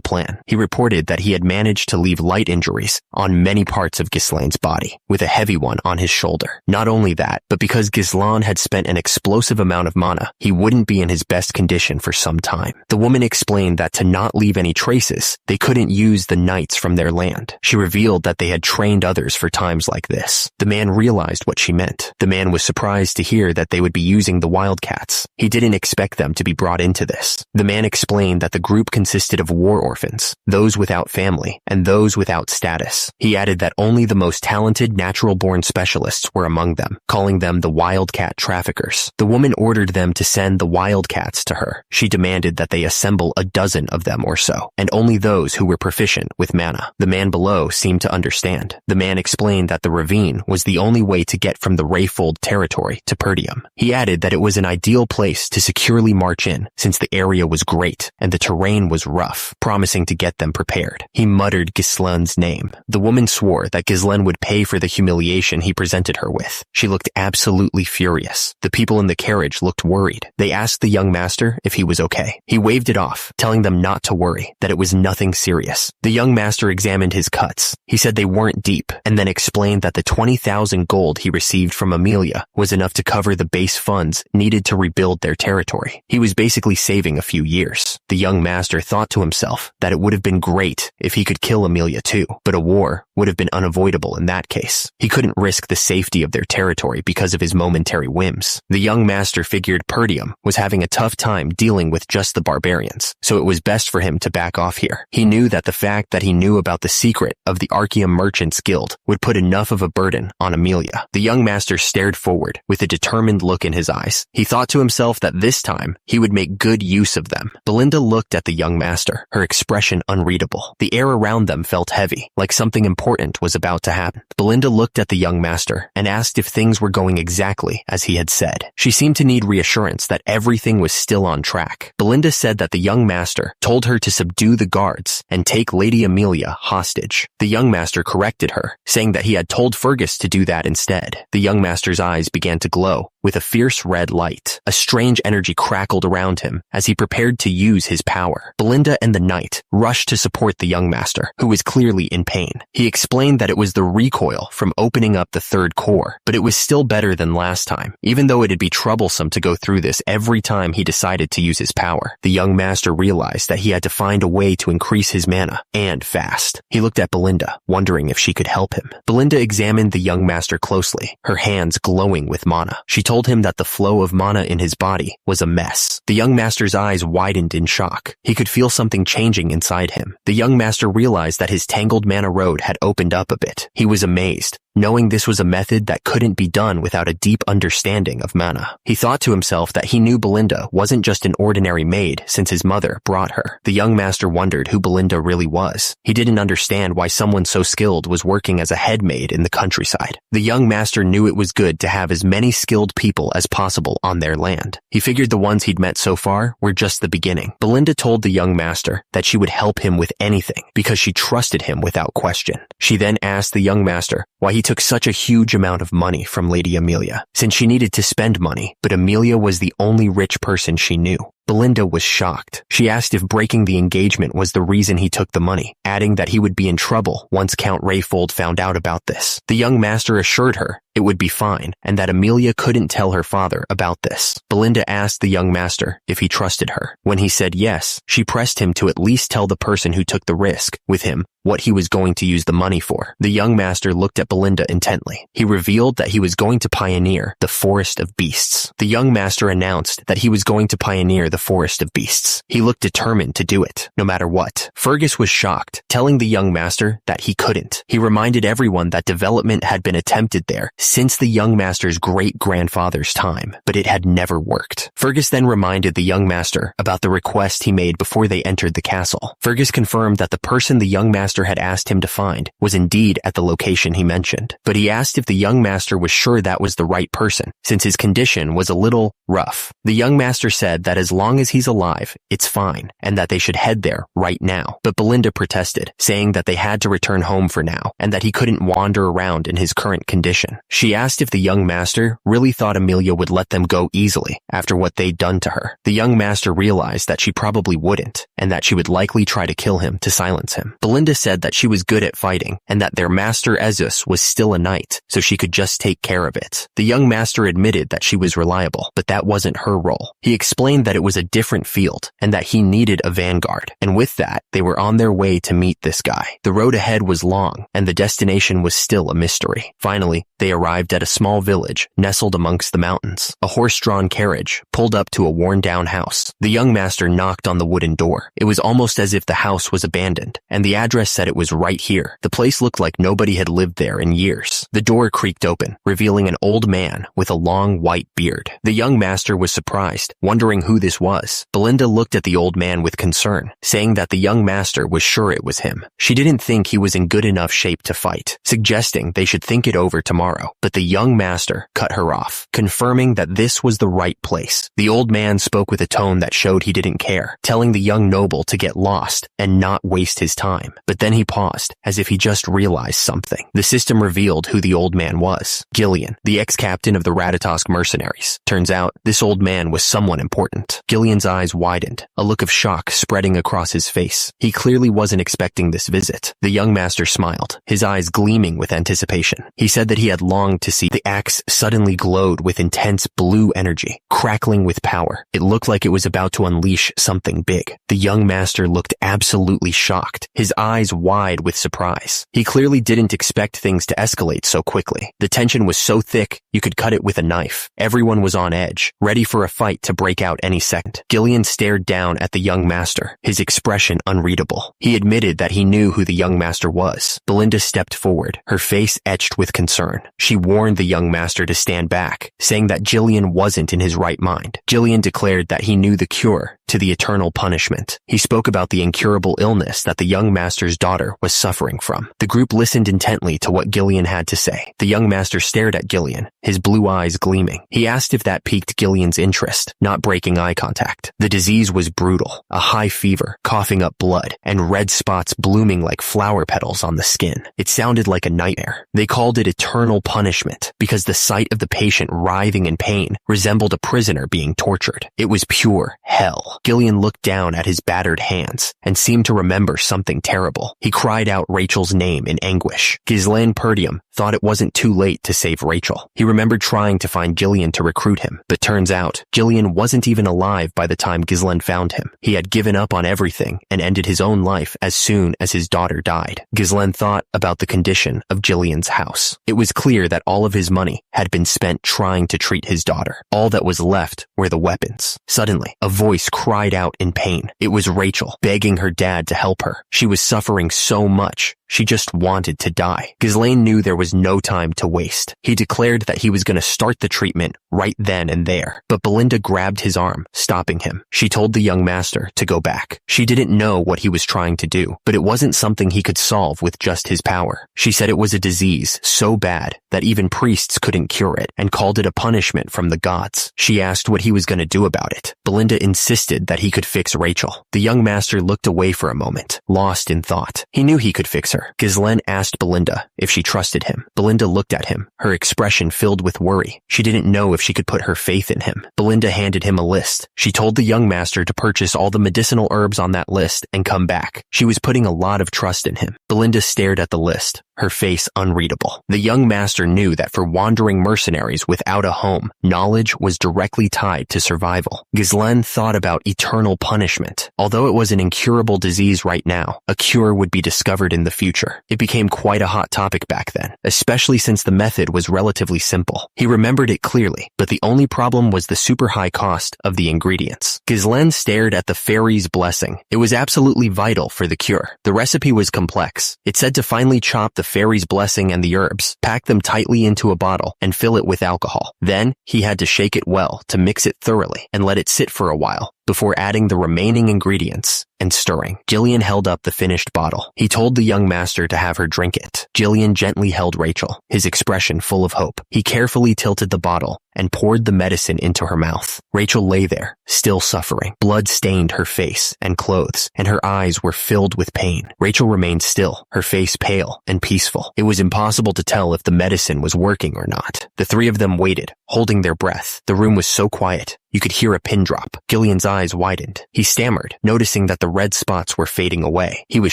plan. He reported that he had managed to leave light injuries on many parts of Gizlan's body, with a heavy one on his shoulder. Not only that, but because Gizlan had spent an explosive amount of mana, he wouldn't be in his best condition for some time. The woman explained that to not leave any traces, they couldn't use the knights from their their land. She revealed that they had trained others for times like this. The man realized what she meant. The man was surprised to hear that they would be using the wildcats. He didn't expect them to be brought into this. The man explained that the group consisted of war orphans, those without family, and those without status. He added that only the most talented natural-born specialists were among them, calling them the wildcat traffickers. The woman ordered them to send the wildcats to her. She demanded that they assemble a dozen of them or so, and only those who were proficient with mana. The man below seemed to understand. The man explained that the ravine was the only way to get from the Rayfold territory to Perdium. He added that it was an ideal place to securely march in, since the area was great and the terrain was rough, promising to get them prepared. He muttered Ghislaine's name. The woman swore that Ghislaine would pay for the humiliation he presented her with. She looked absolutely furious. The people in the carriage looked worried. They asked the young master if he was okay. He waved it off, telling them not to worry, that it was nothing serious. The young master examined his cuts. He said they weren't deep, and then explained that the 20,000 gold he received from Amelia was enough to cover the base funds needed to rebuild their territory. He was basically saving a few years. The young master thought to himself that it would have been great if he could kill Amelia too, but a war would have been unavoidable in that case. He couldn't risk the safety of their territory because of his momentary whims. The young master figured Perdium was having a tough time dealing with just the barbarians, so it was best for him to back off here. He knew that the fact that he knew about the secret of the Archeum Merchants Guild would put enough of a burden on Amelia. The young master stared forward with a determined look in his eyes. He thought to himself that this time he would make good use of them. Belinda looked at the young master, her expression unreadable. The air around them felt heavy, like something important was about to happen. Belinda looked at the young master and asked if things were going exactly as he had said. She seemed to need reassurance that everything was still on track. Belinda said that the young master told her to subdue the guards and take Lady Amelia hostage. The young master corrected her, saying that he had told Fergus to do that instead. The young master's eyes began to glow with a fierce red light. A strange energy crackled around him as he prepared to use his power. Belinda and the knight rushed to support the young master, who was clearly in pain. He explained that it was the recoil from opening up the third core, but it was still better than last time, even though it'd be troublesome to go through this every time he decided to use his power. The young master realized that he had to find a way to increase his mana, and fast. He looked at Belinda, wondering if she could help him. Belinda examined the young master closely, her hands glowing with mana. She told him that the flow of mana in his body was a mess. The young master's eyes widened in shock. He could feel something changing inside him. The young master realized that his tangled mana road had opened up a bit. He was amazed, knowing this was a method that couldn't be done without a deep understanding of mana. He thought to himself that he knew Belinda wasn't just an ordinary maid since his mother brought her. The young master wondered who Belinda really was. He didn't understand why someone so skilled was working as a head maid in the countryside. The young master knew it was good to have as many skilled people as possible on their land. He figured the ones he'd met so far were just the beginning. Belinda told the young master that she would help him with anything because she trusted him without question. She then asked the young master why he took such a huge amount of money from Lady Amelia, since she needed to spend money, but Amelia was the only rich person she knew. Belinda was shocked. She asked if breaking the engagement was the reason he took the money, adding that he would be in trouble once Count Rayfold found out about this. The young master assured her it would be fine, and that Amelia couldn't tell her father about this. Belinda asked the young master if he trusted her. When he said yes, she pressed him to at least tell the person who took the risk with him what he was going to use the money for. The young master looked at Belinda intently. He revealed that he was going to pioneer the Forest of Beasts. The young master announced that he was going to pioneer the Forest of Beasts. He looked determined to do it, no matter what. Fergus was shocked, telling the young master that he couldn't. He reminded everyone that development had been attempted there since the young master's great-grandfather's time, but it had never worked. Fergus then reminded the young master about the request he made before they entered the castle. Fergus confirmed that the person the young master had asked him to find was indeed at the location he mentioned, but he asked if the young master was sure that was the right person, since his condition was a little rough. The young master said that as long as he's alive, it's fine, and that they should head there right now. But Belinda protested, saying that they had to return home for now, and that he couldn't wander around in his current condition. She asked if the young master really thought Amelia would let them go easily after what they'd done to her. The young master realized that she probably wouldn't, and that she would likely try to kill him to silence him. Belinda said that she was good at fighting and that their master Ezus was still a knight, so she could just take care of it. The young master admitted that she was reliable, but that wasn't her role. He explained that it was a different field and that he needed a vanguard, and with that, they were on their way to meet this guy. The road ahead was long, and the destination was still a mystery. Finally, they arrived at a small village nestled amongst the mountains. A horse-drawn carriage pulled up to a worn-down house. The young master knocked on the wooden door. It was almost as if the house was abandoned, and the address said it was right here. The place looked like nobody had lived there in years. The door creaked open, revealing an old man with a long white beard. The young master was surprised, wondering who this was. Belinda looked at the old man with concern, saying that the young master was sure it was him. She didn't think he was in good enough shape to fight, suggesting they should think it over tomorrow. But the young master cut her off, confirming that this was the right place. The old man spoke with a tone that showed he didn't care, telling the young noble to get lost and not waste his time. But then he paused, as if he just realized something. The system revealed who the old man was. Gillian, the ex-captain of the Ratatosk mercenaries. Turns out, this old man was someone important. Gillian's eyes widened, a look of shock spreading across his face. He clearly wasn't expecting this visit. The young master smiled, his eyes gleaming with anticipation. He said that he had longed to see. The axe suddenly glowed with intense blue energy, crackling with power. It looked like it was about to unleash something big. The young master looked absolutely shocked, his eyes wide with surprise. He clearly didn't expect things to escalate so quickly. The tension was so thick, you could cut it with a knife. Everyone was on edge, ready for a fight to break out any second. Gillian stared down at the young master, his expression unreadable. He admitted that he knew who the young master was. Belinda stepped forward, her face etched with concern. She warned the young master to stand back, saying that Gillian wasn't in his right mind. Gillian declared that he knew the cure to the eternal punishment. He spoke about the incurable illness that the young master's daughter was suffering from. The group listened intently to what Gillian had to say. The young master stared at Gillian, his blue eyes gleaming. He asked if that piqued Gillian's interest, not breaking eye contact. The disease was brutal, a high fever, coughing up blood, and red spots blooming like flower petals on the skin. It sounded like a nightmare. They called it eternal punishment because the sight of the patient writhing in pain resembled a prisoner being tortured. It was pure hell. Gillian looked down at his battered hands and seemed to remember something terrible. He cried out Rachel's name in anguish. Ghislaine Perdium thought it wasn't too late to save Rachel. He remembered trying to find Gillian to recruit him, but turns out Gillian wasn't even alive by the time Ghislaine found him. He had given up on everything and ended his own life as soon as his daughter died. Ghislaine thought about the condition of Gillian's house. It was clear that all of his money had been spent trying to treat his daughter. All that was left were the weapons. Suddenly, a voice cried out in pain. It was Rachel, begging her dad to help her. She was suffering so much. She just wanted to die. Ghislaine knew there was no time to waste. He declared that he was going to start the treatment right then and there. But Belinda grabbed his arm, stopping him. She told the young master to go back. She didn't know what he was trying to do, but it wasn't something he could solve with just his power. She said it was a disease so bad that even priests couldn't cure it, and called it a punishment from the gods. She asked what he was going to do about it. Belinda insisted that he could fix Rachel. The young master looked away for a moment, lost in thought. He knew he could fix her. Ghislaine asked Belinda if she trusted him. Belinda looked at him, her expression filled with worry. She didn't know if she could put her faith in him. Belinda handed him a list. She told the young master to purchase all the medicinal herbs on that list and come back. She was putting a lot of trust in him. Belinda stared at the list, her face unreadable. The young master knew that for wandering mercenaries without a home, knowledge was directly tied to survival. Ghislaine thought about eternal punishment. Although it was an incurable disease right now, a cure would be discovered in the future. It became quite a hot topic back then, especially since the method was relatively simple. He remembered it clearly, but the only problem was the super high cost of the ingredients. Ghislaine stared at the fairy's blessing. It was absolutely vital for the cure. The recipe was complex. It said to finely chop the fairy's blessing and the herbs, pack them tightly into a bottle, and fill it with alcohol. Then, he had to shake it well to mix it thoroughly and let it sit for a while before adding the remaining ingredients and stirring. Gillian held up the finished bottle. He told the young master to have her drink it. Gillian gently held Rachel, his expression full of hope. He carefully tilted the bottle and poured the medicine into her mouth. Rachel lay there, still suffering. Blood stained her face and clothes, and her eyes were filled with pain. Rachel remained still, her face pale and peaceful. It was impossible to tell if the medicine was working or not. The three of them waited, holding their breath. The room was so quiet, you could hear a pin drop. Gillian's eyes widened. He stammered, noticing that the the red spots were fading away. He was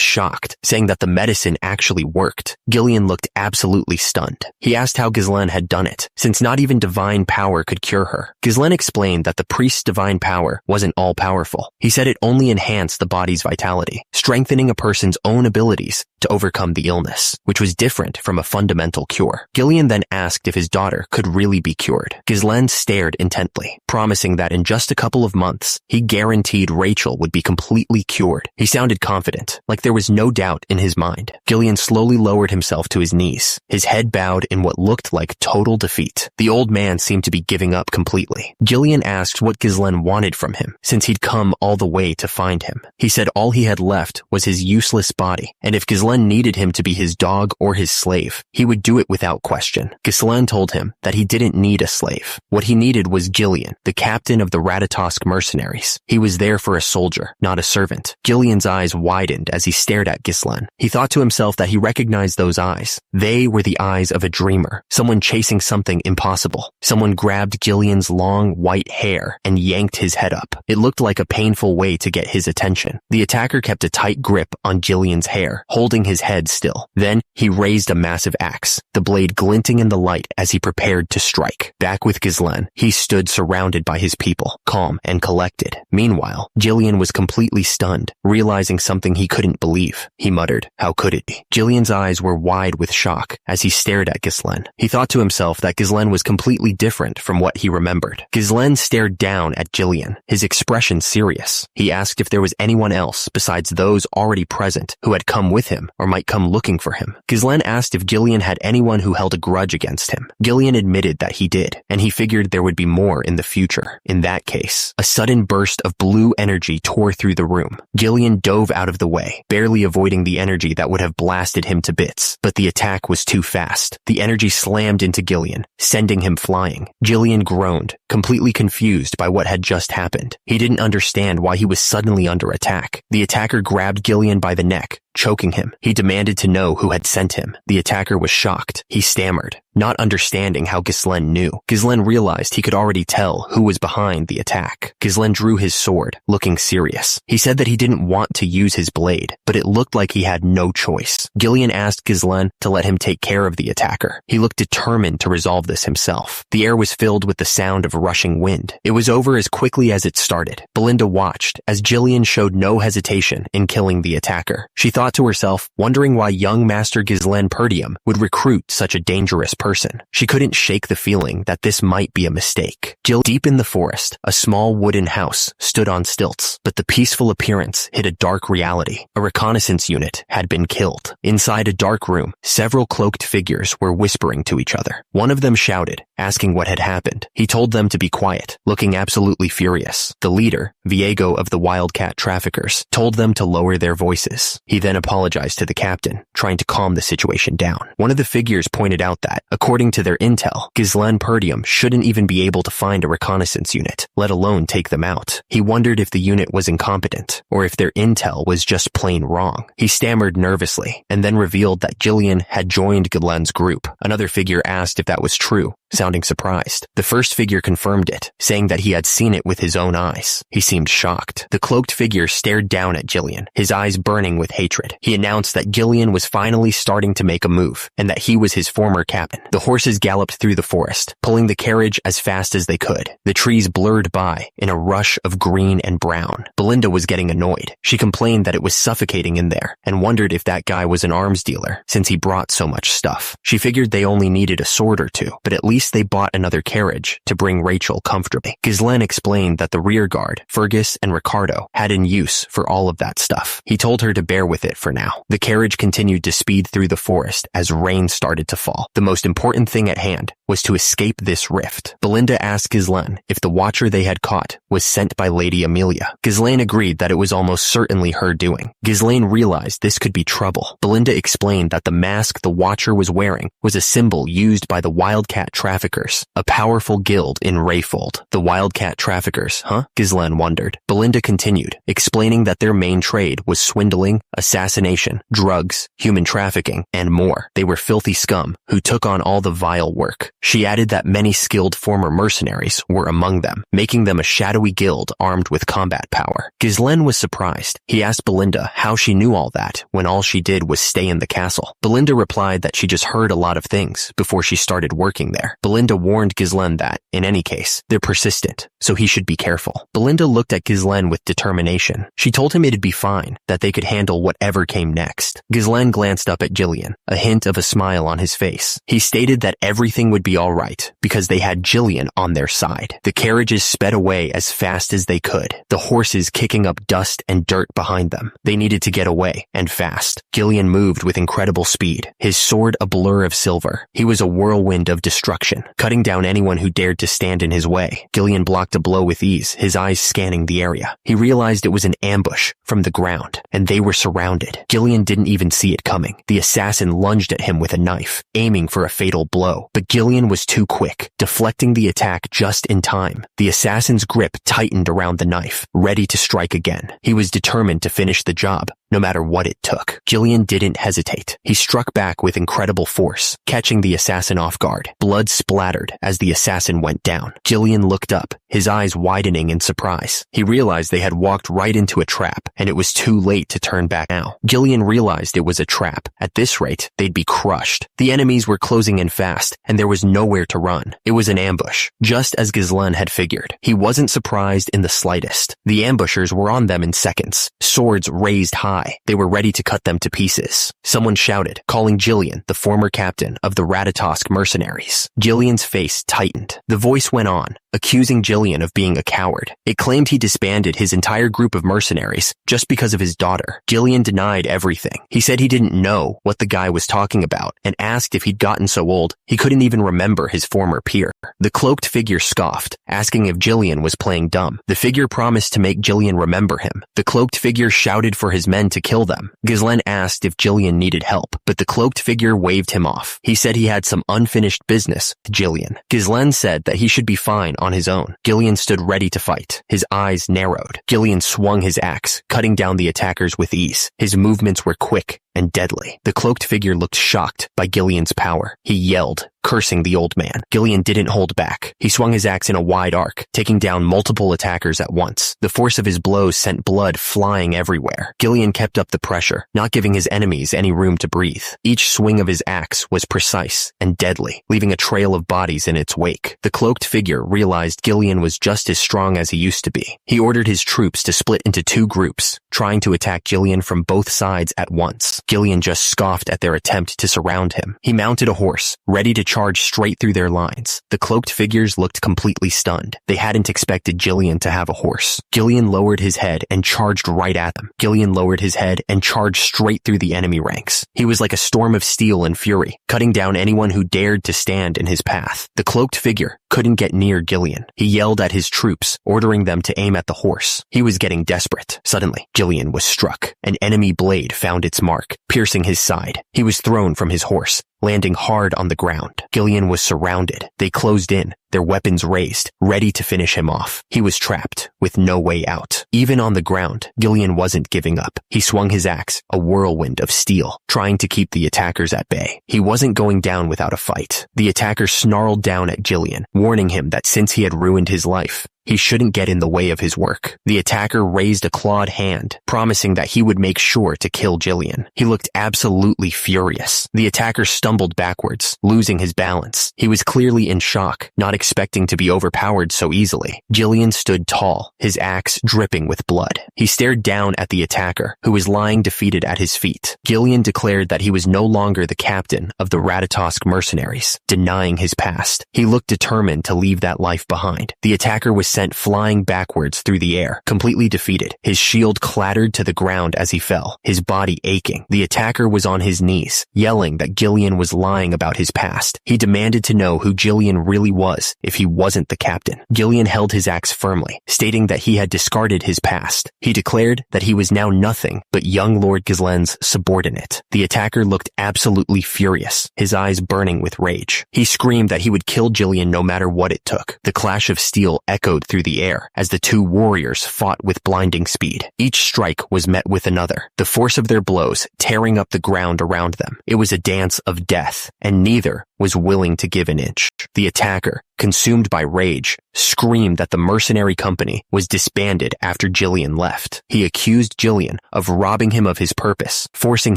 shocked, saying that the medicine actually worked. Gillian looked absolutely stunned. He asked how Ghislaine had done it, since not even divine power could cure her. Ghislaine explained that the priest's divine power wasn't all-powerful. He said it only enhanced the body's vitality, strengthening a person's own abilities to overcome the illness, which was different from a fundamental cure. Gillian then asked if his daughter could really be cured. Ghislaine stared intently, promising that in just a couple of months, he guaranteed Rachel would be completely cured. He sounded confident, like there was no doubt in his mind. Gillian slowly lowered himself to his knees, his head bowed in what looked like total defeat. The old man seemed to be giving up completely. Gillian asked what Ghislaine wanted from him, since he'd come all the way to find him. He said all he had left was his useless body, and if Ghislaine needed him to be his dog or his slave, he would do it without question. Ghislaine told him that he didn't need a slave. What he needed was Gillian, the captain of the Ratatosk mercenaries. He was there for a soldier, not a servant. Gillian's eyes widened as he stared at Ghislaine. He thought to himself that he recognized those eyes. They were the eyes of a dreamer, someone chasing something impossible. Someone grabbed Gillian's long, white hair and yanked his head up. It looked like a painful way to get his attention. The attacker kept a tight grip on Gillian's hair, holding his head still. Then he raised a massive axe, the blade glinting in the light as he prepared to strike. Back with Ghislaine, he stood surrounded by his people, calm and collected. Meanwhile, Gillian was completely stunned, realizing something he couldn't believe. He muttered, "How could it be?" Gillian's eyes were wide with shock as he stared at Ghislaine. He thought to himself that Ghislaine was completely different from what he remembered. Ghislaine stared down at Gillian, his expression serious. He asked if there was anyone else besides those already present who had come with him or might come looking for him. Ghislaine asked if Gillian had anyone who held a grudge against him. Gillian admitted that he did, and he figured there would be more in the future. In that case, a sudden burst of blue energy tore through the room. Gillian dove out of the way, barely avoiding the energy that would have blasted him to bits, but the attack was too fast. The energy slammed into Gillian, sending him flying. Gillian groaned, completely confused by what had just happened. He didn't understand why he was suddenly under attack. The attacker grabbed Gillian by the neck, choking him. He demanded to know who had sent him. The attacker was shocked. He stammered, not understanding how Ghislaine knew. Ghislaine realized he could already tell who was behind the attack. Ghislaine drew his sword, looking serious. He said that he didn't want to use his blade, but it looked like he had no choice. Gillian asked Ghislaine to let him take care of the attacker. He looked determined to resolve this himself. The air was filled with the sound of rushing wind. It was over as quickly as it started. Belinda watched as Gillian showed no hesitation in killing the attacker. She thought to herself, wondering why young Master Ghislaine Perdium would recruit such a dangerous person. She couldn't shake the feeling that this might be a mistake. Deep in the forest, a small wooden house stood on stilts, but the peaceful appearance hid a dark reality. A reconnaissance unit had been killed. Inside a dark room, several cloaked figures were whispering to each other. One of them shouted, asking what had happened. He told them to be quiet, looking absolutely furious. The leader, Viego of the Wildcat Traffickers, told them to lower their voices. He then apologized to the captain, trying to calm the situation down. One of the figures pointed out that, according to their intel, Ghislaine Perdium shouldn't even be able to find a reconnaissance unit, let alone take them out. He wondered if the unit was incompetent, or if their intel was just plain wrong. He stammered nervously, and then revealed that Gillian had joined Ghislaine's group. Another figure asked if that was true, sounding surprised. The first figure confirmed it, saying that he had seen it with his own eyes. He seemed shocked. The cloaked figure stared down at Gillian, his eyes burning with hatred. He announced that Gillian was finally starting to make a move, and that he was his former captain. The horses galloped through the forest, pulling the carriage as fast as they could. The trees blurred by in a rush of green and brown. Belinda was getting annoyed. She complained that it was suffocating in there, and wondered if that guy was an arms dealer, since he brought so much stuff. She figured they only needed a sword or two, but at least they bought another carriage to bring Rachel comfortably. Ghislaine explained that the rear guard, Fergus and Ricardo, had in use for all of that stuff. He told her to bear with it for now. The carriage continued to speed through the forest as rain started to fall. The most important thing at hand was to escape this rift. Belinda asked Ghislaine if the watcher they had caught was sent by Lady Amelia. Ghislaine agreed that it was almost certainly her doing. Ghislaine realized this could be trouble. Belinda explained that the mask the watcher was wearing was a symbol used by the Wildcat Traffickers, a powerful guild in Rayfold. The Wildcat Traffickers, huh? Ghislaine wondered. Belinda continued, explaining that their main trade was swindling, assassination, drugs, human trafficking, and more. They were filthy scum who took on all the vile work. She added that many skilled former mercenaries were among them, making them a shadowy guild armed with combat power. Ghislaine was surprised. He asked Belinda how she knew all that when all she did was stay in the castle. Belinda replied that she just heard a lot of things before she started working there. Belinda warned Ghislaine that, in any case, they're persistent, so he should be careful. Belinda looked at Ghislaine with determination. She told him it'd be fine, that they could handle whatever came next. Ghislaine glanced up at Jillian, a hint of a smile on his face. He stated that everything would be all right because they had Jillian on their side. The carriages sped away as fast as they could, the horses kicking up dust and dirt behind them. They needed to get away, and fast. Gillian moved with incredible speed, his sword a blur of silver. He was a whirlwind of destruction, cutting down anyone who dared to stand in his way. Gillian blocked a blow with ease, his eyes scanning the area. He realized it was an ambush from the ground, and they were surrounded. Gillian didn't even see it coming. The assassin lunged at him with a knife, aiming for a fatal blow. But Gillian was too quick, deflecting the attack just in time. The assassin's grip tightened around the knife, ready to strike again. He was determined to finish the job, no matter what it took. Gillian didn't hesitate. He struck back with incredible force, catching the assassin off guard. Blood splattered as the assassin went down. Gillian looked up, his eyes widening in surprise. He realized they had walked right into a trap, and it was too late to turn back now. Gillian realized it was a trap. At this rate, they'd be crushed. The enemies were closing in fast, and there was nowhere to run. It was an ambush, just as Ghislaine had figured. He wasn't surprised in the slightest. The ambushers were on them in seconds, swords raised high. They were ready to cut them to pieces. Someone shouted, calling Jillian, the former captain of the Ratatosk mercenaries. Jillian's face tightened. The voice went on, accusing Jillian of being a coward. It claimed he disbanded his entire group of mercenaries just because of his daughter. Jillian denied everything. He said he didn't know what the guy was talking about and asked if he'd gotten so old he couldn't even remember his former peer. The cloaked figure scoffed, asking if Jillian was playing dumb. The figure promised to make Jillian remember him. The cloaked figure shouted for his men to kill them. Ghislaine asked if Jillian needed help, but the cloaked figure waved him off. He said he had some unfinished business with Jillian. Ghislaine said that he should be fine on his own. Gillian stood ready to fight. His eyes narrowed. Gillian swung his axe, cutting down the attackers with ease. His movements were quick and deadly. The cloaked figure looked shocked by Gillian's power. He yelled, cursing the old man. Gillian didn't hold back. He swung his axe in a wide arc, taking down multiple attackers at once. The force of his blows sent blood flying everywhere. Gillian kept up the pressure, not giving his enemies any room to breathe. Each swing of his axe was precise and deadly, leaving a trail of bodies in its wake. The cloaked figure realized Gillian was just as strong as he used to be. He ordered his troops to split into two groups, trying to attack Gillian from both sides at once. Gillian just scoffed at their attempt to surround him. He mounted a horse, ready to charge straight through their lines. The cloaked figures looked completely stunned. They hadn't expected Gillian to have a horse. Gillian lowered his head and charged right at them. Gillian lowered his head and charged straight through the enemy ranks. He was like a storm of steel and fury, cutting down anyone who dared to stand in his path. The cloaked figure couldn't get near Gillian. He yelled at his troops, ordering them to aim at the horse. He was getting desperate. Suddenly, Gillian was struck. An enemy blade found its mark, piercing his side. He was thrown from his horse, landing hard on the ground. Gillian was surrounded. They closed in, their weapons raised, ready to finish him off. He was trapped, with no way out. Even on the ground, Gillian wasn't giving up. He swung his axe, a whirlwind of steel, trying to keep the attackers at bay. He wasn't going down without a fight. The attacker snarled down at Gillian, warning him that since he had ruined his life, he shouldn't get in the way of his work. The attacker raised a clawed hand, promising that he would make sure to kill Gillian. He looked absolutely furious. The attacker stumbled backwards, losing his balance. He was clearly in shock, not expecting to be overpowered so easily. Gillian stood tall, his axe dripping with blood. He stared down at the attacker, who was lying defeated at his feet. Gillian declared that he was no longer the captain of the Ratatosk mercenaries, denying his past. He looked determined to leave that life behind. The attacker was sent flying backwards through the air, completely defeated. His shield clattered to the ground as he fell, his body aching. The attacker was on his knees, yelling that Gillian was lying about his past. He demanded to know who Gillian really was if he wasn't the captain. Gillian held his axe firmly, stating that he had discarded his past. He declared that he was now nothing but young Lord Ghislaine's subordinate. The attacker looked absolutely furious, his eyes burning with rage. He screamed that he would kill Gillian no matter what it took. The clash of steel echoed boomed through the air as the two warriors fought with blinding speed. Each strike was met with another, the force of their blows tearing up the ground around them. It was a dance of death, and neither was willing to give an inch. The attacker, consumed by rage, screamed that the mercenary company was disbanded after Jillian left. He accused Jillian of robbing him of his purpose, forcing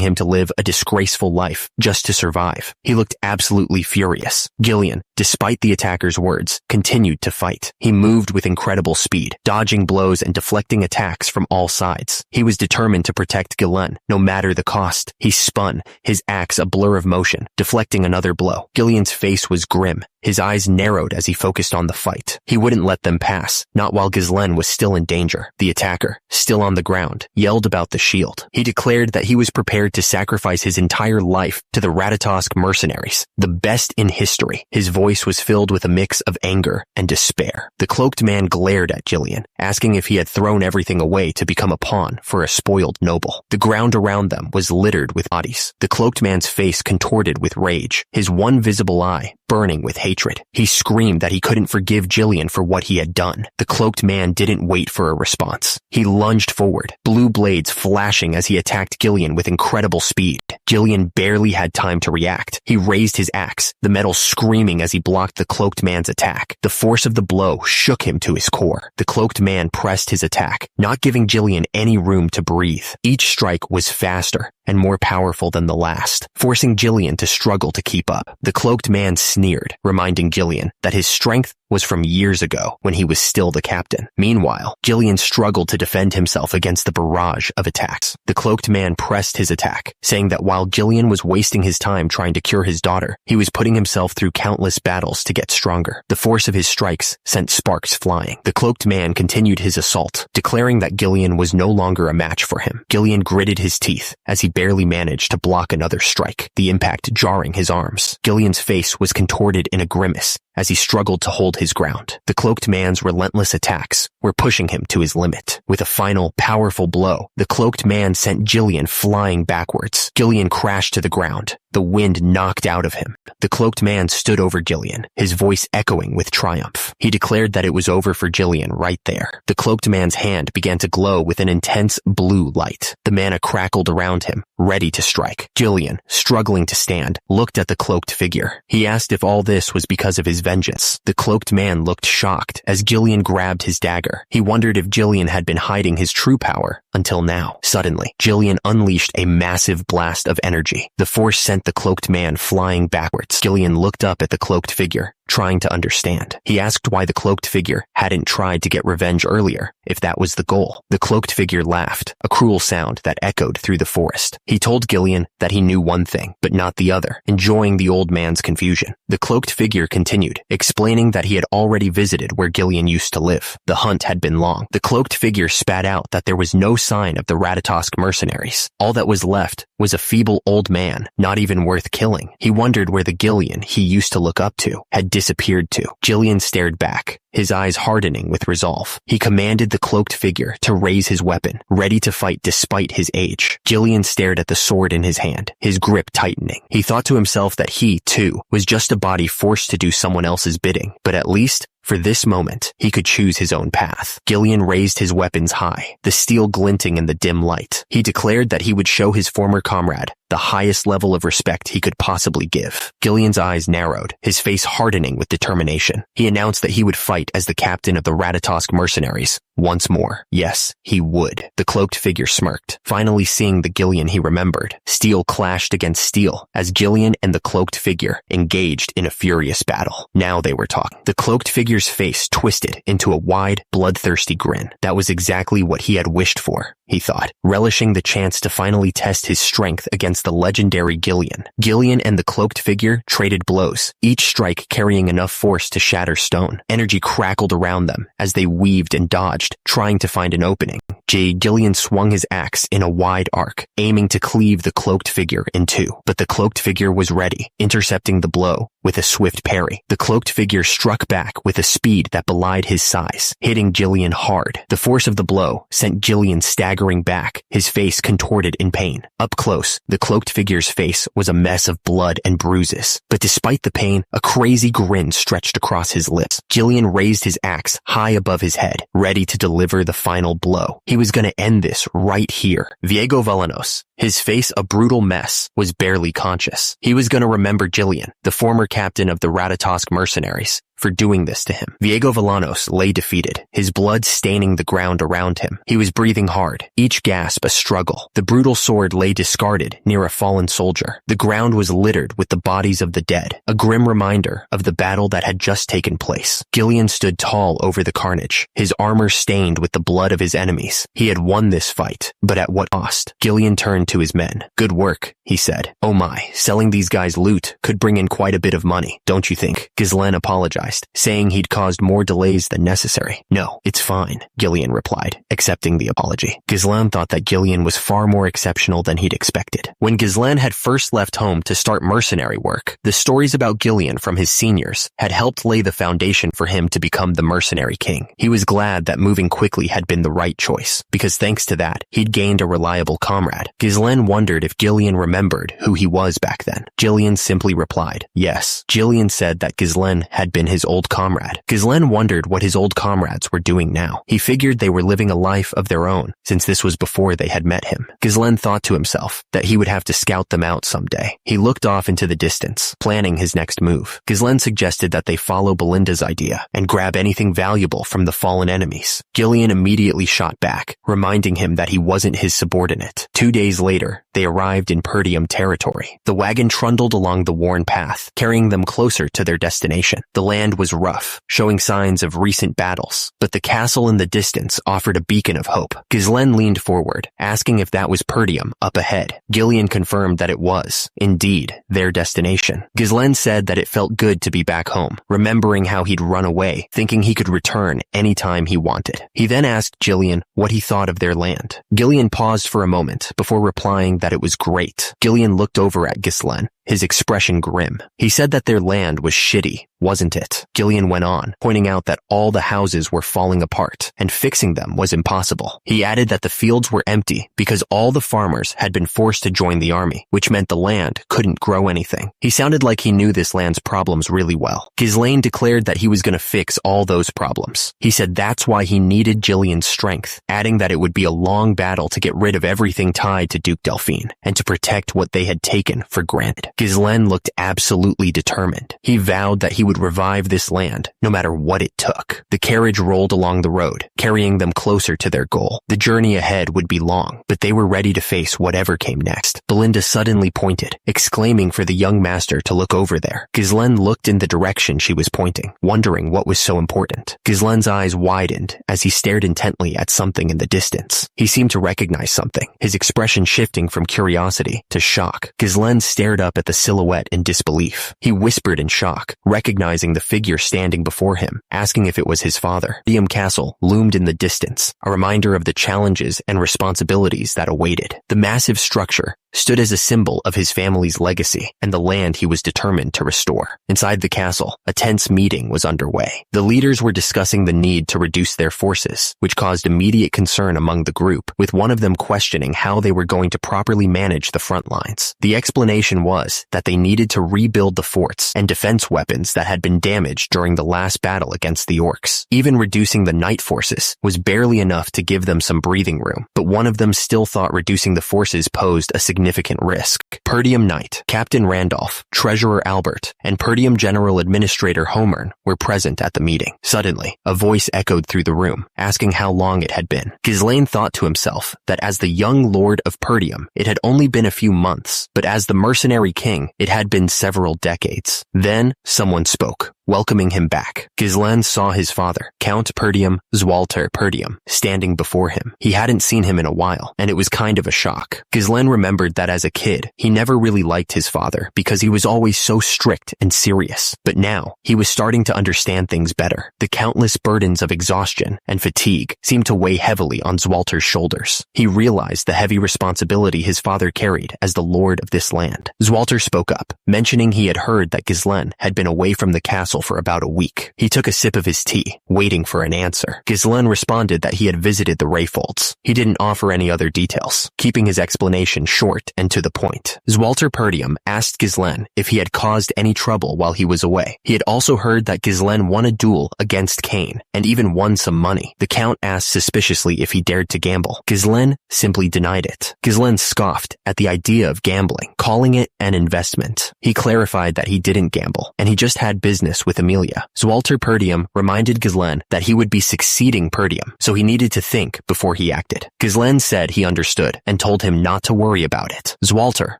him to live a disgraceful life just to survive. He looked absolutely furious. Jillian, despite the attacker's words, continued to fight. He moved with incredible speed, dodging blows and deflecting attacks from all sides. He was determined to protect Gillen, no matter the cost. He spun, his axe a blur of motion, deflecting another blow. Gillian's face was grim. His eyes narrowed as he focused on the fight. He wouldn't let them pass, not while Ghislaine was still in danger. The attacker, still on the ground, yelled about the shield. He declared that he was prepared to sacrifice his entire life to the Ratatosk mercenaries, the best in history. His voice was filled with a mix of anger and despair. The cloaked man glared at Jillian, asking if he had thrown everything away to become a pawn for a spoiled noble. The ground around them was littered with bodies. The cloaked man's face contorted with rage, his one visible eye burning with hatred. He screamed that he couldn't forgive Jillian for what he had done. The cloaked man didn't wait for a response. He lunged forward, blue blades flashing as he attacked Jillian with incredible speed. Jillian barely had time to react. He raised his axe, the metal screaming as he blocked the cloaked man's attack. The force of the blow shook him to his core. The cloaked man pressed his attack, not giving Jillian any room to breathe. Each strike was faster and more powerful than the last, forcing Jillian to struggle to keep up. The cloaked man sneered, reminding Jillian that his strength was from years ago when he was still the captain. Meanwhile, Jillian struggled to defend himself against the barrage of attacks. The cloaked man pressed his attack, saying that while Jillian was wasting his time trying to cure his daughter, he was putting himself through countless battles to get stronger. The force of his strikes sent sparks flying. The cloaked man continued his assault, declaring that Jillian was no longer a match for him. Jillian gritted his teeth as he barely managed to block another strike, the impact jarring his arms. Jillian's face was contorted in a grimace as he struggled to hold his ground. The cloaked man's relentless attacks were pushing him to his limit. With a final, powerful blow, the cloaked man sent Jillian flying backwards. Jillian crashed to the ground, the wind knocked out of him. The cloaked man stood over Jillian, his voice echoing with triumph. He declared that it was over for Jillian right there. The cloaked man's hand began to glow with an intense blue light. The mana crackled around him, ready to strike. Jillian, struggling to stand, looked at the cloaked figure. He asked if all this was because of his vengeance. The cloaked man looked shocked as Jillian grabbed his dagger. He wondered if Jillian had been hiding his true power until now. Suddenly, Jillian unleashed a massive blast of energy. The force sent the cloaked man flying backwards. Jillian looked up at the cloaked figure, trying to understand. He asked why the cloaked figure hadn't tried to get revenge earlier, if that was the goal. The cloaked figure laughed, a cruel sound that echoed through the forest. He told Jillian that he knew one thing, but not the other, enjoying the old man's confusion. The cloaked figure continued, explaining that he had already visited where Jillian used to live. The hunt had been long. The cloaked figure spat out that there was no sign of the Ratatosk mercenaries. All that was left was a feeble old man, not even worth killing. He wondered where the Jillian he used to look up to had disappeared to. Jillian stared back, his eyes hardening with resolve. He commanded the cloaked figure to raise his weapon, ready to fight despite his age. Jillian stared at the sword in his hand, his grip tightening. He thought to himself that he, too, was just a body forced to do someone else's bidding, but at least, for this moment, he could choose his own path. Jillian raised his weapons high, the steel glinting in the dim light. He declared that he would show his former comrade the highest level of respect he could possibly give. Jillian's eyes narrowed, his face hardening with determination. He announced that he would fight as the captain of the Ratatosk mercenaries once more. Yes, he would. The cloaked figure smirked, finally seeing the Jillian he remembered. Steel clashed against steel as Jillian and the cloaked figure engaged in a furious battle. Now they were talking. The cloaked figure's face twisted into a wide, bloodthirsty grin. That was exactly what he had wished for, he thought, relishing the chance to finally test his strength against the legendary Jillian. Jillian and the cloaked figure traded blows, each strike carrying enough force to shatter stone. Energy crackled around them as they weaved and dodged, trying to find an opening. Jillian swung his axe in a wide arc, aiming to cleave the cloaked figure in two. But the cloaked figure was ready, intercepting the blow with a swift parry. The cloaked figure struck back with a speed that belied his size, hitting Jillian hard. The force of the blow sent Jillian staggering back, his face contorted in pain. Up close, the cloaked figure's face was a mess of blood and bruises. But despite the pain, a crazy grin stretched across his lips. Jillian raised his axe high above his head, ready to deliver the final blow. He was going to end this right here. Diego Villanos, his face a brutal mess, was barely conscious. He was going to remember Jillian, the former captain of the Ratatosk mercenaries, for doing this to him. Diego Villanos lay defeated, his blood staining the ground around him. He was breathing hard, each gasp a struggle. The brutal sword lay discarded near a fallen soldier. The ground was littered with the bodies of the dead, a grim reminder of the battle that had just taken place. Gillian stood tall over the carnage, his armor stained with the blood of his enemies. He had won this fight, but at what cost? Gillian turned to his men. "Good work," he said. "Oh my, selling these guys loot could bring in quite a bit of money, don't you think?" Ghislaine apologized, saying he'd caused more delays than necessary. "No, it's fine," Gillian replied, accepting the apology. Ghislaine thought that Gillian was far more exceptional than he'd expected. When Ghislaine had first left home to start mercenary work, the stories about Gillian from his seniors had helped lay the foundation for him to become the mercenary king. He was glad that moving quickly had been the right choice, because thanks to that, he'd gained a reliable comrade. Ghislaine wondered if Gillian remembered who he was back then. Gillian simply replied, yes. Gillian said that Ghislaine had been his old comrade. Ghislaine wondered what his old comrades were doing now. He figured they were living a life of their own, since this was before they had met him. Ghislaine thought to himself that he would have to scout them out someday. He looked off into the distance, planning his next move. Ghislaine suggested that they follow Belinda's idea and grab anything valuable from the fallen enemies. Gillian immediately shot back, reminding him that he wasn't his subordinate. 2 days later, they arrived in Perdium territory. The wagon trundled along the worn path, carrying them closer to their destination. The land was rough, showing signs of recent battles, but the castle in the distance offered a beacon of hope. Ghislaine leaned forward, asking if that was Perdium up ahead. Gillian confirmed that it was, indeed, their destination. Ghislaine said that it felt good to be back home, remembering how he'd run away, thinking he could return anytime he wanted. He then asked Gillian what he thought of their land. Gillian paused for a moment before replying that it was great. Gillian looked over at Ghislaine, his expression grim. He said that their land was shitty, wasn't it? Gillian went on, pointing out that all the houses were falling apart, and fixing them was impossible. He added that the fields were empty because all the farmers had been forced to join the army, which meant the land couldn't grow anything. He sounded like he knew this land's problems really well. Ghislaine declared that he was going to fix all those problems. He said that's why he needed Gillian's strength, adding that it would be a long battle to get rid of everything tied to Duke Delphine, and to protect what they had taken for granted. Ghislaine looked absolutely determined. He vowed that he would revive this land, no matter what it took. The carriage rolled along the road, carrying them closer to their goal. The journey ahead would be long, but they were ready to face whatever came next. Belinda suddenly pointed, exclaiming for the young master to look over there. Ghislaine looked in the direction she was pointing, wondering what was so important. Ghislaine's eyes widened as he stared intently at something in the distance. He seemed to recognize something, his expression shifting from curiosity to shock. Ghislaine stared up at the silhouette in disbelief. He whispered in shock, recognizing the figure standing before him, asking if it was his father. Perdium Castle loomed in the distance, a reminder of the challenges and responsibilities that awaited. The massive structure stood as a symbol of his family's legacy and the land he was determined to restore. Inside the castle, a tense meeting was underway. The leaders were discussing the need to reduce their forces, which caused immediate concern among the group, with one of them questioning how they were going to properly manage the front lines. The explanation was that they needed to rebuild the forts and defense weapons that had been damaged during the last battle against the orcs. Even reducing the night forces was barely enough to give them some breathing room, but one of them still thought reducing the forces posed a significant risk. Perdium Knight, Captain Randolph, Treasurer Albert, and Perdium General Administrator Homern were present at the meeting. Suddenly, a voice echoed through the room, asking how long it had been. Ghislaine thought to himself that as the young lord of Perdium, it had only been a few months, but as the mercenary king, it had been several decades. Then, someone spoke. welcoming him back. Ghislaine saw his father, Count Perdium Zwalter Perdium, standing before him. He hadn't seen him in a while, and it was kind of a shock. Ghislaine remembered that as a kid, he never really liked his father because he was always so strict and serious. But now, he was starting to understand things better. The countless burdens of exhaustion and fatigue seemed to weigh heavily on Zwalter's shoulders. He realized the heavy responsibility his father carried as the lord of this land. Zwalter spoke up, mentioning he had heard that Ghislaine had been away from the castle for about a week. He took a sip of his tea, waiting for an answer. Ghislaine responded that he had visited the Rayfolds. He didn't offer any other details, keeping his explanation short and to the point. Zwalter Perdium asked Ghislaine if he had caused any trouble while he was away. He had also heard that Ghislaine won a duel against Cain, and even won some money. The Count asked suspiciously if he dared to gamble. Ghislaine simply denied it. Ghislaine scoffed at the idea of gambling, calling it an investment. He clarified that he didn't gamble, and he just had business with Amelia. Zwalter Perdium reminded Ghislaine that he would be succeeding Perdium, so he needed to think before he acted. Ghislaine said he understood and told him not to worry about it. Zwalter,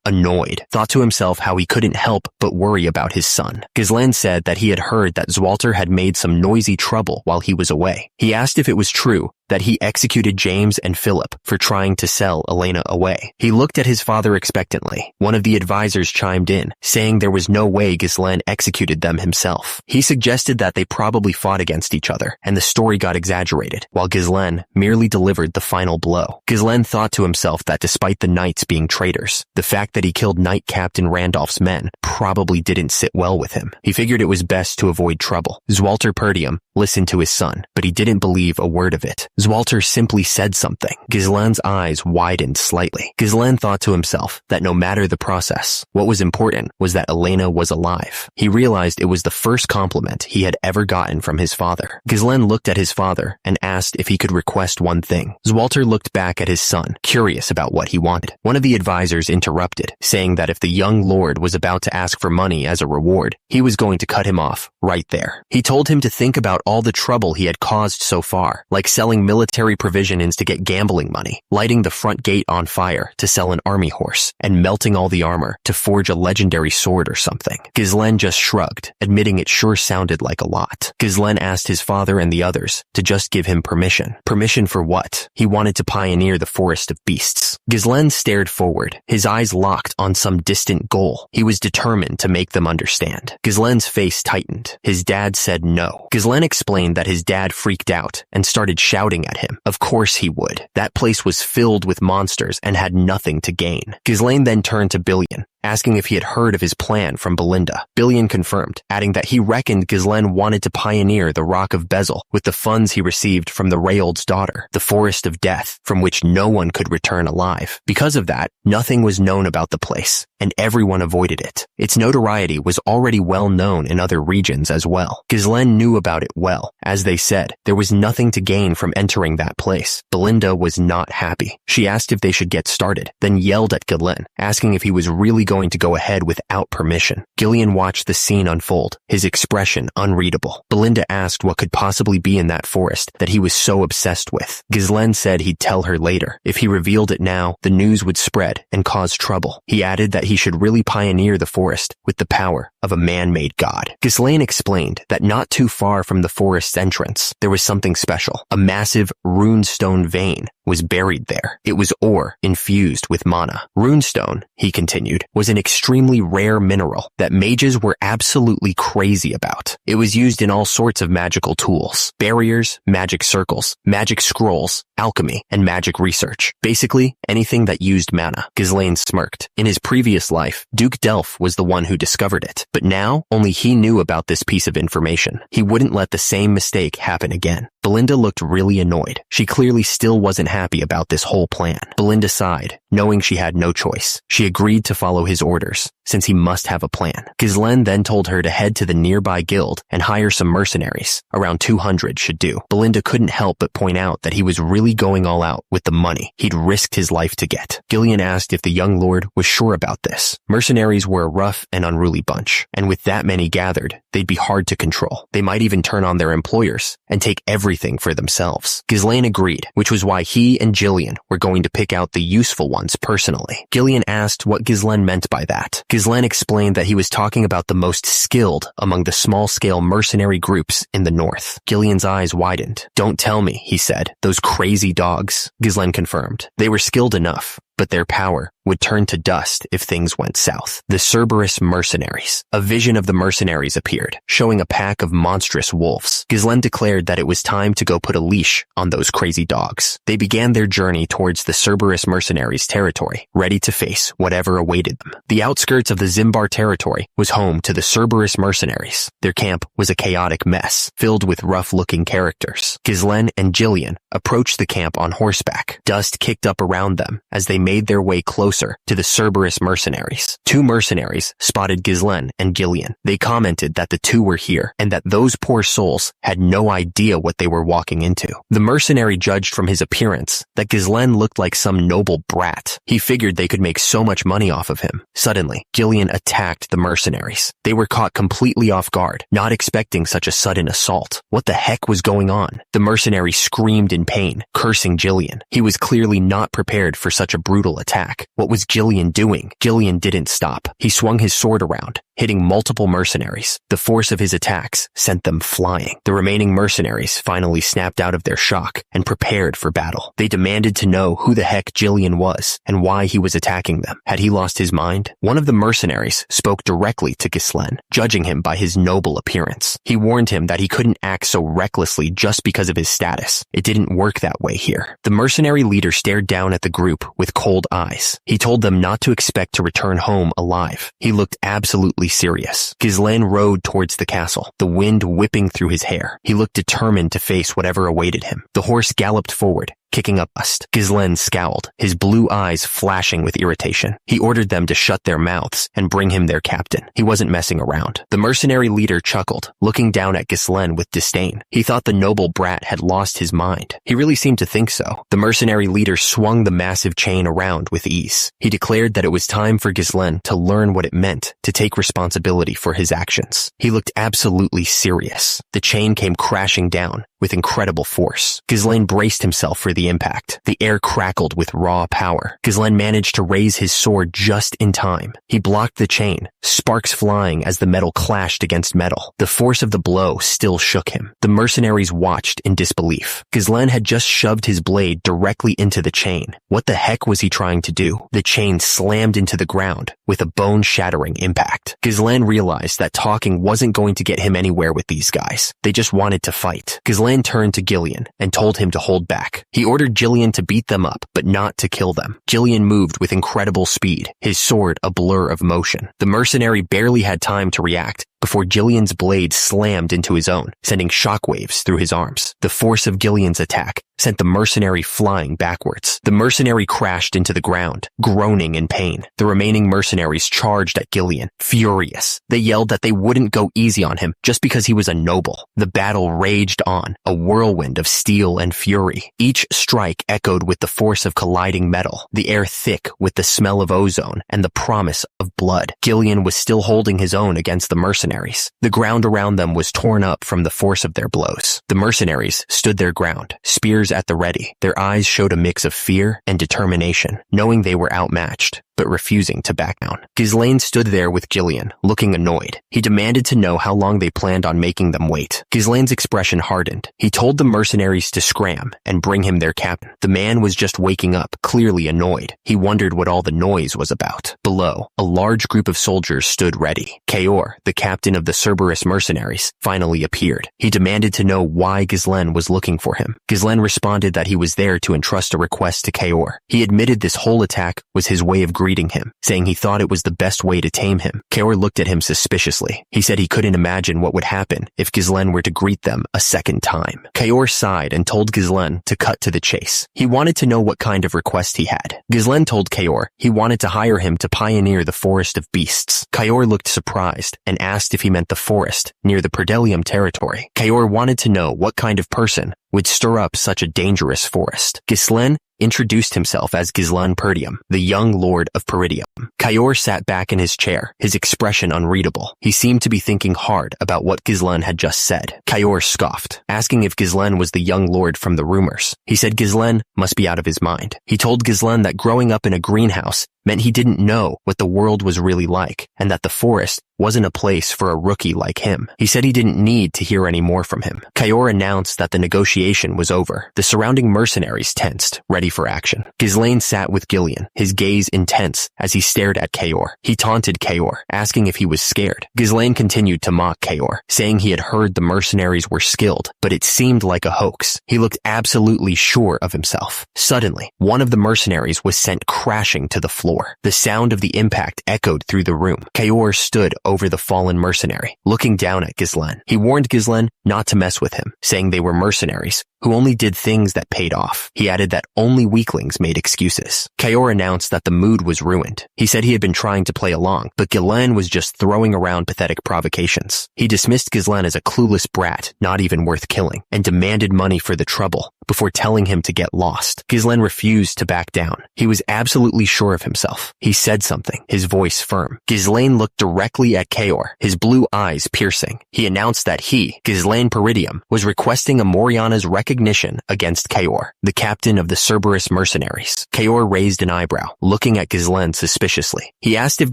annoyed, thought to himself how he couldn't help but worry about his son. Ghislaine said that he had heard that Zwalter had made some noisy trouble while he was away. He asked if it was true that he executed James and Philip for trying to sell Elena away. He looked at his father expectantly. One of the advisors chimed in, saying there was no way Ghislaine executed them himself. He suggested that they probably fought against each other, and the story got exaggerated, while Ghislaine merely delivered the final blow. Ghislaine thought to himself that despite the knights being traitors, the fact that he killed Knight Captain Randolph's men probably didn't sit well with him. He figured it was best to avoid trouble. Zwalter Perdium listened to his son, but he didn't believe a word of it. Zwalter simply said something. Ghislaine's eyes widened slightly. Ghislaine thought to himself that no matter the process, what was important was that Elena was alive. He realized it was the first compliment he had ever gotten from his father. Ghislaine looked at his father and asked if he could request one thing. Zwalter looked back at his son, curious about what he wanted. One of the advisors interrupted, saying that if the young lord was about to ask for money as a reward, he was going to cut him off right there. He told him to think about all the trouble he had caused so far, like selling military provisions to get gambling money, lighting the front gate on fire to sell an army horse, and melting all the armor to forge a legendary sword or something. Ghislaine just shrugged, admitting it sure sounded like a lot. Ghislaine asked his father and the others to just give him permission. Permission for what? He wanted to pioneer the forest of beasts. Ghislaine stared forward, his eyes locked on some distant goal. He was determined to make them understand. Ghislaine's face tightened. His dad said no. Ghislaine explained that his dad freaked out and started shouting at him. Of course he would. That place was filled with monsters and had nothing to gain. Ghislaine then turned to Billion, asking if he had heard of his plan from Belinda. Billion confirmed, adding that he reckoned Ghislaine wanted to pioneer the Rock of Bezel with the funds he received from the Rayold's daughter, the Forest of Death, from which no one could return alive. Because of that, nothing was known about the place, and everyone avoided it. Its notoriety was already well known in other regions as well. Ghislaine knew about it well. As they said, there was nothing to gain from entering that place. Belinda was not happy. She asked if they should get started, then yelled at Ghislaine, asking if he was really going to go ahead without permission. Gillian watched the scene unfold, his expression unreadable. Belinda asked what could possibly be in that forest that he was so obsessed with. Ghislaine said he'd tell her later. If he revealed it now, the news would spread and cause trouble. He added that he should really pioneer the forest with the power of a man-made god. Ghislaine explained that not too far from the forest's entrance, there was something special. A massive runestone vein was buried there. It was ore infused with mana. Runestone, he continued, was an extremely rare mineral that mages were absolutely crazy about. It was used in all sorts of magical tools, barriers, magic circles, magic scrolls, alchemy, and magic research. Basically, anything that used mana. Ghislaine smirked. In his previous life, Duke Delph was the one who discovered it, but now only he knew about this piece of information. He wouldn't let the same mistake happen again. Belinda looked really annoyed. She clearly still wasn't happy about this whole plan. Belinda sighed, knowing she had no choice. She agreed to follow his orders, since he must have a plan. Ghislaine then told her to head to the nearby guild and hire some mercenaries. Around 200 should do. Belinda couldn't help but point out that he was really going all out with the money he'd risked his life to get. Gillian asked if the young lord was sure about this. Mercenaries were a rough and unruly bunch, and with that many gathered, they'd be hard to control. They might even turn on their employers and take everything everything for themselves. Ghislaine agreed, which was why he and Jillian were going to pick out the useful ones personally. Gillian asked what Ghislaine meant by that. Ghislaine explained that he was talking about the most skilled among the small-scale mercenary groups in the north. Gillian's eyes widened. "Don't tell me," he said. "Those crazy dogs." Ghislaine confirmed. They were skilled enough, but their power would turn to dust if things went south. The Cerberus mercenaries. A vision of the mercenaries appeared, showing a pack of monstrous wolves. Ghislaine declared that it was time to go put a leash on those crazy dogs. They began their journey towards the Cerberus mercenaries' territory, ready to face whatever awaited them. The outskirts of the Zimbar territory was home to the Cerberus mercenaries. Their camp was a chaotic mess, filled with rough-looking characters. Ghislaine and Jillian approached the camp on horseback. Dust kicked up around them as they made their way closer to the Cerberus mercenaries. Two mercenaries spotted Ghislaine and Gillian. They commented that the two were here and that those poor souls had no idea what they were walking into. The mercenary judged from his appearance that Ghislaine looked like some noble brat. He figured they could make so much money off of him. Suddenly, Gillian attacked the mercenaries. They were caught completely off guard, not expecting such a sudden assault. What the heck was going on? The mercenary screamed in pain, cursing Gillian. He was clearly not prepared for such a brutal attack. What was Gillian doing? Gillian didn't stop. He swung his sword around, hitting multiple mercenaries. The force of his attacks sent them flying. The remaining mercenaries finally snapped out of their shock and prepared for battle. They demanded to know who the heck Gillian was and why he was attacking them. Had he lost his mind? One of the mercenaries spoke directly to Ghislaine, judging him by his noble appearance. He warned him that he couldn't act so recklessly just because of his status. It didn't work that way here. The mercenary leader stared down at the group with cold eyes. He told them not to expect to return home alive. He looked absolutely serious. Ghislaine rode towards the castle, the wind whipping through his hair. He looked determined to face whatever awaited him. The horse galloped forward, kicking up dust. Ghislaine scowled, his blue eyes flashing with irritation. He ordered them to shut their mouths and bring him their captain. He wasn't messing around. The mercenary leader chuckled, looking down at Ghislaine with disdain. He thought the noble brat had lost his mind. He really seemed to think so. The mercenary leader swung the massive chain around with ease. He declared that it was time for Ghislaine to learn what it meant to take responsibility for his actions. He looked absolutely serious. The chain came crashing down with incredible force. Ghislaine braced himself for the impact. The air crackled with raw power. Ghislaine managed to raise his sword just in time. He blocked the chain, sparks flying as the metal clashed against metal. The force of the blow still shook him. The mercenaries watched in disbelief. Ghislaine had just shoved his blade directly into the chain. What the heck was he trying to do? The chain slammed into the ground with a bone-shattering impact. Ghislaine realized that talking wasn't going to get him anywhere with these guys. They just wanted to fight. Ghislaine turned to Gillian and told him to hold back. He ordered Jillian to beat them up, but not to kill them. Jillian moved with incredible speed, his sword a blur of motion. The mercenary barely had time to react before Jillian's blade slammed into his own, sending shockwaves through his arms. The force of Gillian's attack sent the mercenary flying backwards. The mercenary crashed into the ground, groaning in pain. The remaining mercenaries charged at Gillian, furious. They yelled that they wouldn't go easy on him just because he was a noble. The battle raged on, a whirlwind of steel and fury. Each strike echoed with the force of colliding metal, the air thick with the smell of ozone and the promise of blood. Gillian was still holding his own against the mercenaries. The ground around them was torn up from the force of their blows. The mercenaries stood their ground, spears at the ready. Their eyes showed a mix of fear and determination, knowing they were outmatched, but refusing to back down. Ghislaine stood there with Gillian, looking annoyed. He demanded to know how long they planned on making them wait. Ghislaine's expression hardened. He told the mercenaries to scram and bring him their captain. The man was just waking up, clearly annoyed. He wondered what all the noise was about. Below, a large group of soldiers stood ready. Kaor, the captain of the Cerberus mercenaries, finally appeared. He demanded to know why Ghislaine was looking for him. Ghislaine responded that he was there to entrust a request to Kaor. He admitted this whole attack was his way of greeting him, saying he thought it was the best way to tame him. Kaor looked at him suspiciously. He said he couldn't imagine what would happen if Ghislaine were to greet them a second time. Kaor sighed and told Ghislaine to cut to the chase. He wanted to know what kind of request he had. Ghislaine told Kaor he wanted to hire him to pioneer the forest of beasts. Kaor looked surprised and asked if he meant the forest near the Perdelium territory. Kaor wanted to know what kind of person would stir up such a dangerous forest. Ghislaine introduced himself as Ghislain Perdium, the young lord of Peridium. Kayor sat back in his chair, his expression unreadable. He seemed to be thinking hard about what Ghislain had just said. Kayor scoffed, asking if Ghislain was the young lord from the rumors. He said Ghislain must be out of his mind. He told Ghislain that growing up in a greenhouse meant he didn't know what the world was really like, and that the forest wasn't a place for a rookie like him. He said he didn't need to hear any more from him. Kayor announced that the negotiation was over. The surrounding mercenaries tensed, ready for action. Ghislain sat with Gillian, his gaze intense as he stared at Kayor. He taunted Kayor, asking if he was scared. Ghislain continued to mock Kayor, saying he had heard the mercenaries were skilled, but it seemed like a hoax. He looked absolutely sure of himself. Suddenly, one of the mercenaries was sent crashing to the floor. The sound of the impact echoed through the room. Kayor stood over the fallen mercenary, looking down at Ghislain. He warned Ghislain not to mess with him, saying they were mercenaries who only did things that paid off. He added that only weaklings made excuses. Kayor announced that the mood was ruined. He said he had been trying to play along, but Ghislain was just throwing around pathetic provocations. He dismissed Ghislain as a clueless brat, not even worth killing, and demanded money for the trouble before telling him to get lost. Ghislain refused to back down. He was absolutely sure of himself. He said something, his voice firm. Ghislain looked directly at Kayor, his blue eyes piercing. He announced that he, Ghislain Peridium, was requesting a Moriana's recognition against Kayor, the captain of the Cerberus mercenaries. Kayor raised an eyebrow, looking at Ghislain suspiciously. He asked if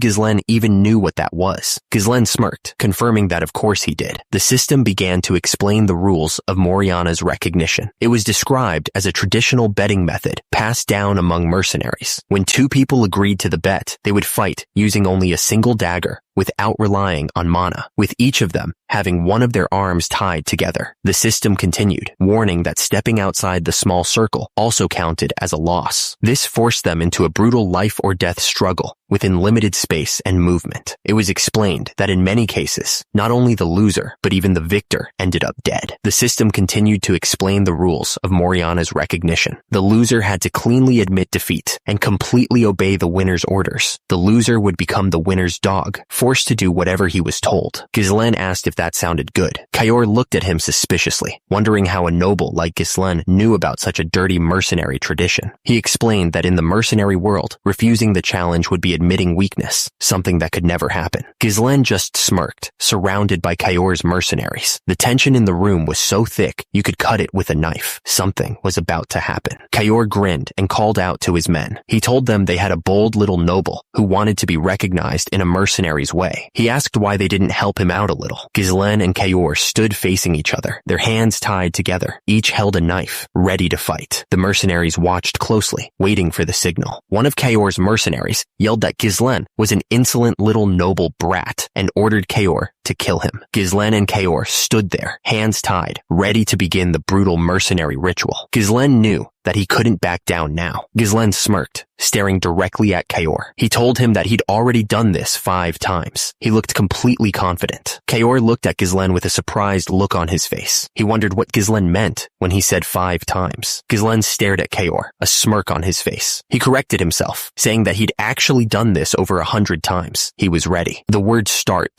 Ghislain even knew what that was. Ghislain smirked, confirming that of course he did. The system began to explain the rules of Moriana's recognition. It was described as a traditional betting method passed down among mercenaries. When two people agreed to the bet, they would fight using only a single dagger without relying on mana, with each of them having one of their arms tied together. The system continued, warning that stepping outside the small circle also counted as a loss. This forced them into a brutal life or death struggle within limited space and movement. It was explained that in many cases, not only the loser, but even the victor ended up dead. The system continued to explain the rules of Moriana's recognition. The loser had to cleanly admit defeat and completely obey the winner's orders. The loser would become the winner's dog, forced to do whatever he was told. Ghislain asked if that sounded good. Kayor looked at him suspiciously, wondering how a noble like Ghislain knew about such a dirty mercenary tradition. He explained that in the mercenary world, refusing the challenge would be admitting weakness, something that could never happen. Ghislain just smirked, surrounded by Kayor's mercenaries. The tension in the room was so thick, you could cut it with a knife. Something was about to happen. Kayor grinned and called out to his men. He told them they had a bold little noble who wanted to be recognized in a mercenary's way. He asked why they didn't help him out a little. Ghislain and Kayor stood facing each other, their hands tied together. Each held a knife, ready to fight. The mercenaries watched closely, waiting for the signal. One of Kayor's mercenaries yelled that Ghislain was an insolent little noble brat and ordered Kayor to kill him. Ghislain and Kayor stood there, hands tied, ready to begin the brutal mercenary ritual. Ghislain knew that he couldn't back down now. Ghislain smirked, staring directly at Kayor. He told him that he'd already done this 5 times. He looked completely confident. Kayor looked at Ghislain with a surprised look on his face. He wondered what Ghislain meant when he said 5 times. Ghislain stared at Kayor, a smirk on his face. He corrected himself, saying that he'd actually done this over 100 times. He was ready. The word start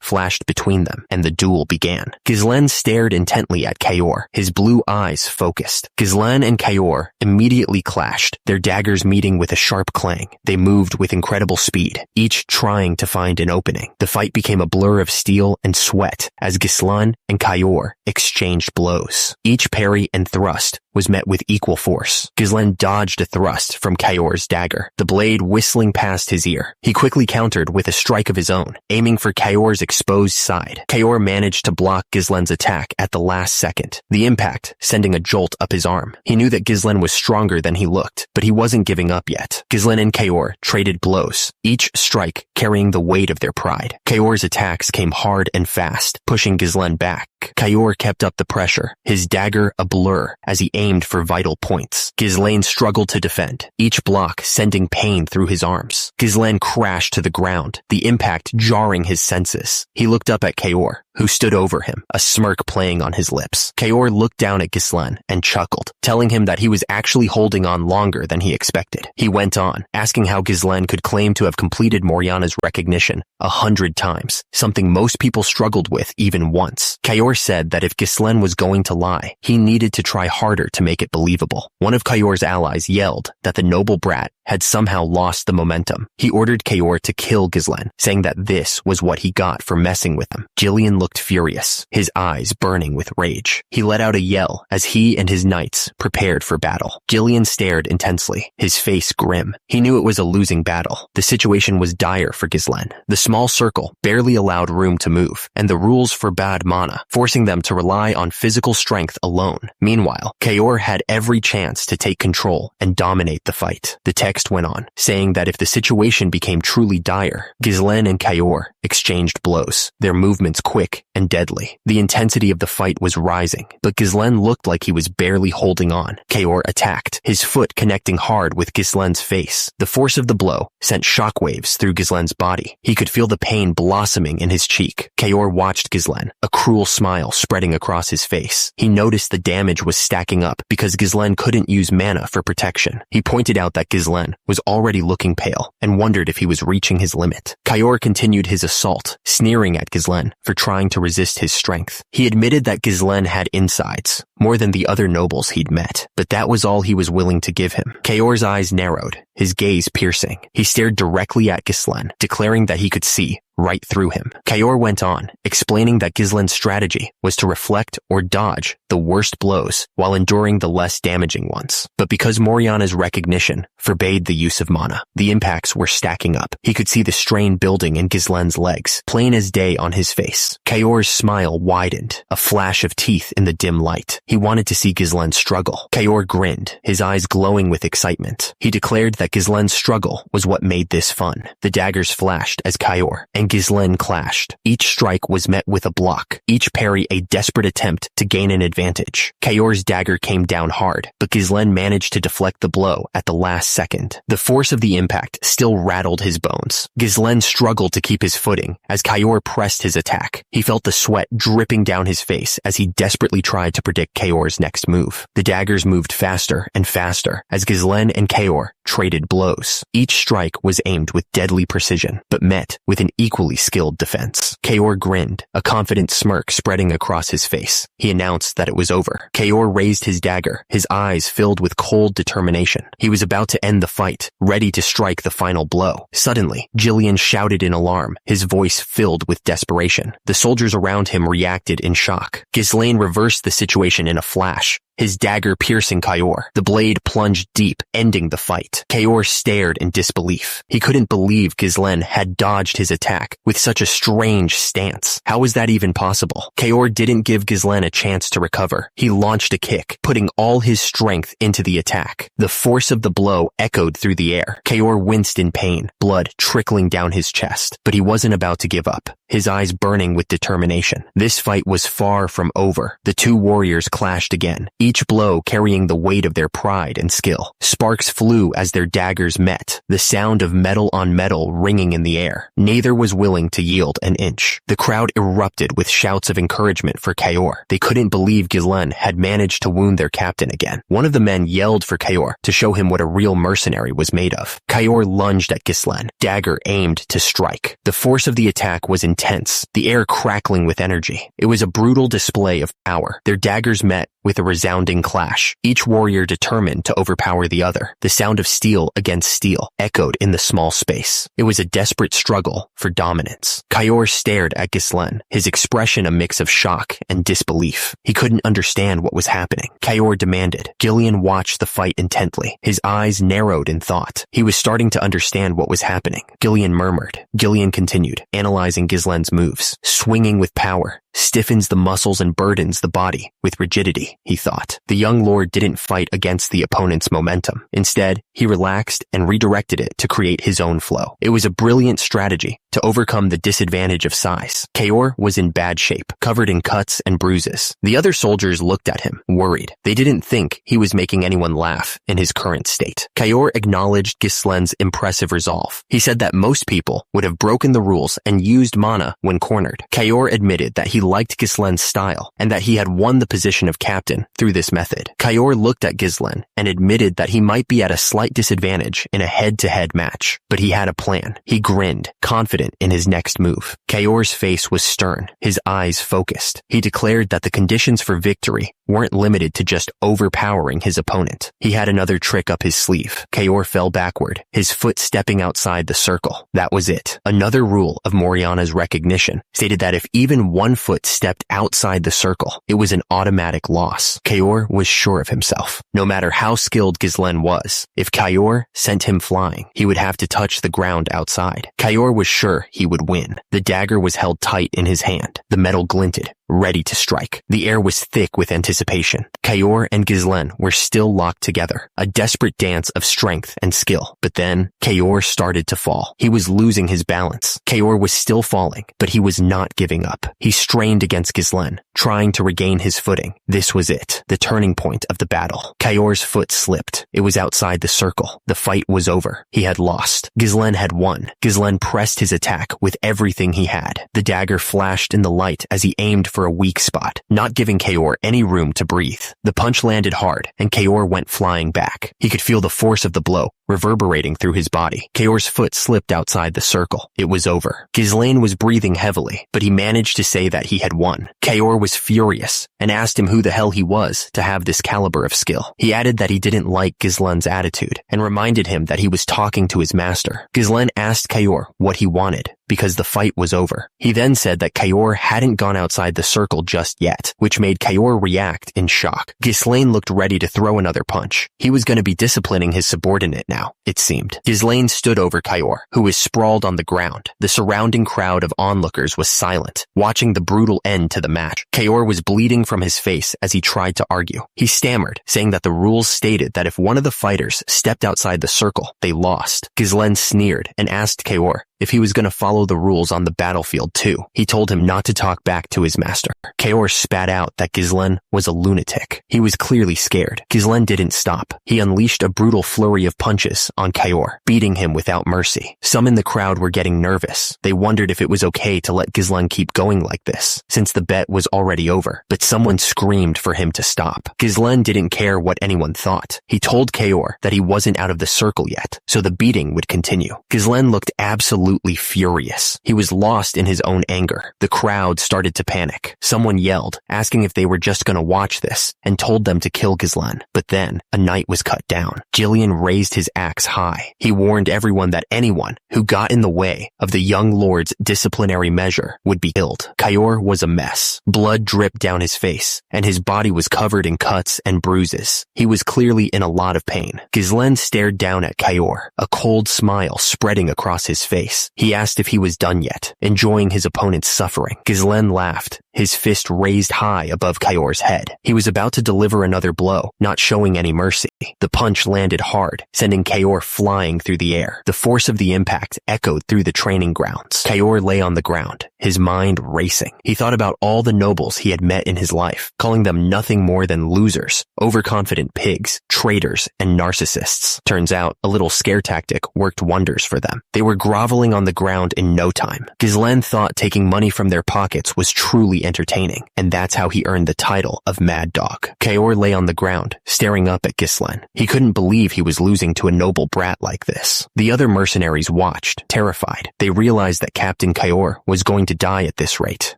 flashed between them, and the duel began. Ghislain stared intently at Kayor, his blue eyes focused. Ghislain and Kayor immediately clashed, their daggers meeting with a sharp clang. They moved with incredible speed, each trying to find an opening. The fight became a blur of steel and sweat as Ghislain and Kayor exchanged blows. Each parry and thrust was met with equal force. Ghislain dodged a thrust from Kayor's dagger, the blade whistling past his ear. He quickly countered with a strike of his own, aiming for Kayor's exposed side. Kayor managed to block Ghislain's attack at the last second, the impact sending a jolt up his arm. He knew that Ghislain was stronger than he looked, but he wasn't giving up yet. Ghislain and Kayor traded blows, each strike carrying the weight of their pride. Kayor's attacks came hard and fast, pushing Ghislain back. Kayor kept up the pressure, his dagger a blur as he aimed for vital points. Ghislain struggled to defend, each block sending pain through his arms. Ghislain crashed to the ground, the impact jarring his senses. He looked up at Kayor, who stood over him, a smirk playing on his lips. Kayor looked down at Ghislain and chuckled, telling him that he was actually holding on longer than he expected. He went on, asking how Ghislain could claim to have completed Moriana's recognition 100 times, something most people struggled with even once. Kayor Kayor said that if Ghislaine was going to lie, he needed to try harder to make it believable. One of Kayor's allies yelled that the noble brat had somehow lost the momentum. He ordered Kayor to kill Ghislaine, saying that this was what he got for messing with him. Gillian looked furious, his eyes burning with rage. He let out a yell as he and his knights prepared for battle. Gillian stared intensely, his face grim. He knew it was a losing battle. The situation was dire for Ghislaine. The small circle barely allowed room to move, and the rules forbade mana, forcing them to rely on physical strength alone. Meanwhile, Kayor had every chance to take control and dominate the fight. The text went on, saying that if the situation became truly dire, Ghislaine and Kayor exchanged blows, their movements quick and deadly. The intensity of the fight was rising, but Ghislaine looked like he was barely holding on. Kayor attacked, his foot connecting hard with Ghislaine's face. The force of the blow sent shockwaves through Ghislaine's body. He could feel the pain blossoming in his cheek. Kayor watched Ghislaine, a cruel smile spreading across his face. He noticed the damage was stacking up because Ghislaine couldn't use mana for protection. He pointed out that Ghislaine was already looking pale and wondered if he was reaching his limit. Kayor continued his assault, sneering at Ghislaine for trying to resist his strength. He admitted that Ghislaine had insides, more than the other nobles he'd met, but that was all he was willing to give him. Kayor's eyes narrowed, his gaze piercing. He stared directly at Ghislaine, declaring that he could see right through him. Kayor went on, explaining that Ghislaine's strategy was to reflect or dodge the worst blows while enduring the less damaging ones. But because Moriana's recognition forbade the use of mana, the impacts were stacking up. He could see the strain building in Ghislaine's legs, plain as day on his face. Kayor's smile widened, a flash of teeth in the dim light. He wanted to see Ghislaine struggle. Kayor grinned, his eyes glowing with excitement. He declared that Ghislaine's struggle was what made this fun. The daggers flashed as Kayor and Ghislaine clashed. Each strike was met with a block, each parry a desperate attempt to gain an advantage. Kayor's dagger came down hard, but Ghislaine managed to deflect the blow at the last second. The force of the impact still rattled his bones. Ghislaine struggled to keep his footing as Kayor pressed his attack. He felt the sweat dripping down his face as he desperately tried to predict Kayor's next move. The daggers moved faster and faster as Ghislaine and Kayor traded blows. Each strike was aimed with deadly precision, but met with an equally skilled defense. Kayor grinned, a confident smirk spreading across his face. He announced that it was over. Kayor raised his dagger, his eyes filled with cold determination. He was about to end the fight, ready to strike the final blow. Suddenly, Gillian shouted in alarm, his voice filled with desperation. The soldiers around him reacted in shock. Ghislaine reversed the situation in a flash, his dagger piercing Kayor. The blade plunged deep, ending the fight. Kayor stared in disbelief. He couldn't believe Ghislaine had dodged his attack with such a strange stance. How was that even possible? Kayor didn't give Ghislaine a chance to recover. He launched a kick, putting all his strength into the attack. The force of the blow echoed through the air. Kayor winced in pain, blood trickling down his chest, but he wasn't about to give up, his eyes burning with determination. This fight was far from over. The two warriors clashed again, each blow carrying the weight of their pride and skill. Sparks flew as their daggers met, the sound of metal on metal ringing in the air. Neither was willing to yield an inch. The crowd erupted with shouts of encouragement for Kayor. They couldn't believe Ghislaine had managed to wound their captain again. One of the men yelled for Kayor to show him what a real mercenary was made of. Kayor lunged at Ghislaine, dagger aimed to strike. The force of the attack was intense, the air crackling with energy. It was a brutal display of power. Their daggers met with a resounding clash, each warrior determined to overpower the other. The sound of steel against steel echoed in the small space. It was a desperate struggle for dominance. Kayor stared at Ghislaine, his expression a mix of shock and disbelief. He couldn't understand what was happening. Kayor demanded. Gillian watched the fight intently, his eyes narrowed in thought. He was starting to understand what was happening. Gillian murmured. Gillian continued, analyzing Ghislaine's moves. Swinging with power stiffens the muscles and burdens the body with rigidity, he thought. The young lord didn't fight against the opponent's momentum. Instead, he relaxed and redirected it to create his own flow. It was a brilliant strategy to overcome the disadvantage of size. Kayor was in bad shape, covered in cuts and bruises. The other soldiers looked at him, worried. They didn't think he was making anyone laugh in his current state. Kayor acknowledged Ghislaine's impressive resolve. He said that most people would have broken the rules and used mana when cornered. Kayor admitted that he liked Ghislaine's style and that he had won the position of captain through this method. Kayor looked at Ghislaine and admitted that he might be at a slight disadvantage in a head-to-head match, but he had a plan. He grinned, confident confident in his next move. Kayor's face was stern, his eyes focused. He declared that the conditions for victory weren't limited to just overpowering his opponent. He had another trick up his sleeve. Kayor fell backward, his foot stepping outside the circle. That was it. Another rule of Moriana's recognition stated that if even one foot stepped outside the circle, it was an automatic loss. Kayor was sure of himself. No matter how skilled Ghislaine was, if Kayor sent him flying, he would have to touch the ground outside. Kayor was sure he would win. The dagger was held tight in his hand. The metal glinted, ready to strike. The air was thick with anticipation. Kayor and Ghislaine were still locked together, a desperate dance of strength and skill. But then, Kayor started to fall. He was losing his balance. Kayor was still falling, but he was not giving up. He strained against Ghislaine, trying to regain his footing. This was it, the turning point of the battle. Kayor's foot slipped. It was outside the circle. The fight was over. He had lost. Ghislaine had won. Ghislaine pressed his attack with everything he had. The dagger flashed in the light as he aimed for a weak spot, not giving Kayor any room to breathe. The punch landed hard, and Kayor went flying back. He could feel the force of the blow reverberating through his body. Kayor's foot slipped outside the circle. It was over. Ghislaine was breathing heavily, but he managed to say that he had won. Kayor was furious and asked him who the hell he was to have this caliber of skill. He added that he didn't like Ghislaine's attitude and reminded him that he was talking to his master. Ghislaine asked Kayor what he wanted, because the fight was over. He then said that Kayor hadn't gone outside the circle just yet, which made Kayor react in shock. Ghislaine looked ready to throw another punch. He was going to be disciplining his subordinate now, it seemed. Ghislaine stood over Kayor, who was sprawled on the ground. The surrounding crowd of onlookers was silent, watching the brutal end to the match. Kayor was bleeding from his face as he tried to argue. He stammered, saying that the rules stated that if one of the fighters stepped outside the circle, they lost. Ghislaine sneered and asked Kayor if he was going to follow the rules on the battlefield too. He told him not to talk back to his master. Kayor spat out that Ghislaine was a lunatic. He was clearly scared. Ghislaine didn't stop. He unleashed a brutal flurry of punches on Kayor, beating him without mercy. Some in the crowd were getting nervous. They wondered if it was okay to let Ghislaine keep going like this, since the bet was already over. But someone screamed for him to stop. Ghislaine didn't care what anyone thought. He told Kayor that he wasn't out of the circle yet, so the beating would continue. Ghislaine looked absolutely furious. He was lost in his own anger. The crowd started to panic. Someone yelled, asking if they were just going to watch this, and told them to kill Ghislaine. But then, a knight was cut down. Jillian raised his axe high. He warned everyone that anyone who got in the way of the young lord's disciplinary measure would be killed. Kayor was a mess. Blood dripped down his face, and his body was covered in cuts and bruises. He was clearly in a lot of pain. Ghislaine stared down at Kayor, a cold smile spreading across his face. He asked if he was done yet, enjoying his opponent's suffering. Ghislaine laughed, his fist raised high above Kayor's head. He was about to deliver another blow, not showing any mercy. The punch landed hard, sending Kayor flying through the air. The force of the impact echoed through the training grounds. Kayor lay on the ground, his mind racing. He thought about all the nobles he had met in his life, calling them nothing more than losers, overconfident pigs, traitors, and narcissists. Turns out, a little scare tactic worked wonders for them. They were groveling on the ground in no time. Ghislaine thought taking money from their pockets was truly entertaining, and that's how he earned the title of Mad Dog. Kayor lay on the ground, staring up at Ghislaine. He couldn't believe he was losing to a noble brat like this. The other mercenaries watched, terrified. They realized that Captain Kayor was going to die at this rate,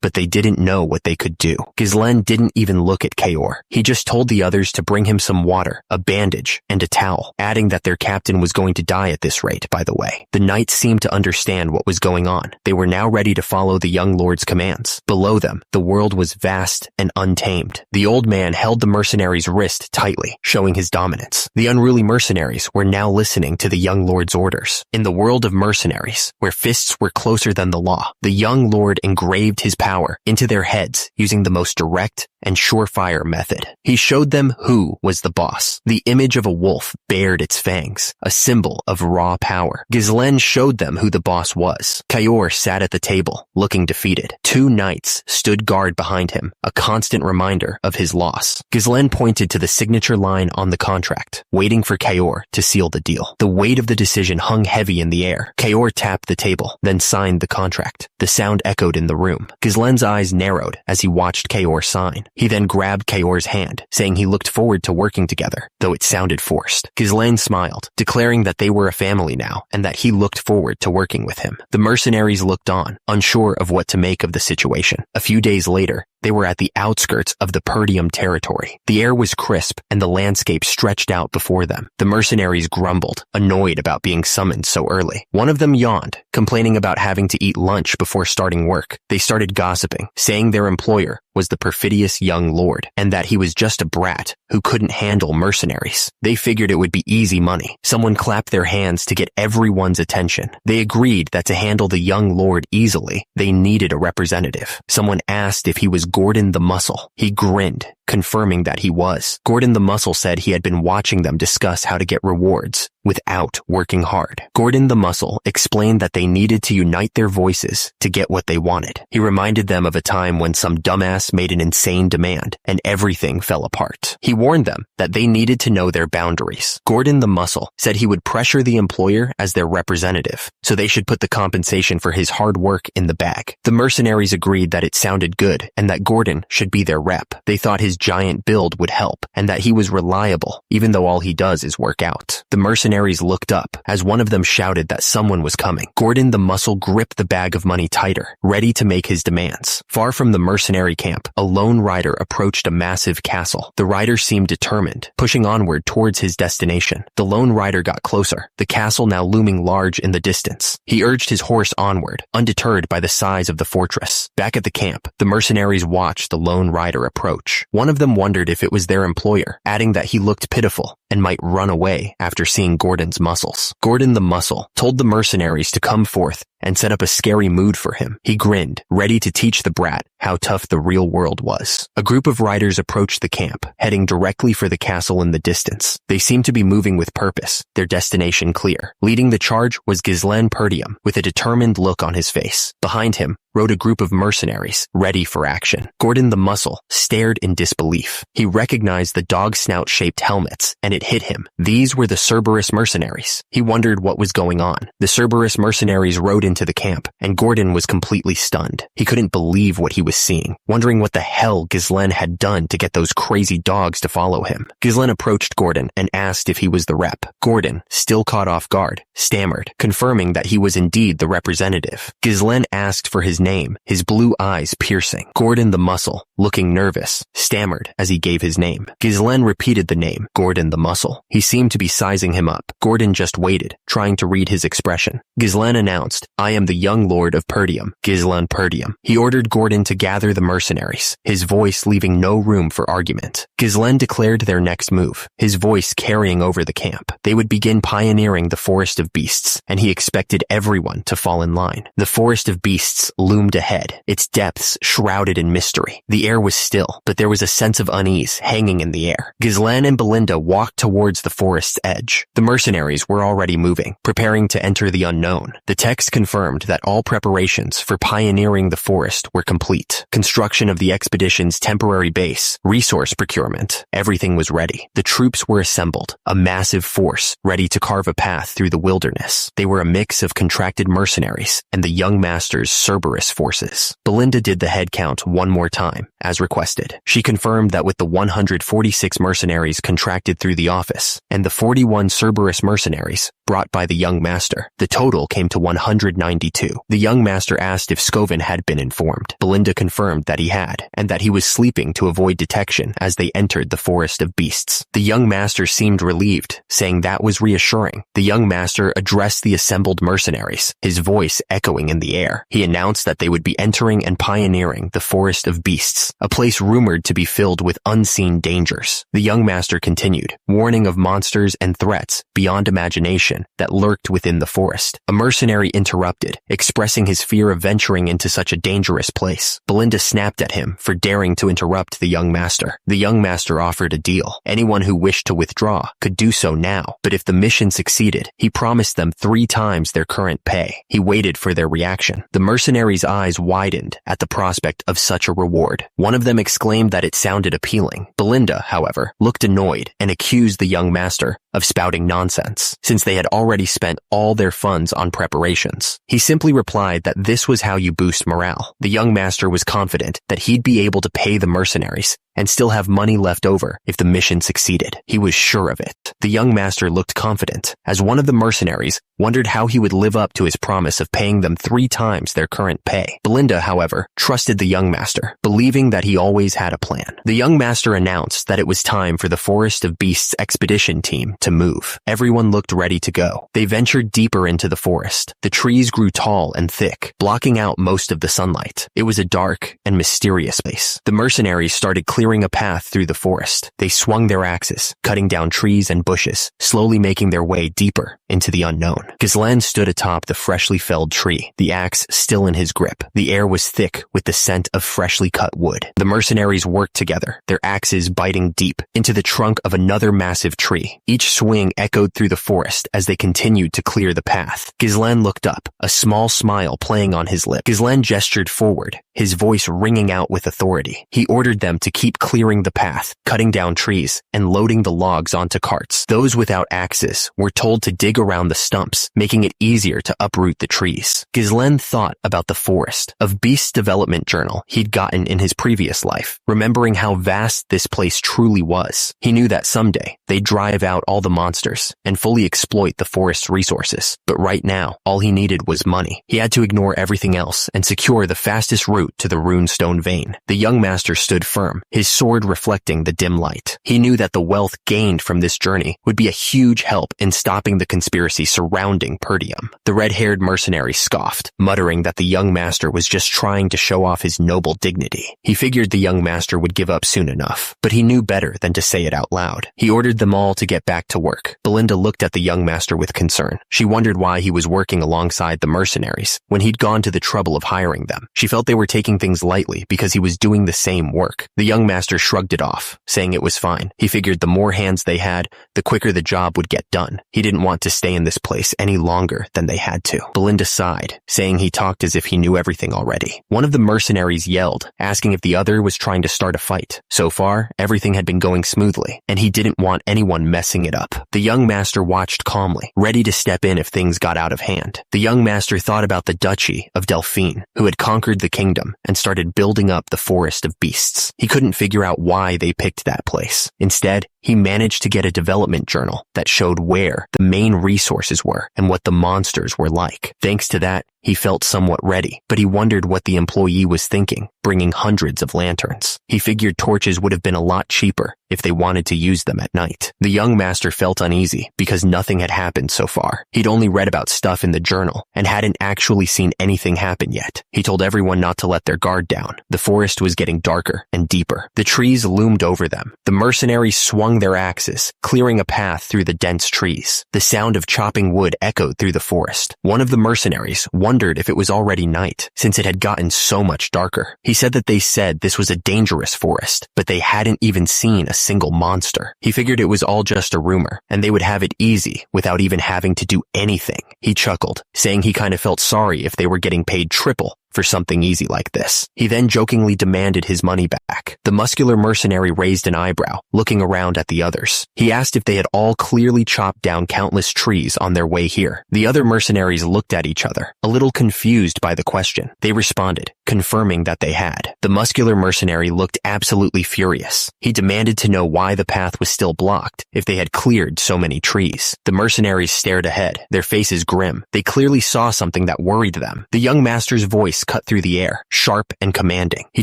but they didn't know what they could do. Ghislaine didn't even look at Kayor. He just told the others to bring him some water, a bandage, and a towel, adding that their captain was going to die at this rate, by the way. The knights seemed to understand what was going on. They were now ready to follow the young lord's commands. Below them, the world was vast and untamed. The old man held the mercenary's wrist tightly, showing his dominance. The unruly mercenaries were now listening to the young lord's orders. In the world of mercenaries, where fists were closer than the law, the young lord engraved his power into their heads using the most direct and surefire method. He showed them who was the boss. The image of a wolf bared its fangs, a symbol of raw power. Ghislaine showed them who the boss was. Kayor sat at the table, looking defeated. Two knights stood guard behind him, a constant reminder of his loss. Ghislaine pointed to the signature line on the contract, waiting for Kayor to seal the deal. The weight of the decision hung heavy in the air. Kayor tapped the table, then signed the contract. The sound echoed in the room. Ghislaine's eyes narrowed as he watched Kayor sign. He then grabbed Kaor's hand, saying he looked forward to working together, though it sounded forced. Ghislaine smiled, declaring that they were a family now and that he looked forward to working with him. The mercenaries looked on, unsure of what to make of the situation. A few days later, they were at the outskirts of the Perdium territory. The air was crisp and the landscape stretched out before them. The mercenaries grumbled, annoyed about being summoned so early. One of them yawned, complaining about having to eat lunch before starting work. They started gossiping, saying their employer was the perfidious young lord, and that he was just a brat who couldn't handle mercenaries. They figured it would be easy money. Someone clapped their hands to get everyone's attention. They agreed that to handle the young lord easily, they needed a representative. Someone asked if he was Gordon the Muscle. He grinned, confirming that he was. Gordon the Muscle said he had been watching them discuss how to get rewards without working hard. Gordon the Muscle explained that they needed to unite their voices to get what they wanted. He reminded them of a time when some dumbass made an insane demand and everything fell apart. He warned them that they needed to know their boundaries. Gordon the Muscle said he would pressure the employer as their representative, so they should put the compensation for his hard work in the bag. The mercenaries agreed that it sounded good and that Gordon should be their rep. They thought his giant build would help and that he was reliable, even though all he does is work out. The mercenaries looked up as one of them shouted that someone was coming. Gordon the Muscle gripped the bag of money tighter, ready to make his demands. Far from the mercenary camp, a lone rider approached a massive castle. The rider seemed determined, pushing onward towards his destination. The lone rider got closer, the castle now looming large in the distance. He urged his horse onward, undeterred by the size of the fortress. Back at the camp, the mercenaries watched the lone rider approach. One of them wondered if it was their employer, adding that he looked pitiful and might run away after seeing Gordon's muscles. Gordon the Muscle told the mercenaries to come forth and set up a scary mood for him. He grinned, ready to teach the brat how tough the real world was. A group of riders approached the camp, heading directly for the castle in the distance. They seemed to be moving with purpose, their destination clear. Leading the charge was Ghislaine Perdium, with a determined look on his face. Behind him rode a group of mercenaries, ready for action. Gordon the Muscle stared in disbelief. He recognized the dog snout-shaped helmets, and it hit him. These were the Cerberus mercenaries. He wondered what was going on. The Cerberus mercenaries rode into the camp, and Gordon was completely stunned. He couldn't believe what he was seeing, wondering what the hell Ghislaine had done to get those crazy dogs to follow him. Ghislaine approached Gordon and asked if he was the rep. Gordon, still caught off guard, stammered, confirming that he was indeed the representative. Ghislaine asked for his name, his blue eyes piercing. Gordon the Muscle, looking nervous, stammered as he gave his name. Ghislaine repeated the name, Gordon the Muscle. He seemed to be sizing him up. Gordon just waited, trying to read his expression. Ghislaine announced, "I am the young lord of Perdium, Ghislaine Perdium." He ordered Gordon to gather the mercenaries, his voice leaving no room for argument. Ghislaine declared their next move, his voice carrying over the camp. They would begin pioneering the Forest of Beasts, and he expected everyone to fall in line. The Forest of Beasts loomed ahead, its depths shrouded in mystery. The air was still, but there was a sense of unease hanging in the air. Ghislaine and Belinda walked towards the forest's edge. The mercenaries were already moving, preparing to enter the unknown. The text confirmed that all preparations for pioneering the forest were complete. Construction of the expedition's temporary base, resource procurement, everything was ready. The troops were assembled, a massive force ready to carve a path through the wilderness. They were a mix of contracted mercenaries and the young master's Cerberus forces. Belinda did the head count one more time, as requested. She confirmed that with the 146 mercenaries contracted through the office and the 41 Cerberus mercenaries brought by the young master, the total came to 192. The young master asked if Scoven had been informed. Belinda confirmed that he had, and that he was sleeping to avoid detection as they entered the Forest of Beasts. The young master seemed relieved, saying that was reassuring. The young master addressed the assembled mercenaries, his voice echoing in the air. He announced that they would be entering and pioneering the Forest of Beasts, a place rumored to be filled with unseen dangers. The young master continued, warning of monsters and threats beyond imagination that lurked within the forest. A mercenary interrupted, expressing his fear of venturing into such a dangerous place. Belinda snapped at him for daring to interrupt the young master. The young master offered a deal. Anyone who wished to withdraw could do so now, but if the mission succeeded, he promised them 3 times their current pay. He waited for their reaction. The mercenaries' eyes widened at the prospect of such a reward. One of them exclaimed that it sounded appealing. Belinda, however, looked annoyed and accused the young master of spouting nonsense, since they had already spent all their funds on preparations. He simply replied that this was how you boost morale. The young master was confident that he'd be able to pay the mercenaries and still have money left over if the mission succeeded. He was sure of it. The young master looked confident, as one of the mercenaries wondered how he would live up to his promise of paying them 3 times their current pay. Belinda, however, trusted the young master, believing that he always had a plan. The young master announced that it was time for the Forest of Beasts expedition team to move. Everyone looked ready to go. They ventured deeper into the forest. The trees grew tall and thick, blocking out most of the sunlight. It was a dark and mysterious place. The mercenaries started clearing a path through the forest. They swung their axes, cutting down trees and bushes, slowly making their way deeper into the unknown. Ghazlan stood atop the freshly felled tree, the axe still in his grip. The air was thick with the scent of freshly cut wood. The mercenaries worked together, their axes biting deep into the trunk of another massive tree. Each swing echoed through the forest as they continued to clear the path. Ghazlan looked up, a small smile playing on his lip. Ghazlan gestured forward, his voice ringing out with authority. He ordered them to keep clearing the path, cutting down trees, and loading the logs onto carts. Those without axes were told to dig around the stumps, making it easier to uproot the trees. Ghazlan thought about the Forest of Beasts development journal he'd gotten in his previous life, remembering how vast this place truly was. He knew that someday they'd drive out all the monsters and fully exploit the forest's resources. But right now, all he needed was money. He had to ignore everything else and secure the fastest route to the runestone vein. The young master stood firm, his sword reflecting the dim light. He knew that the wealth gained from this journey would be a huge help in stopping the conspiracy surrounding Perdium. The red-haired mercenary scoffed, muttering that the young master was just trying to show off his noble dignity. He figured the young master would give up soon enough, but he knew better than to say it out loud. He ordered them all to get back to work. Belinda looked at the young master with concern. She wondered why he was working alongside the mercenaries when he'd gone to the trouble of hiring them. She felt they were taking things lightly because he was doing the same work. The young master shrugged it off, saying it was fine. He figured the more hands they had, the quicker the job would get done. He didn't want to stay in this place any longer than they had to. Belinda sighed, saying he talked as if he knew everything already. One of the mercenaries yelled, asking if the other was trying to start a fight. So far, everything had been going smoothly, and he didn't want anyone messing it up. The young master watched calmly, ready to step in if things got out of hand. The young master thought about the Duchy of Delphine, who had conquered the kingdom and started building up the Forest of Beasts. He couldn't figure out why they picked that place. Instead, he managed to get a development journal that showed where the main resources were and what the monsters were like. Thanks to that, he felt somewhat ready, but he wondered what the employee was thinking, bringing hundreds of lanterns. He figured torches would have been a lot cheaper if they wanted to use them at night. The young master felt uneasy because nothing had happened so far. He'd only read about stuff in the journal and hadn't actually seen anything happen yet. He told everyone not to let their guard down. The forest was getting darker and deeper. The trees loomed over them. The mercenaries swung their axes, clearing a path through the dense trees. The sound of chopping wood echoed through the forest. One of the mercenaries wondered if it was already night, since it had gotten so much darker. He said that they said this was a dangerous forest, but they hadn't even seen a single monster. He figured it was all just a rumor, and they would have it easy without even having to do anything. He chuckled, saying he kind of felt sorry if they were getting paid triple for something easy like this. He then jokingly demanded his money back. The muscular mercenary raised an eyebrow, looking around at the others. He asked if they had all clearly chopped down countless trees on their way here. The other mercenaries looked at each other, a little confused by the question. They responded, confirming that they had. The muscular mercenary looked absolutely furious. He demanded to know why the path was still blocked if they had cleared so many trees. The mercenaries stared ahead, their faces grim. They clearly saw something that worried them. The young master's voice cut through the air, sharp and commanding. He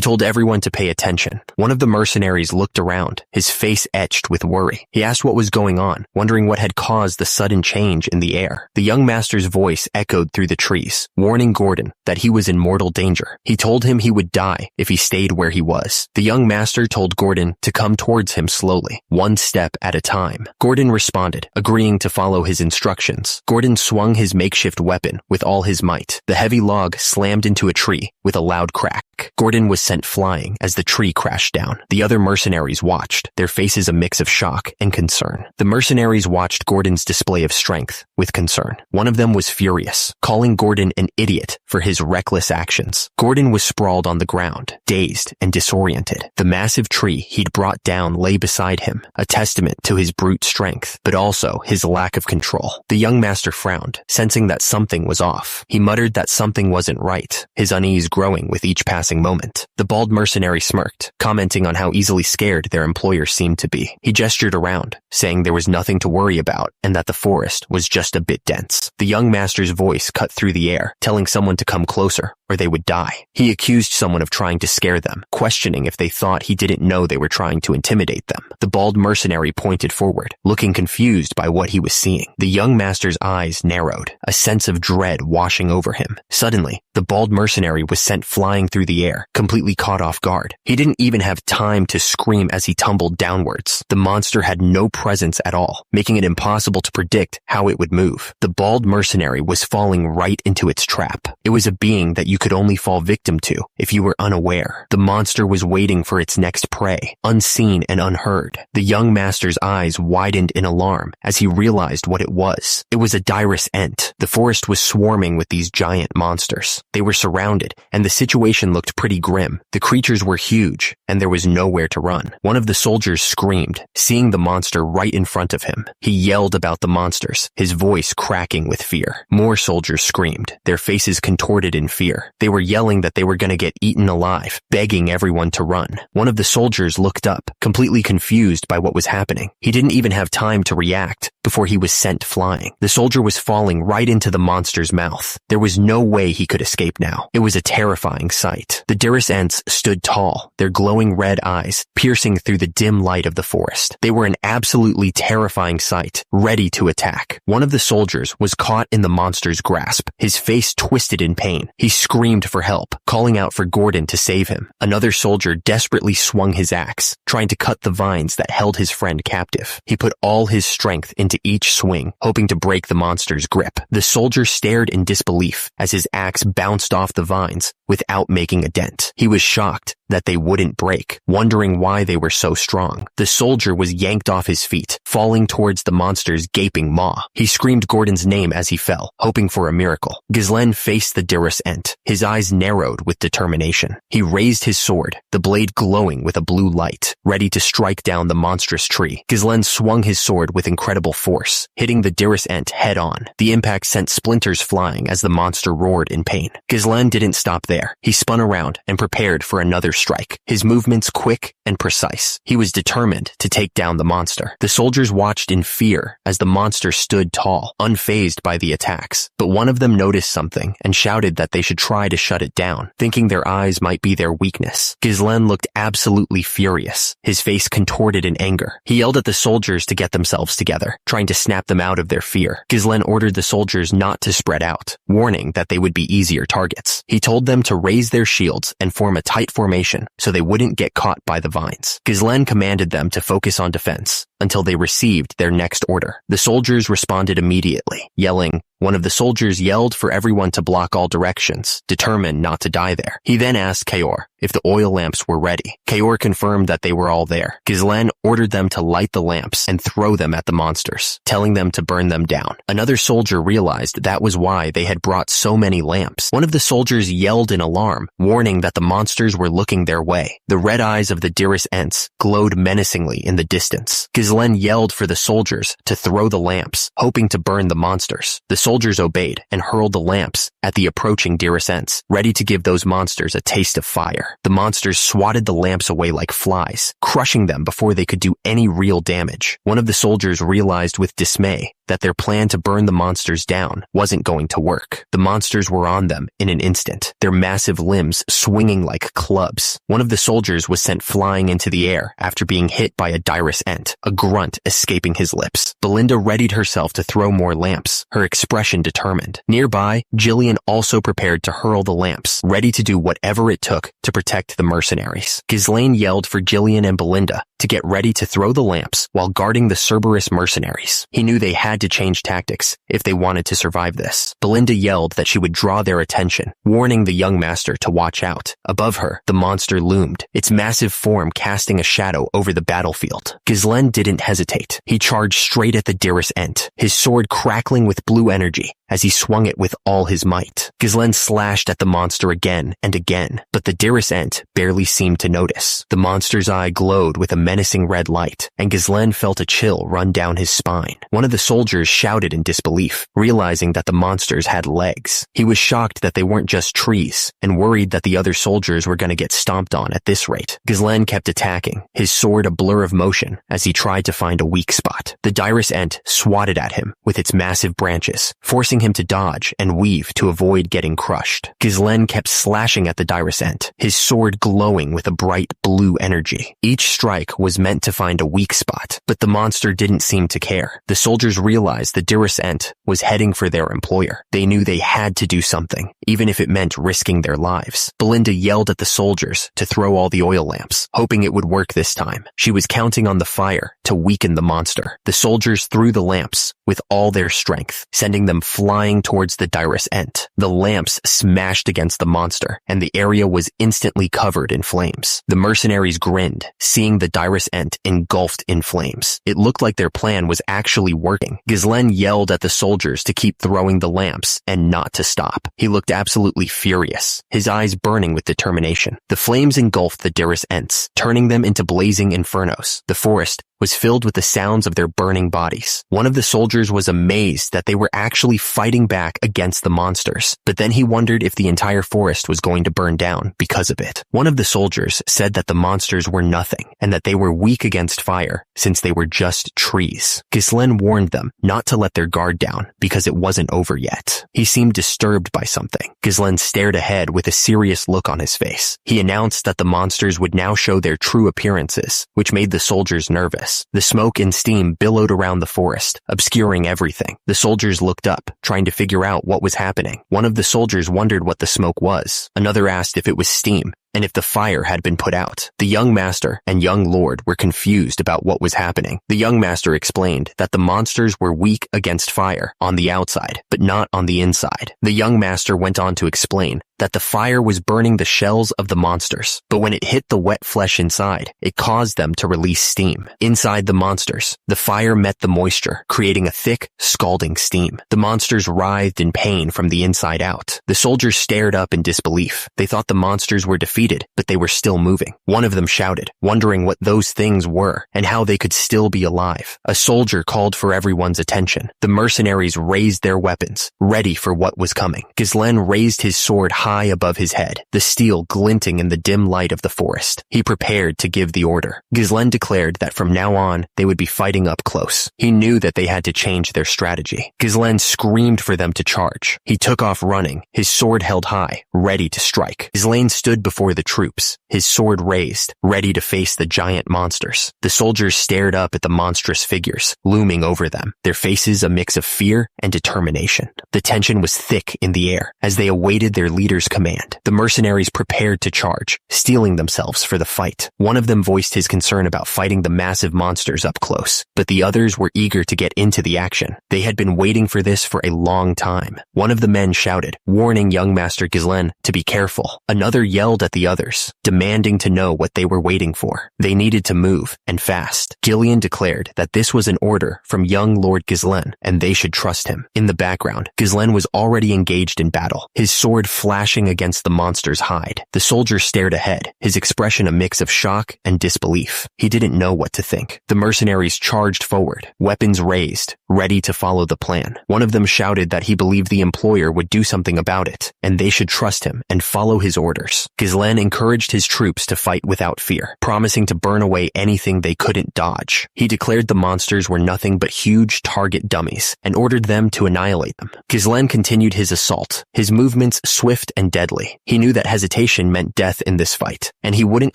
told everyone to pay attention. One of the mercenaries looked around, his face etched with worry. He asked what was going on, wondering what had caused the sudden change in the air. The young master's voice echoed through the trees, warning Gordon that he was in mortal danger. He told him he would die if he stayed where he was. The young master told Gordon to come towards him slowly, one step at a time. Gordon responded, agreeing to follow his instructions. Gordon swung his makeshift weapon with all his might. The heavy log slammed into a tree with a loud crack. attack. Gordon was sent flying as the tree crashed down. The other mercenaries watched, their faces a mix of shock and concern. The mercenaries watched Gordon's display of strength with concern. One of them was furious, calling Gordon an idiot for his reckless actions. Gordon was sprawled on the ground, dazed and disoriented. The massive tree he'd brought down lay beside him, a testament to his brute strength, but also his lack of control. The young master frowned, sensing that something was off. He muttered that something wasn't right, his unease growing with each passing moment. The bald mercenary smirked, commenting on how easily scared their employer seemed to be. He gestured around, saying there was nothing to worry about and that the forest was just a bit dense. The young master's voice cut through the air, telling someone to come closer or they would die. He accused someone of trying to scare them, questioning if they thought he didn't know they were trying to intimidate them. The bald mercenary pointed forward, looking confused by what he was seeing. The young master's eyes narrowed, a sense of dread washing over him. Suddenly, the bald mercenary was sent flying through the air, completely caught off guard. He didn't even have time to scream as he tumbled downwards. The monster had no presence at all, making it impossible to predict how it would move. The bald mercenary was falling right into its trap. It was a being that you could only fall victim to if you were unaware. The monster was waiting for its next prey, unseen and unheard. The young master's eyes widened in alarm as he realized what it was. It was a dirus ent. The forest was swarming with these giant monsters. They were surrounded, and the situation looked pretty grim. The creatures were huge, and there was nowhere to run. One of the soldiers screamed, seeing the monster right in front of him. He yelled about the monsters, his voice cracking with fear. More soldiers screamed, their faces contorted in fear. They were yelling that they were going to get eaten alive, begging everyone to run. One of the soldiers looked up, completely confused by what was happening. He didn't even have time to react before he was sent flying. The soldier was falling right into the monster's mouth. There was no way he could escape now. It was a terrifying sight. The dirus ents stood tall, their glowing red eyes piercing through the dim light of the forest. They were an absolutely terrifying sight, ready to attack. One of the soldiers was caught in the monster's grasp, his face twisted in pain. He screamed for help, calling out for Gordon to save him. Another soldier desperately swung his axe, trying to cut the vines that held his friend captive. He put all his strength into each swing, hoping to break the monster's grip. The soldier stared in disbelief as his axe bounced off the vines without making a dent. He was shocked that they wouldn't break, wondering why they were so strong. The soldier was yanked off his feet, falling towards the monster's gaping maw. He screamed Gordon's name as he fell, hoping for a miracle. Ghislaine faced the dirus ent, his eyes narrowed with determination. He raised his sword, the blade glowing with a blue light, ready to strike down the monstrous tree. Ghislaine swung his sword with incredible force, hitting the dirus ent head on. The impact sent splinters flying as the monster roared in pain. Ghislaine didn't stop there. He spun around and prepared for another strike, his movements quick and precise. He was determined to take down the monster. The soldiers watched in fear as the monster stood tall, unfazed by the attacks. But one of them noticed something and shouted that they should try to shut it down, thinking their eyes might be their weakness. Ghislaine looked absolutely furious, his face contorted in anger. He yelled at the soldiers to get themselves together, trying to snap them out of their fear. Ghislaine ordered the soldiers not to spread out, warning that they would be easier targets. He told them to raise their shields and form a tight formation so they wouldn't get caught by the vines. Ghislaine commanded them to focus on defense until they received their next order. The soldiers responded immediately, yelling. One of the soldiers yelled for everyone to block all directions, determined not to die there. He then asked Kayor if the oil lamps were ready. Kayor confirmed that they were all there. Ghislaine ordered them to light the lamps and throw them at the monsters, telling them to burn them down. Another soldier realized that was why they had brought so many lamps. One of the soldiers yelled in alarm, warning that the monsters were looking their way. The red eyes of the dirus ents glowed menacingly in the distance. Ghislaine yelled for the soldiers to throw the lamps, hoping to burn the monsters. The soldiers obeyed and hurled the lamps at the approaching dirus ents, ready to give those monsters a taste of fire. The monsters swatted the lamps away like flies, crushing them before they could do any real damage. One of the soldiers realized with dismay that their plan to burn the monsters down wasn't going to work. The monsters were on them in an instant, their massive limbs swinging like clubs. One of the soldiers was sent flying into the air after being hit by a dirus ent, a grunt escaping his lips. Belinda readied herself to throw more lamps, her expression determined. Nearby, Jillian also prepared to hurl the lamps, ready to do whatever it took to protect the mercenaries. Ghislaine yelled for Jillian and Belinda to get ready to throw the lamps while guarding the Cerberus mercenaries. He knew they had to change tactics if they wanted to survive this. Belinda yelled that she would draw their attention, warning the young master to watch out. Above her, the monster loomed, its massive form casting a shadow over the battlefield. Ghislaine didn't hesitate. He charged straight at the Dirus Ent, his sword crackling with blue energy as he swung it with all his might. Ghislaine slashed at the monster again and again, but the Dirus Ent barely seemed to notice. The monster's eye glowed with a menacing red light, and Ghislaine felt a chill run down his spine. One of the soldiers shouted in disbelief, realizing that the monsters had legs. He was shocked that they weren't just trees, and worried that the other soldiers were going to get stomped on at this rate. Ghislaine kept attacking, his sword a blur of motion as he tried to find a weak spot. The Dirus Ent swatted at him with its massive branches, forcing him to dodge and weave to avoid getting crushed. Ghislaine kept slashing at the Dirus Ent, his sword glowing with a bright blue energy. Each strike was meant to find a weak spot, but the monster didn't seem to care. The soldiers realized the Dirus Ent was heading for their employer. They knew they had to do something, even if it meant risking their lives. Belinda yelled at the soldiers to throw all the oil lamps, hoping it would work this time. She was counting on the fire to weaken the monster. The soldiers threw the lamps with all their strength, sending them flying towards the Dirus Ent. The lamps smashed against the monster, and the area was instantly covered in flames. The mercenaries grinned, seeing the Dirus Ent engulfed in flames. It looked like their plan was actually working. Ghislaine yelled at the soldiers to keep throwing the lamps and not to stop. He looked absolutely furious, his eyes burning with determination. The flames engulfed the Dirus Ents, turning them into blazing infernos. The forest was filled with the sounds of their burning bodies. One of the soldiers was amazed that they were actually fighting back against the monsters, but then he wondered if the entire forest was going to burn down because of it. One of the soldiers said that the monsters were nothing and that they were weak against fire since they were just trees. Ghislaine warned them not to let their guard down because it wasn't over yet. He seemed disturbed by something. Ghislaine stared ahead with a serious look on his face. He announced that the monsters would now show their true appearances, which made the soldiers nervous. The smoke and steam billowed around the forest, obscuring everything. The soldiers looked up, trying to figure out what was happening. One of the soldiers wondered what the smoke was. Another asked if it was steam, and if the fire had been put out. The young master and young lord were confused about what was happening. The young master explained that the monsters were weak against fire on the outside, but not on the inside. The young master went on to explain that the fire was burning the shells of the monsters, but when it hit the wet flesh inside, it caused them to release steam. Inside the monsters, the fire met the moisture, creating a thick, scalding steam. The monsters writhed in pain from the inside out. The soldiers stared up in disbelief. They thought the monsters were defeated, but they were still moving. One of them shouted, wondering what those things were and how they could still be alive. A soldier called for everyone's attention. The mercenaries raised their weapons, ready for what was coming. Ghislaine raised his sword high above his head, the steel glinting in the dim light of the forest. He prepared to give the order. Ghislaine declared that from now on, they would be fighting up close. He knew that they had to change their strategy. Ghislaine screamed for them to charge. He took off running, his sword held high, ready to strike. Ghislaine stood before the troops, his sword raised, ready to face the giant monsters. The soldiers stared up at the monstrous figures, looming over them, their faces a mix of fear and determination. The tension was thick in the air as they awaited their leader's command. The mercenaries prepared to charge, steeling themselves for the fight. One of them voiced his concern about fighting the massive monsters up close, but the others were eager to get into the action. They had been waiting for this for a long time. One of the men shouted, warning young Master Ghislaine to be careful. Another yelled at the others, demanding to know what they were waiting for. They needed to move, and fast. Gillian declared that this was an order from young Lord Ghislaine, and they should trust him. In the background, Ghislaine was already engaged in battle, his sword flashing against the monster's hide. The soldier stared ahead, his expression a mix of shock and disbelief. He didn't know what to think. The mercenaries charged forward, weapons raised, ready to follow the plan. One of them shouted that he believed the employer would do something about it, and they should trust him and follow his orders. Ghislaine encouraged his troops to fight without fear, promising to burn away anything they couldn't dodge. He declared the monsters were nothing but huge target dummies, and ordered them to annihilate them. Ghislaine continued his assault, his movements swift and deadly. He knew that hesitation meant death in this fight, and he wouldn't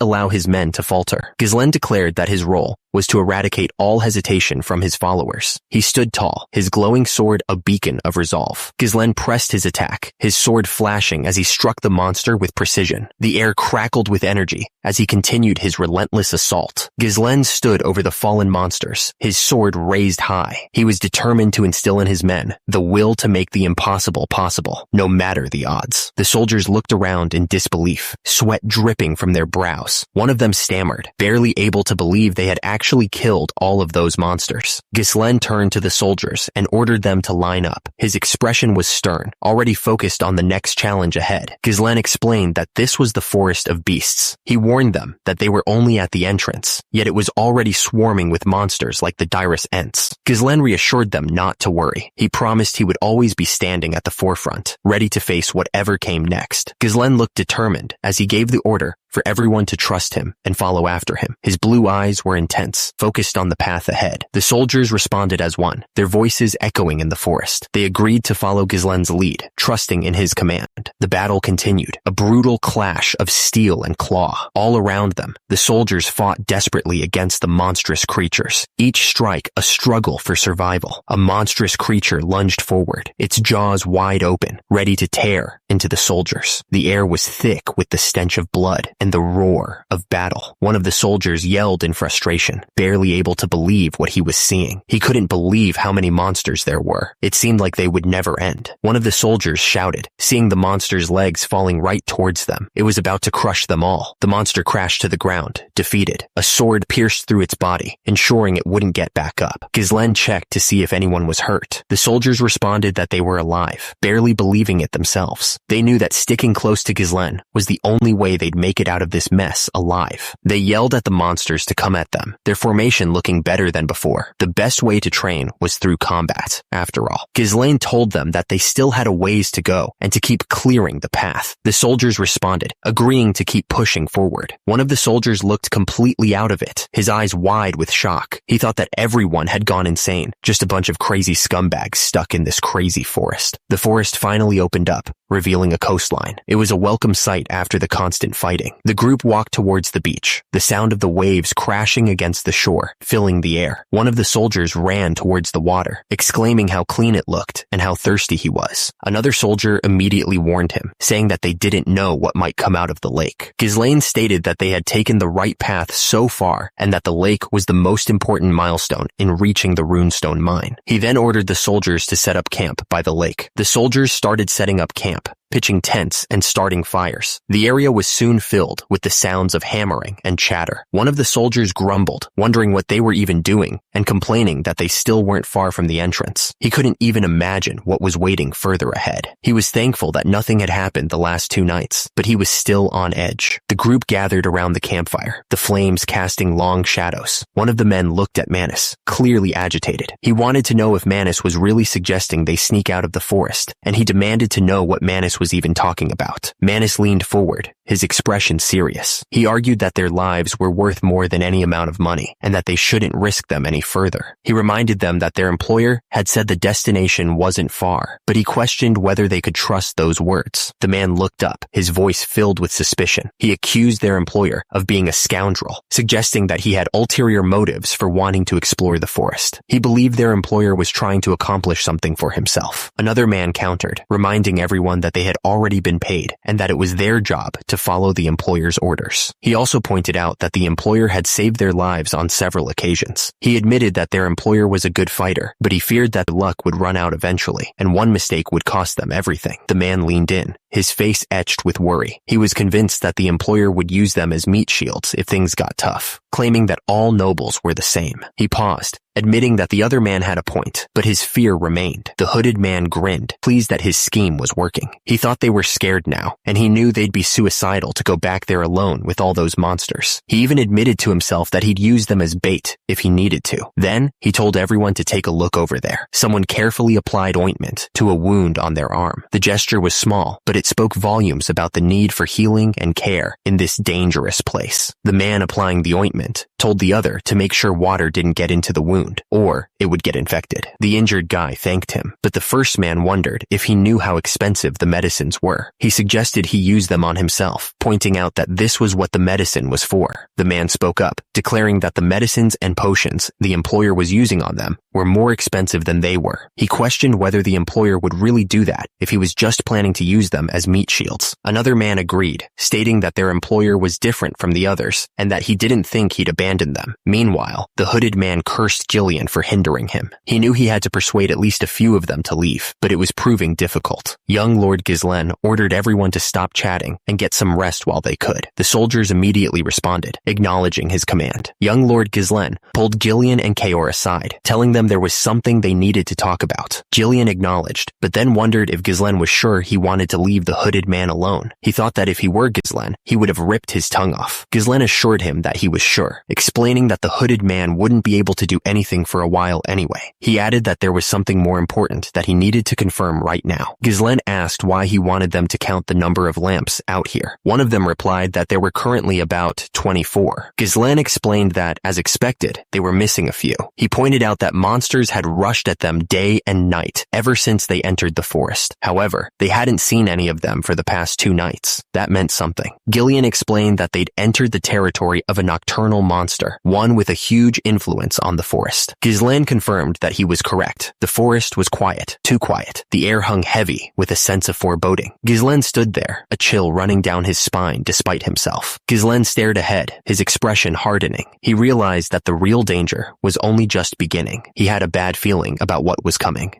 allow his men to falter. Ghislaine declared that his role was to eradicate all hesitation from his followers. He stood tall, his glowing sword a beacon of resolve. Ghislaine pressed his attack, his sword flashing as he struck the monster with precision. The air crackled with energy as he continued his relentless assault. Ghislaine stood over the fallen monsters, his sword raised high. He was determined to instill in his men the will to make the impossible possible, no matter the odds. The soldiers looked around in disbelief, sweat dripping from their brows. One of them stammered, barely able to believe they had actually killed all of those monsters. Ghislaine turned to the soldiers and ordered them to line up. His expression was stern, already focused on the next challenge ahead. Ghislaine explained that this was the forest of beasts. He warned them that they were only at the entrance, yet it was already swarming with monsters like the direst ents. Ghislaine reassured them not to worry. He promised he would always be standing at the forefront, ready to face whatever came next. Ghislaine looked determined as he gave the order for everyone to trust him and follow after him. His blue eyes were intense, focused on the path ahead. The soldiers responded as one, their voices echoing in the forest. They agreed to follow Ghislaine's lead, trusting in his command. The battle continued, a brutal clash of steel and claw. All around them, the soldiers fought desperately against the monstrous creatures, each strike a struggle for survival. A monstrous creature lunged forward, its jaws wide open, ready to tear into the soldiers. The air was thick with the stench of blood and the roar of battle. One of the soldiers yelled in frustration, barely able to believe what he was seeing. He couldn't believe how many monsters there were. It seemed like they would never end. One of the soldiers shouted, seeing the monster's legs falling right towards them. It was about to crush them all. The monster crashed to the ground, defeated. A sword pierced through its body, ensuring it wouldn't get back up. Ghislaine checked to see if anyone was hurt. The soldiers responded that they were alive, barely believing it themselves. They knew that sticking close to Ghislaine was the only way they'd make it out of this mess alive. They yelled at the monsters to come at them, their formation looking better than before. The best way to train was through combat, after all. Ghislaine told them that they still had a ways to go and to keep clearing the path. The soldiers responded, agreeing to keep pushing forward. One of the soldiers looked completely out of it, his eyes wide with shock. He thought that everyone had gone insane, just a bunch of crazy scumbags stuck in this crazy forest. The forest finally opened up, revealing a coastline. It was a welcome sight after the constant fighting. The group walked towards the beach, the sound of the waves crashing against the shore, filling the air. One of the soldiers ran towards the water, exclaiming how clean it looked and how thirsty he was. Another soldier immediately warned him, saying that they didn't know what might come out of the lake. Ghislaine stated that they had taken the right path so far and that the lake was the most important milestone in reaching the runestone mine. He then ordered the soldiers to set up camp by the lake. The soldiers started setting up camp, pitching tents and starting fires. The area was soon filled with the sounds of hammering and chatter. One of the soldiers grumbled, wondering what they were even doing, and complaining that they still weren't far from the entrance. He couldn't even imagine what was waiting further ahead. He was thankful that nothing had happened the last 2 nights, but he was still on edge. The group gathered around the campfire, the flames casting long shadows. One of the men looked at Manus, clearly agitated. He wanted to know if Manus was really suggesting they sneak out of the forest, and he demanded to know what Manus was even talking about. Manus leaned forward, his expression serious. He argued that their lives were worth more than any amount of money, and that they shouldn't risk them any further. He reminded them that their employer had said the destination wasn't far, but he questioned whether they could trust those words. The man looked up, his voice filled with suspicion. He accused their employer of being a scoundrel, suggesting that he had ulterior motives for wanting to explore the forest. He believed their employer was trying to accomplish something for himself. Another man countered, reminding everyone that they had already been paid and that it was their job to follow the employer's orders. He also pointed out that the employer had saved their lives on several occasions. He admitted that their employer was a good fighter, but he feared that luck would run out eventually, and one mistake would cost them everything. The man leaned in, his face etched with worry. He was convinced that the employer would use them as meat shields if things got tough, claiming that all nobles were the same. He paused, admitting that the other man had a point, but his fear remained. The hooded man grinned, pleased that his scheme was working. He thought they were scared now, and he knew they'd be suicidal to go back there alone with all those monsters. He even admitted to himself that he'd use them as bait if he needed to. Then, he told everyone to take a look over there. Someone carefully applied ointment to a wound on their arm. The gesture was small, but it spoke volumes about the need for healing and care in this dangerous place. The man applying the ointment told the other to make sure water didn't get into the wound, or it would get infected. The injured guy thanked him, but the first man wondered if he knew how expensive the medicines were. He suggested he use them on himself, pointing out that this was what the medicine was for. The man spoke up, declaring that the medicines and potions the employer was using on them were more expensive than they were. He questioned whether the employer would really do that if he was just planning to use them as meat shields. Another man agreed, stating that their employer was different from the others and that he didn't think he'd abandon them. Meanwhile, the hooded man cursed Gillian for hindering him. He knew he had to persuade at least a few of them to leave, but it was proving difficult. Young Lord Ghislaine ordered everyone to stop chatting and get some rest while they could. The soldiers immediately responded, acknowledging his command. Young Lord Ghislaine pulled Gillian and Kaor aside, telling them there was something they needed to talk about. Gillian acknowledged, but then wondered if Ghislaine was sure he wanted to leave the hooded man alone. He thought that if he were Ghislaine, he would have ripped his tongue off. Ghislaine assured him that he was sure, explaining that the hooded man wouldn't be able to do anything for a while anyway. He added that there was something more important that he needed to confirm right now. Ghislaine asked why he wanted them to count the number of lamps out here. One of them replied that there were currently about 24. Ghislaine explained that, as expected, they were missing a few. He pointed out that monsters had rushed at them day and night ever since they entered the forest. However, they hadn't seen any of them for the past 2 nights. That meant something. Gillian explained that they'd entered the territory of a nocturnal monster, one with a huge influence on the forest. Ghislaine confirmed that he was correct. The forest was quiet, too quiet. The air hung heavy with a sense of foreboding. Ghislaine stood there, a chill running down his spine despite himself. Ghislaine stared ahead, his expression hardening. He realized that the real danger was only just beginning. He had a bad feeling about what was coming.